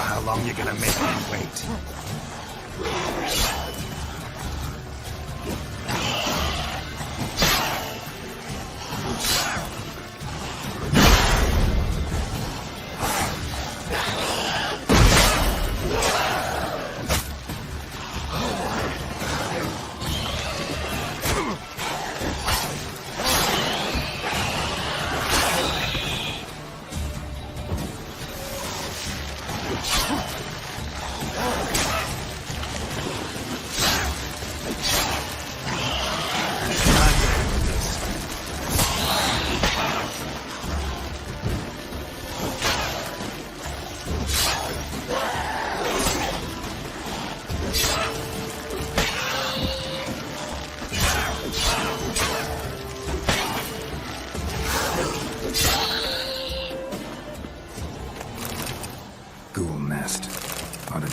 How long you gonna make me wait?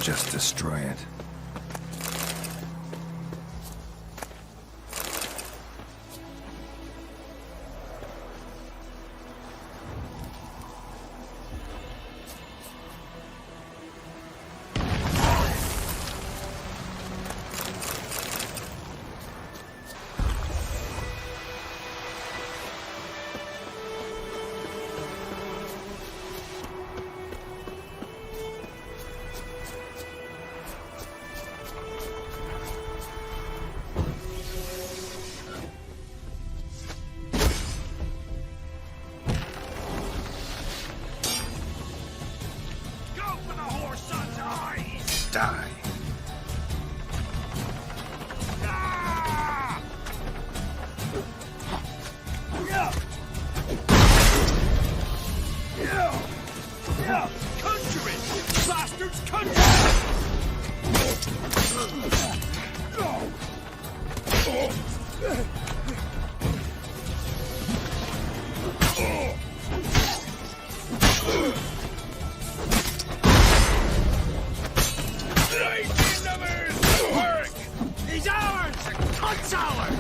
just destroy it. Die. Conjure it! Bastards, conjure He's ours! Cunt's ours!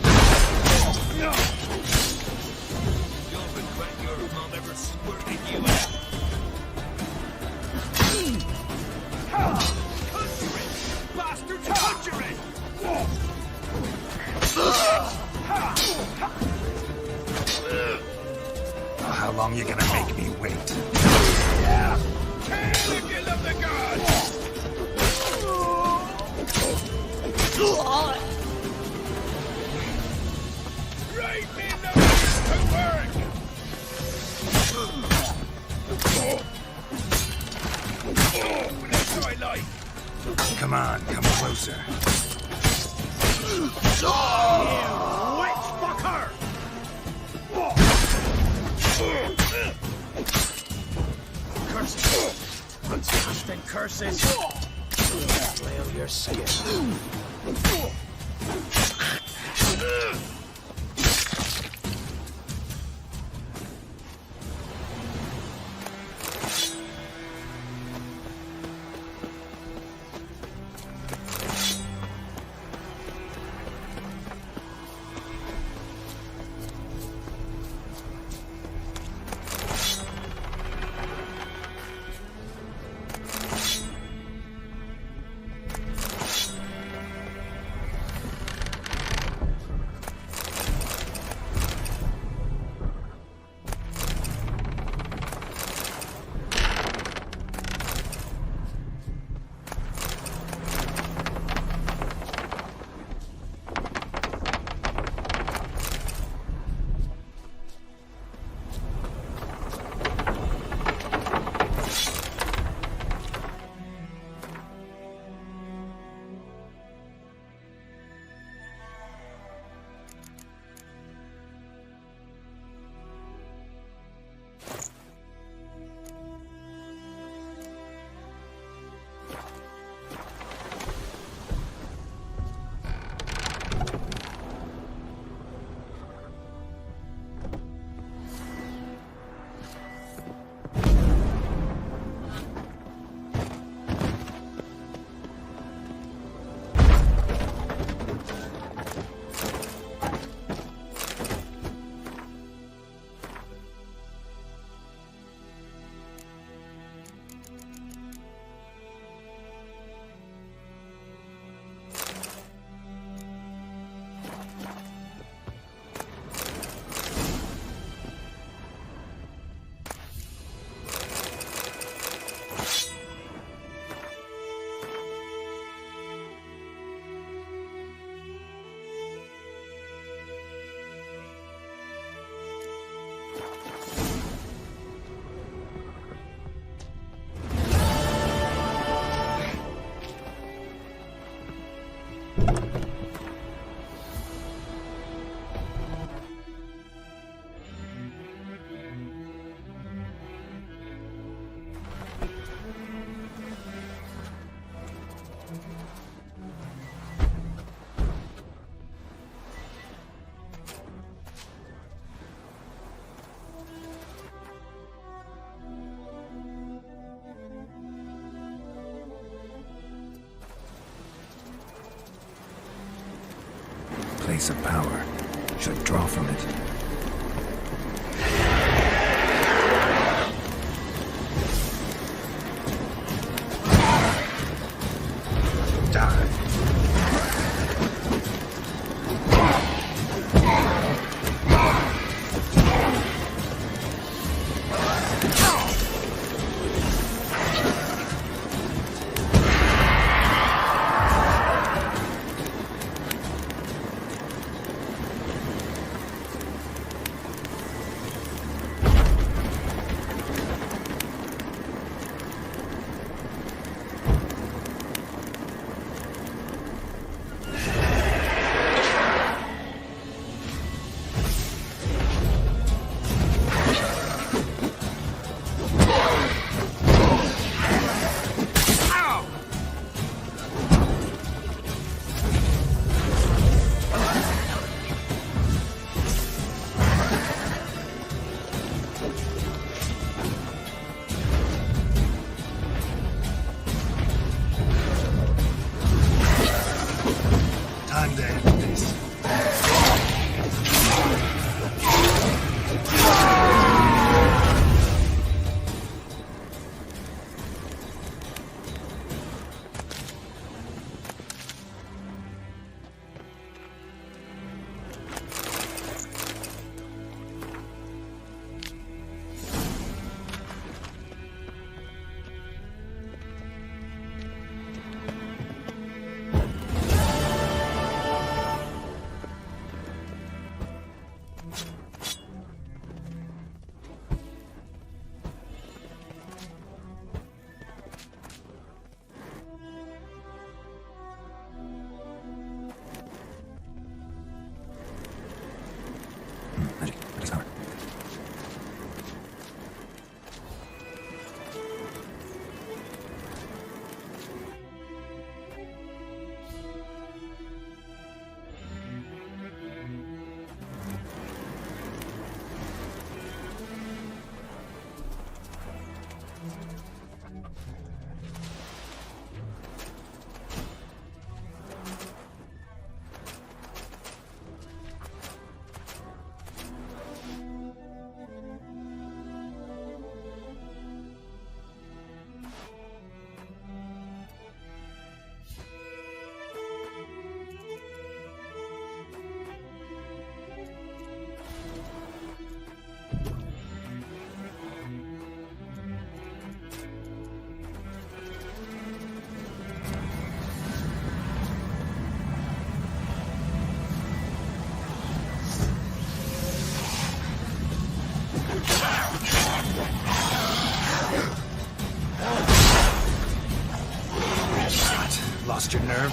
You'll regret your mom ever squirting you out. Conjure it! Bastards, conjure it! How long you gonna make me wait? Yeah! Kill if you love the gods! Right in the to work! That's what I like! Come on, come closer. You witch fucker! Curses! Disgusting curses! Well, you're saying. place of power. Should draw from it. Lost your nerve?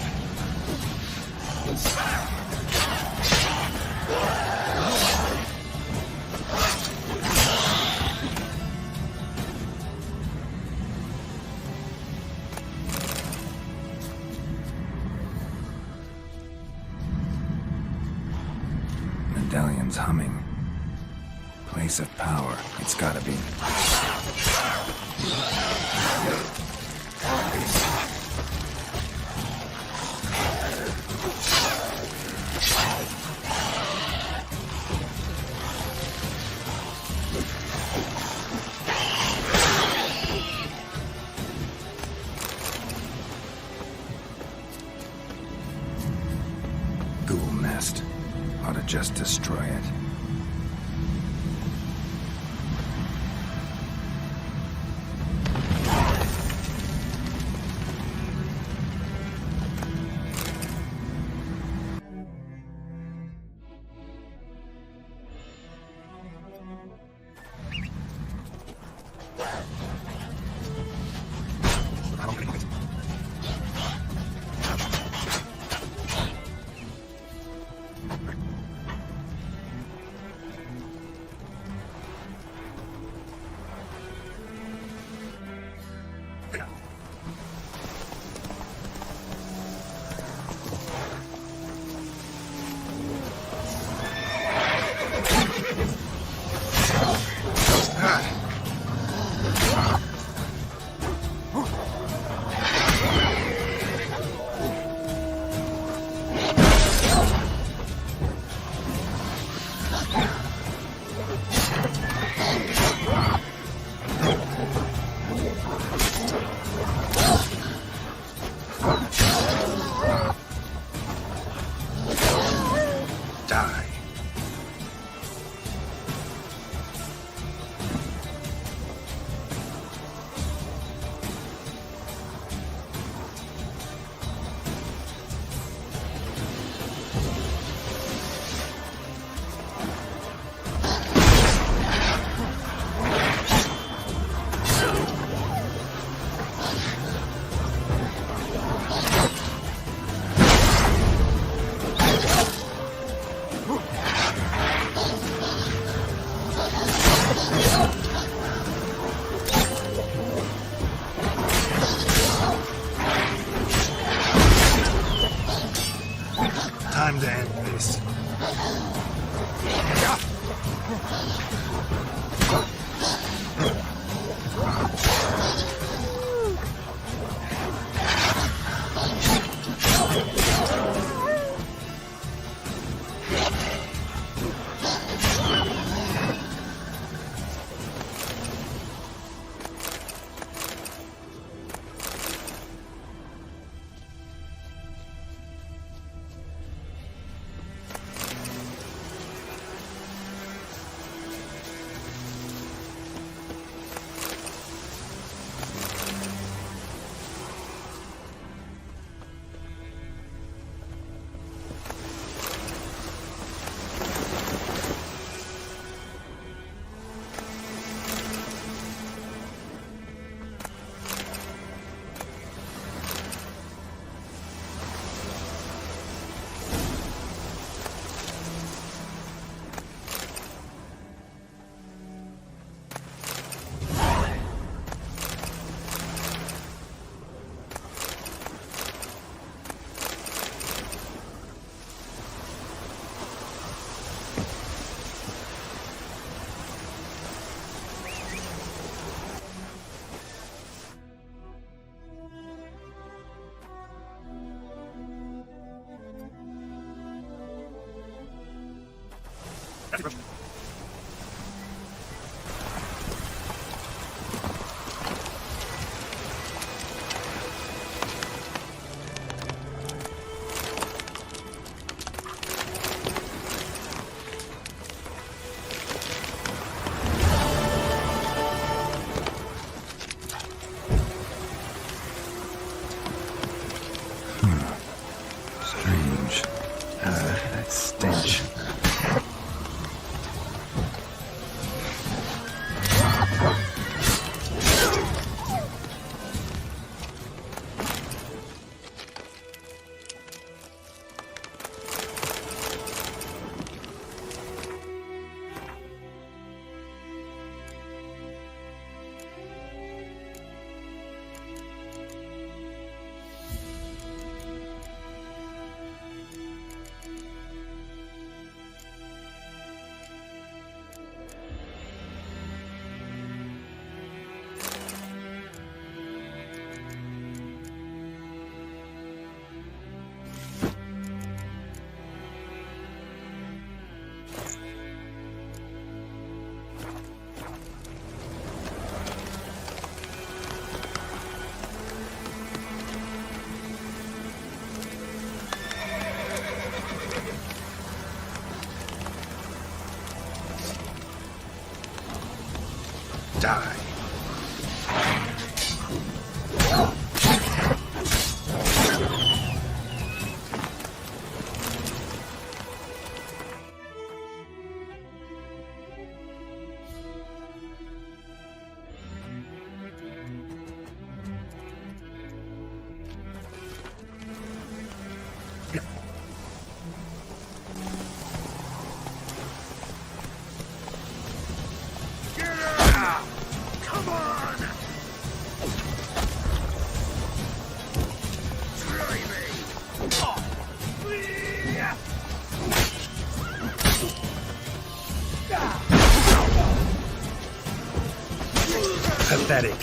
Medallion's humming. Place of power. It's gotta be. Ghoul nest. Ought to just destroy it. Strange. That stench. Die. Come on! Try me! Pathetic.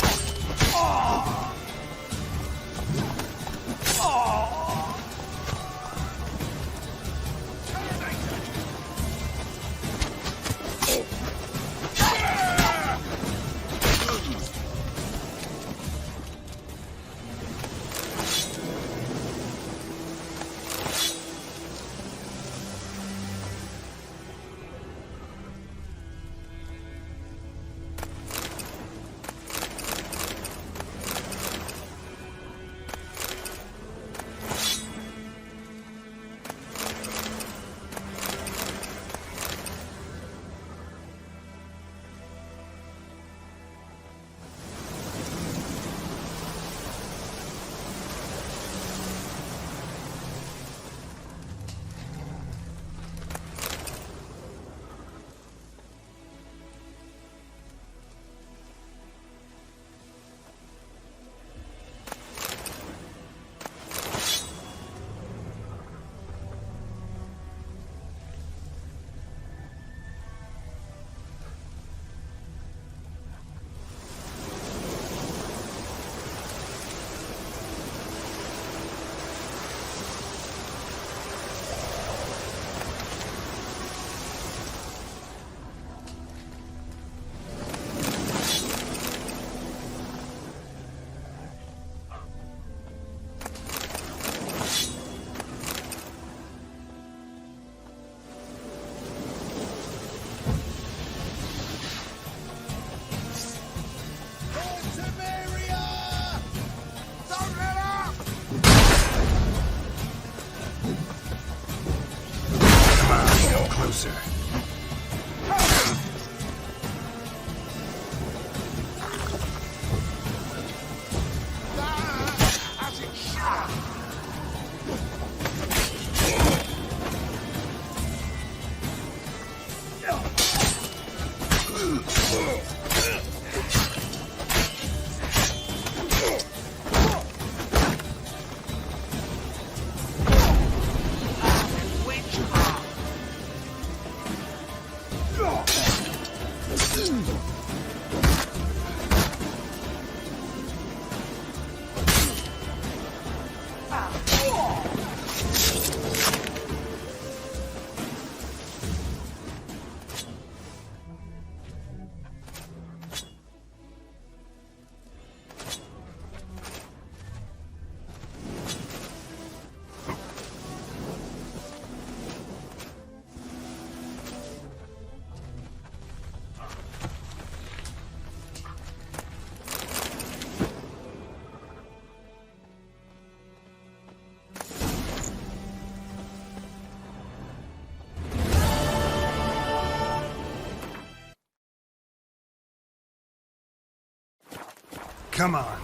Come on.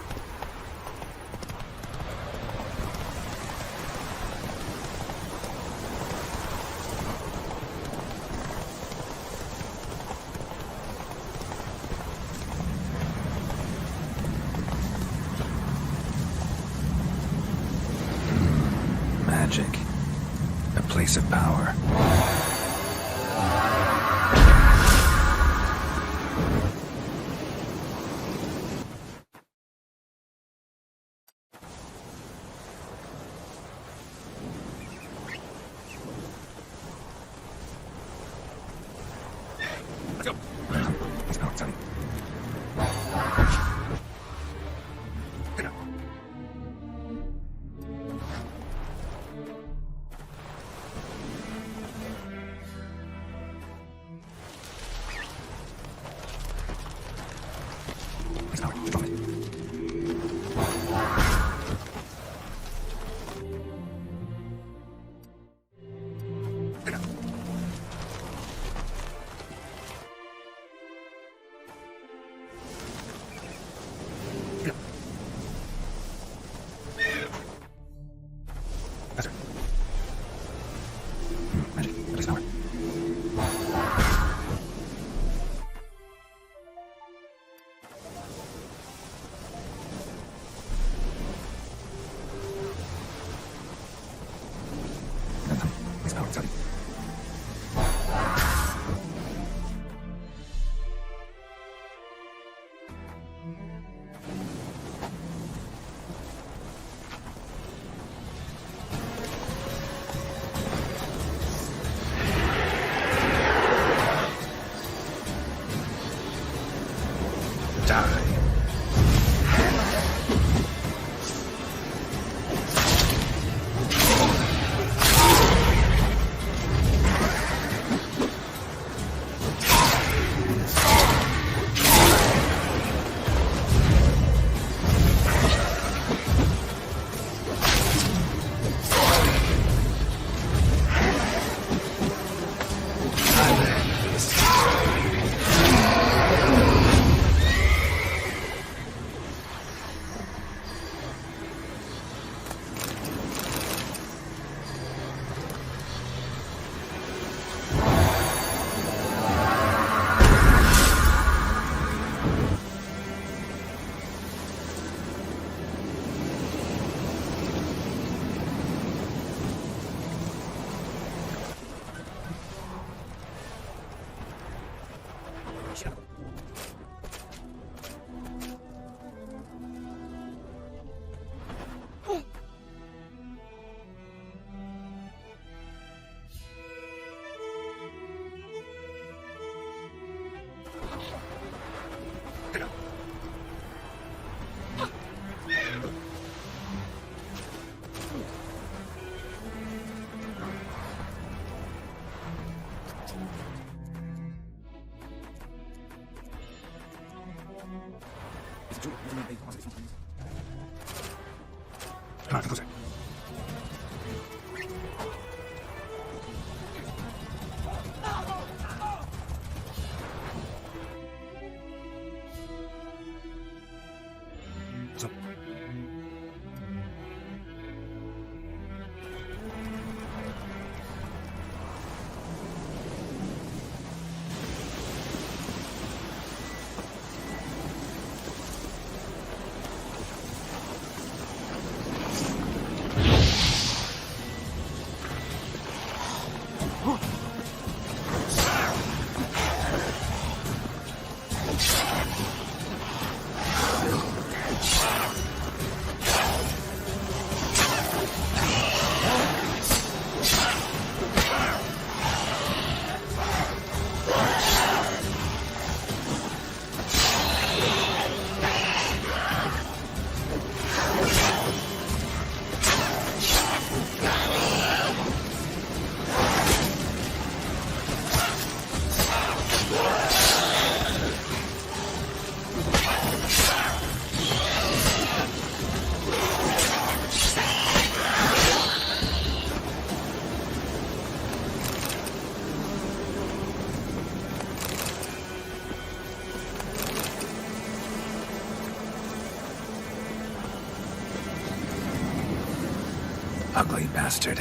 Magic. A place of power. ugly bastard.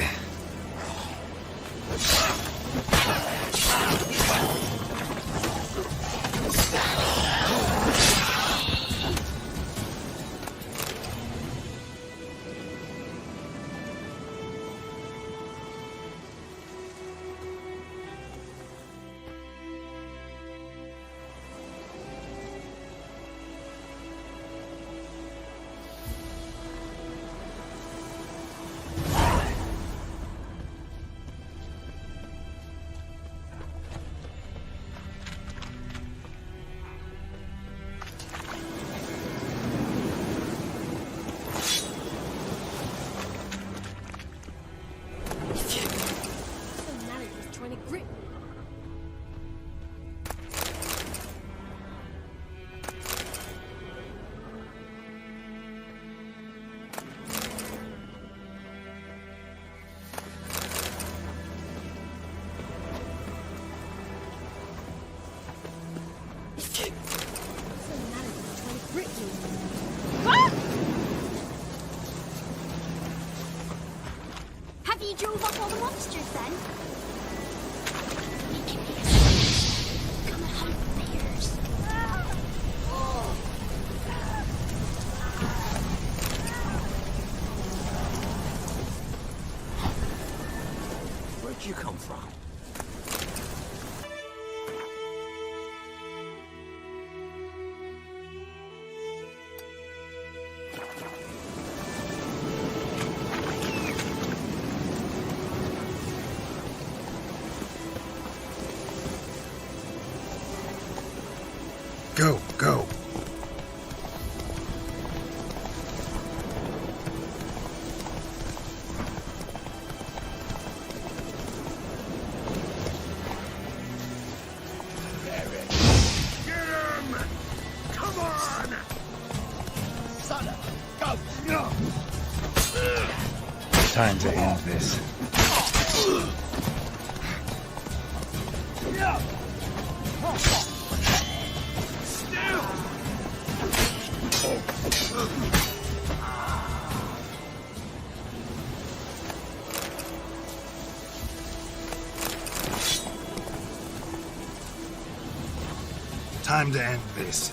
Have you drove off all the monsters then? Come and hunt bears. Where'd you come from? Go, go. Come on! Son of a goat! No! Time to end this. Time to end this.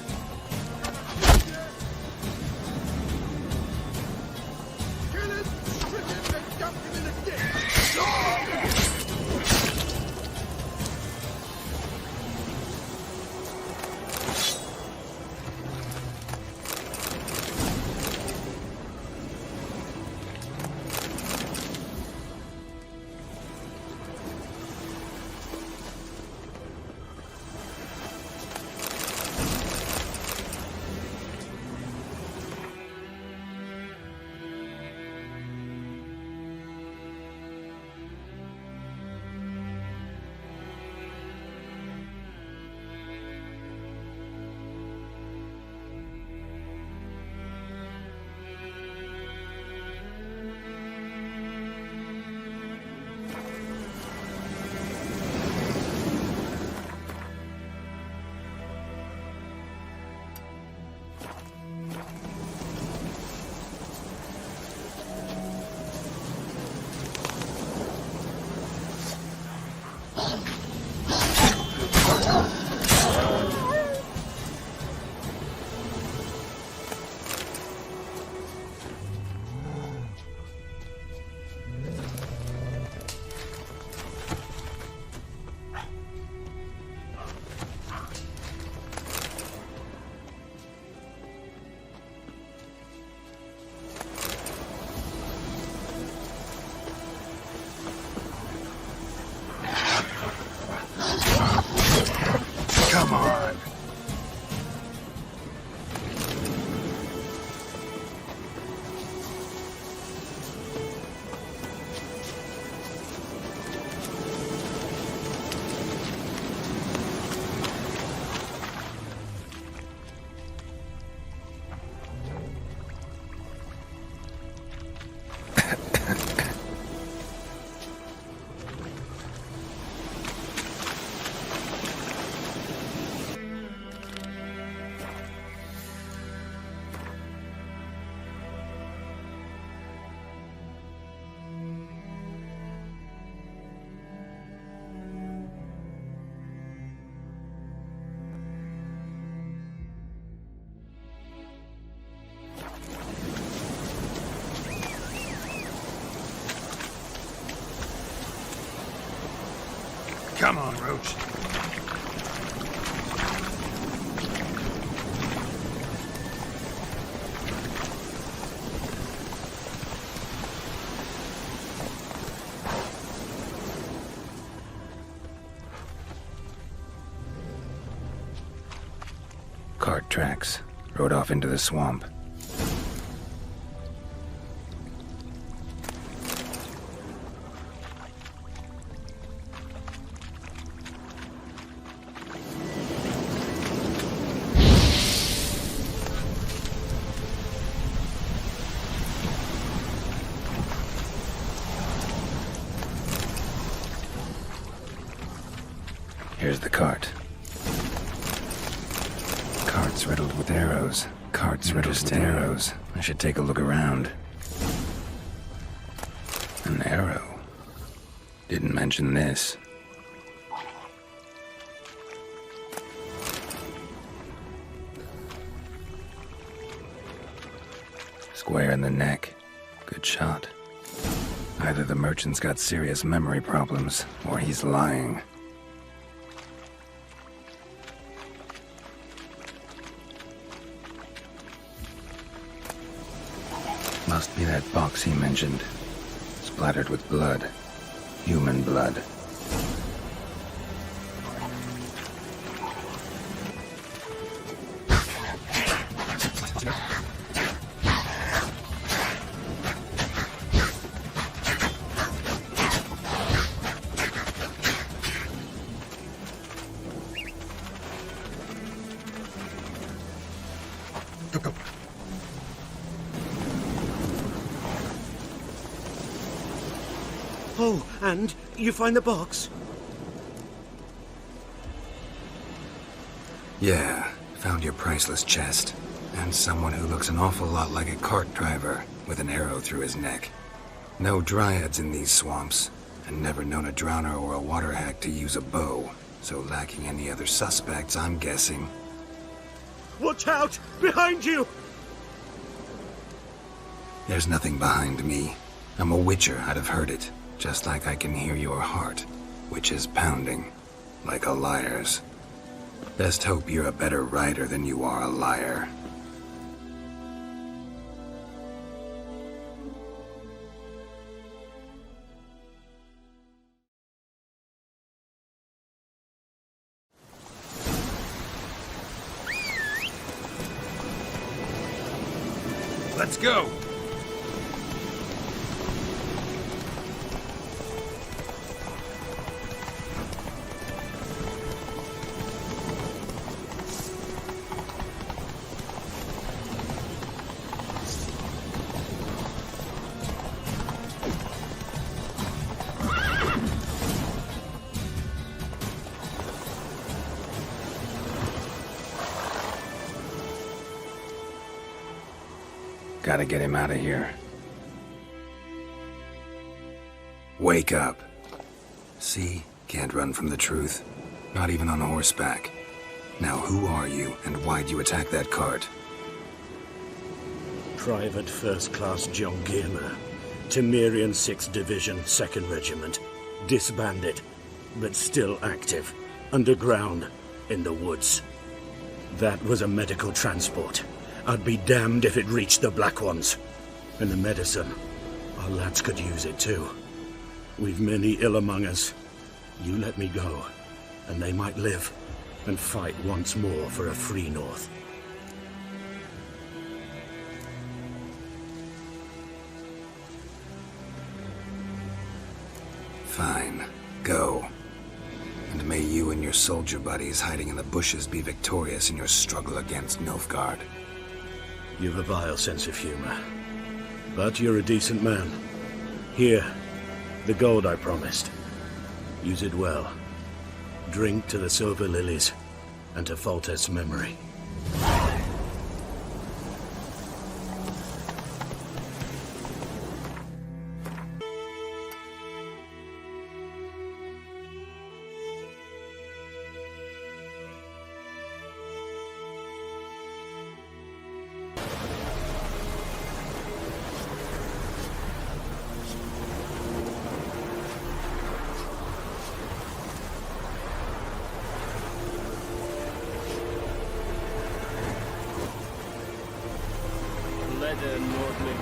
Come on, Roach. Cart tracks. Rode off into the swamp. Here's the cart. Cart's riddled with arrows. Cart's riddled with arrows. I should take a look around. An arrow. Didn't mention this. Square in the neck. Good shot. Either the merchant's got serious memory problems, or he's lying. Must be that box he mentioned. Splattered with blood. Human blood. Oh, and you find the box? Yeah, found your priceless chest. And someone who looks an awful lot like a cart driver, with an arrow through his neck. No dryads in these swamps, and never known a drowner or a water hack to use a bow. So lacking any other suspects, I'm guessing. Watch out! Behind you! There's nothing behind me. I'm a witcher, I'd have heard it. Just like I can hear your heart, which is pounding, like a liar's. Best hope you're a better rider than you are a liar. Let's go! Gotta get him out of here. Wake up. See? Can't run from the truth. Not even on horseback. Now who are you, and why'd you attack that cart? Private First Class John Giermer, Temerian 6th Division, 2nd Regiment. Disbanded, but still active. Underground, in the woods. That was a medical transport. I'd be damned if it reached the Black Ones. And the medicine, our lads could use it too. We've many ill among us. You let me go, and they might live and fight once more for a free North. Fine. Go. And may you and your soldier buddies hiding in the bushes be victorious in your struggle against Nilfgaard. You've a vile sense of humor. But you're a decent man. Here, the gold I promised. Use it well. Drink to the silver lilies, and to Foltest's memory. better, Nordling.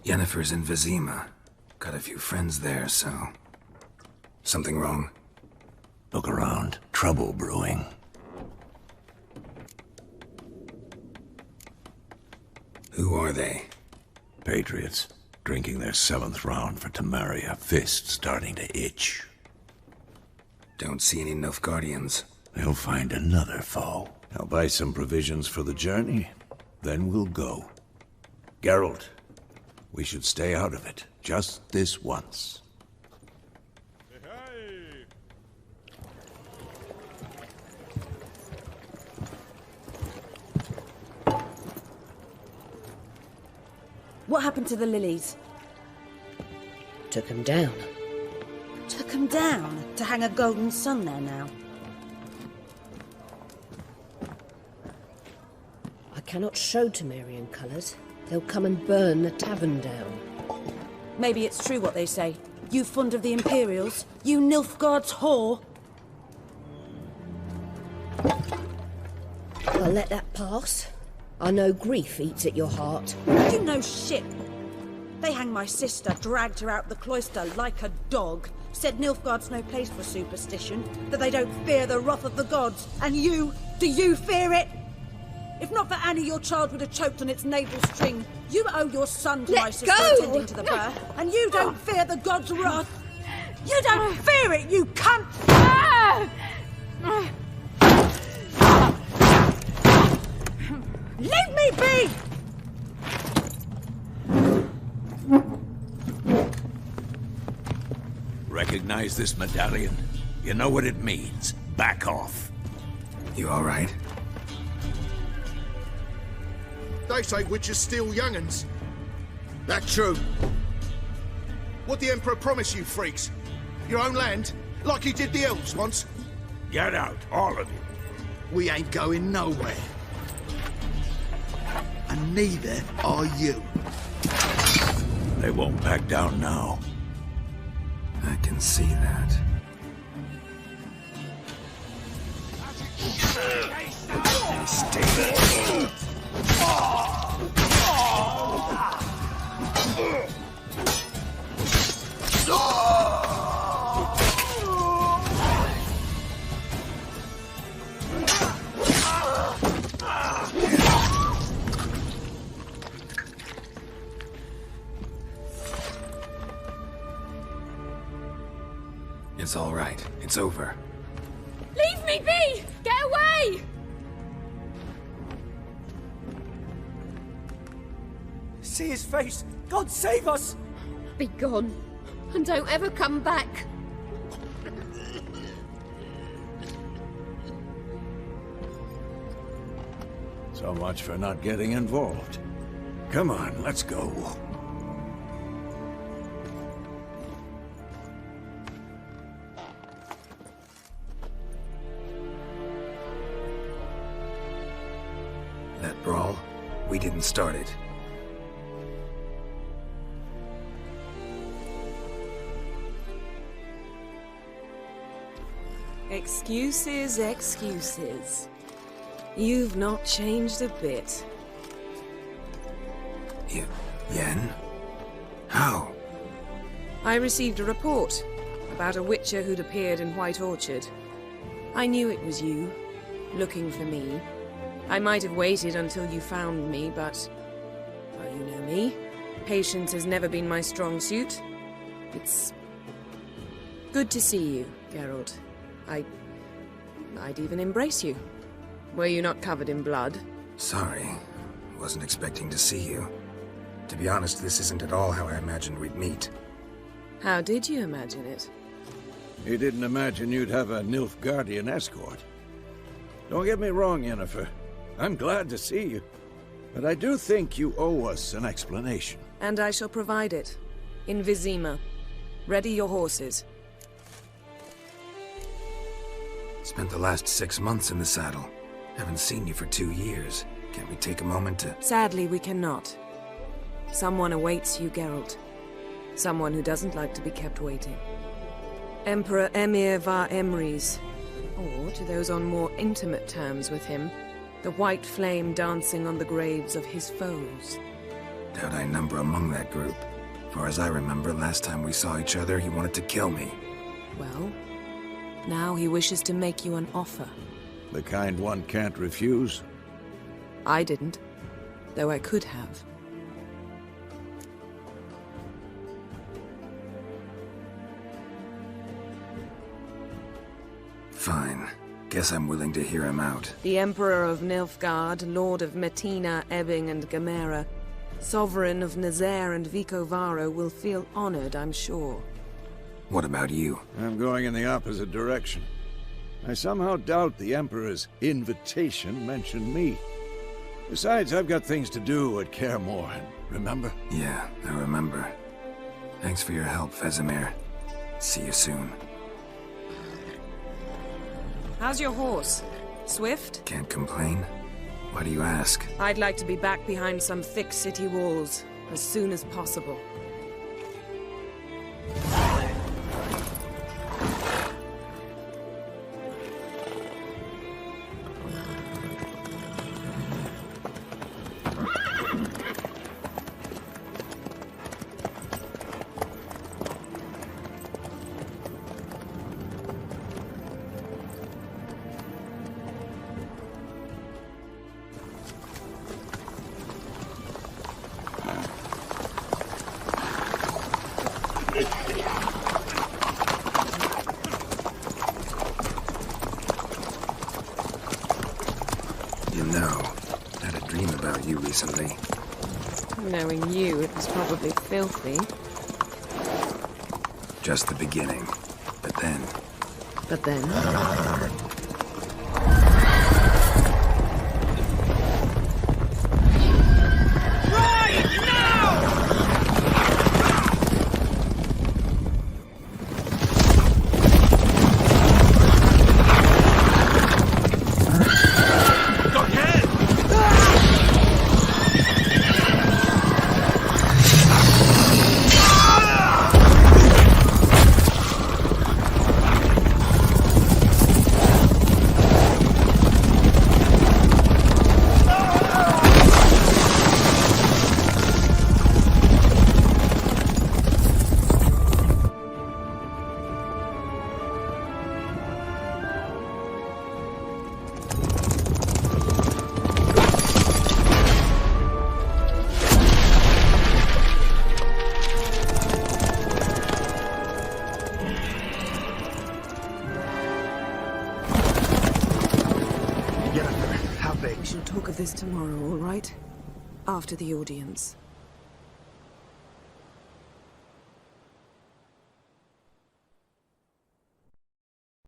Yennefer's in Vizima. Got a few friends there, so... Something wrong? Look around. Trouble brewing. Who are they? Patriots. Drinking their 7th round for Temeria. Fist starting to itch. Don't see any Nilfgaardians. They'll find another foe. I'll buy some provisions for the journey. Then we'll go. Geralt, we should stay out of it. Just this once. What happened to the lilies? Took them down. Took them down? To hang a golden sun there now? I cannot show Temerian colours. They'll come and burn the tavern down. Maybe it's true what they say. You fond of the Imperials? You Nilfgaard's whore? I'll let that pass. I know grief eats at your heart. You know shit. They hanged my sister, dragged her out the cloister like a dog. Said Nilfgaard's no place for superstition, that they don't fear the wrath of the gods. And you, do you fear it? If not for Annie, your child would have choked on its navel string. You owe your son to my sister attending to the birth, and you don't fear the gods' wrath. You don't fear it, you cunt! Leave me be! Recognize this medallion? You know what it means. Back off. You all right? They say witches steal young'uns. That true? What the Emperor promised you, freaks? Your own land? Like he did the elves once? Get out, all of you. We ain't going nowhere. And neither are you. They won't back down now. I can see that. Stay. It's all right. It's over. Leave me be! Get away! See his face! God save us! Be gone, and don't ever come back. So much for not getting involved. Come on, let's go. brawl. We didn't start it. Excuses, excuses. You've not changed a bit. Yen? How? I received a report about a witcher who'd appeared in White Orchard. I knew it was you, looking for me. I might have waited until you found me, but... well, you know me. Patience has never been my strong suit. It's... good to see you, Geralt. I'd even embrace you. Were you not covered in blood? Sorry. Wasn't expecting to see you. To be honest, this isn't at all how I imagined we'd meet. How did you imagine it? You didn't imagine you'd have a Nilfgaardian escort. Don't get me wrong, Yennefer. I'm glad to see you. But I do think you owe us an explanation. And I shall provide it. In Vizima. Ready your horses. Spent the last 6 months in the saddle. Haven't seen you for 2 years. Can't we take a moment to... Sadly, we cannot. Someone awaits you, Geralt. Someone who doesn't like to be kept waiting. Emperor Emhyr var Emreis. Or, to those on more intimate terms with him, the white flame dancing on the graves of his foes. Doubt I number among that group. Far as I remember, last time we saw each other, he wanted to kill me. Well, now he wishes to make you an offer. The kind one can't refuse? I didn't, though I could have. Fine. Guess I'm willing to hear him out. The Emperor of Nilfgaard, Lord of Metina, Ebbing and Gamera, Sovereign of Nazaire and Vicovaro will feel honored, I'm sure. What about you? I'm going in the opposite direction. I somehow doubt the Emperor's invitation mentioned me. Besides, I've got things to do at Kaer Morhen, remember? Yeah, I remember. Thanks for your help, Vesemir. See you soon. How's your horse? Swift? Can't complain. Why do you ask? I'd like to be back behind some thick city walls as soon as possible. You know, I had a dream about you recently. Knowing you, it was probably filthy. Just the beginning. But then... But then? We shall talk of this tomorrow, all right? After the audience.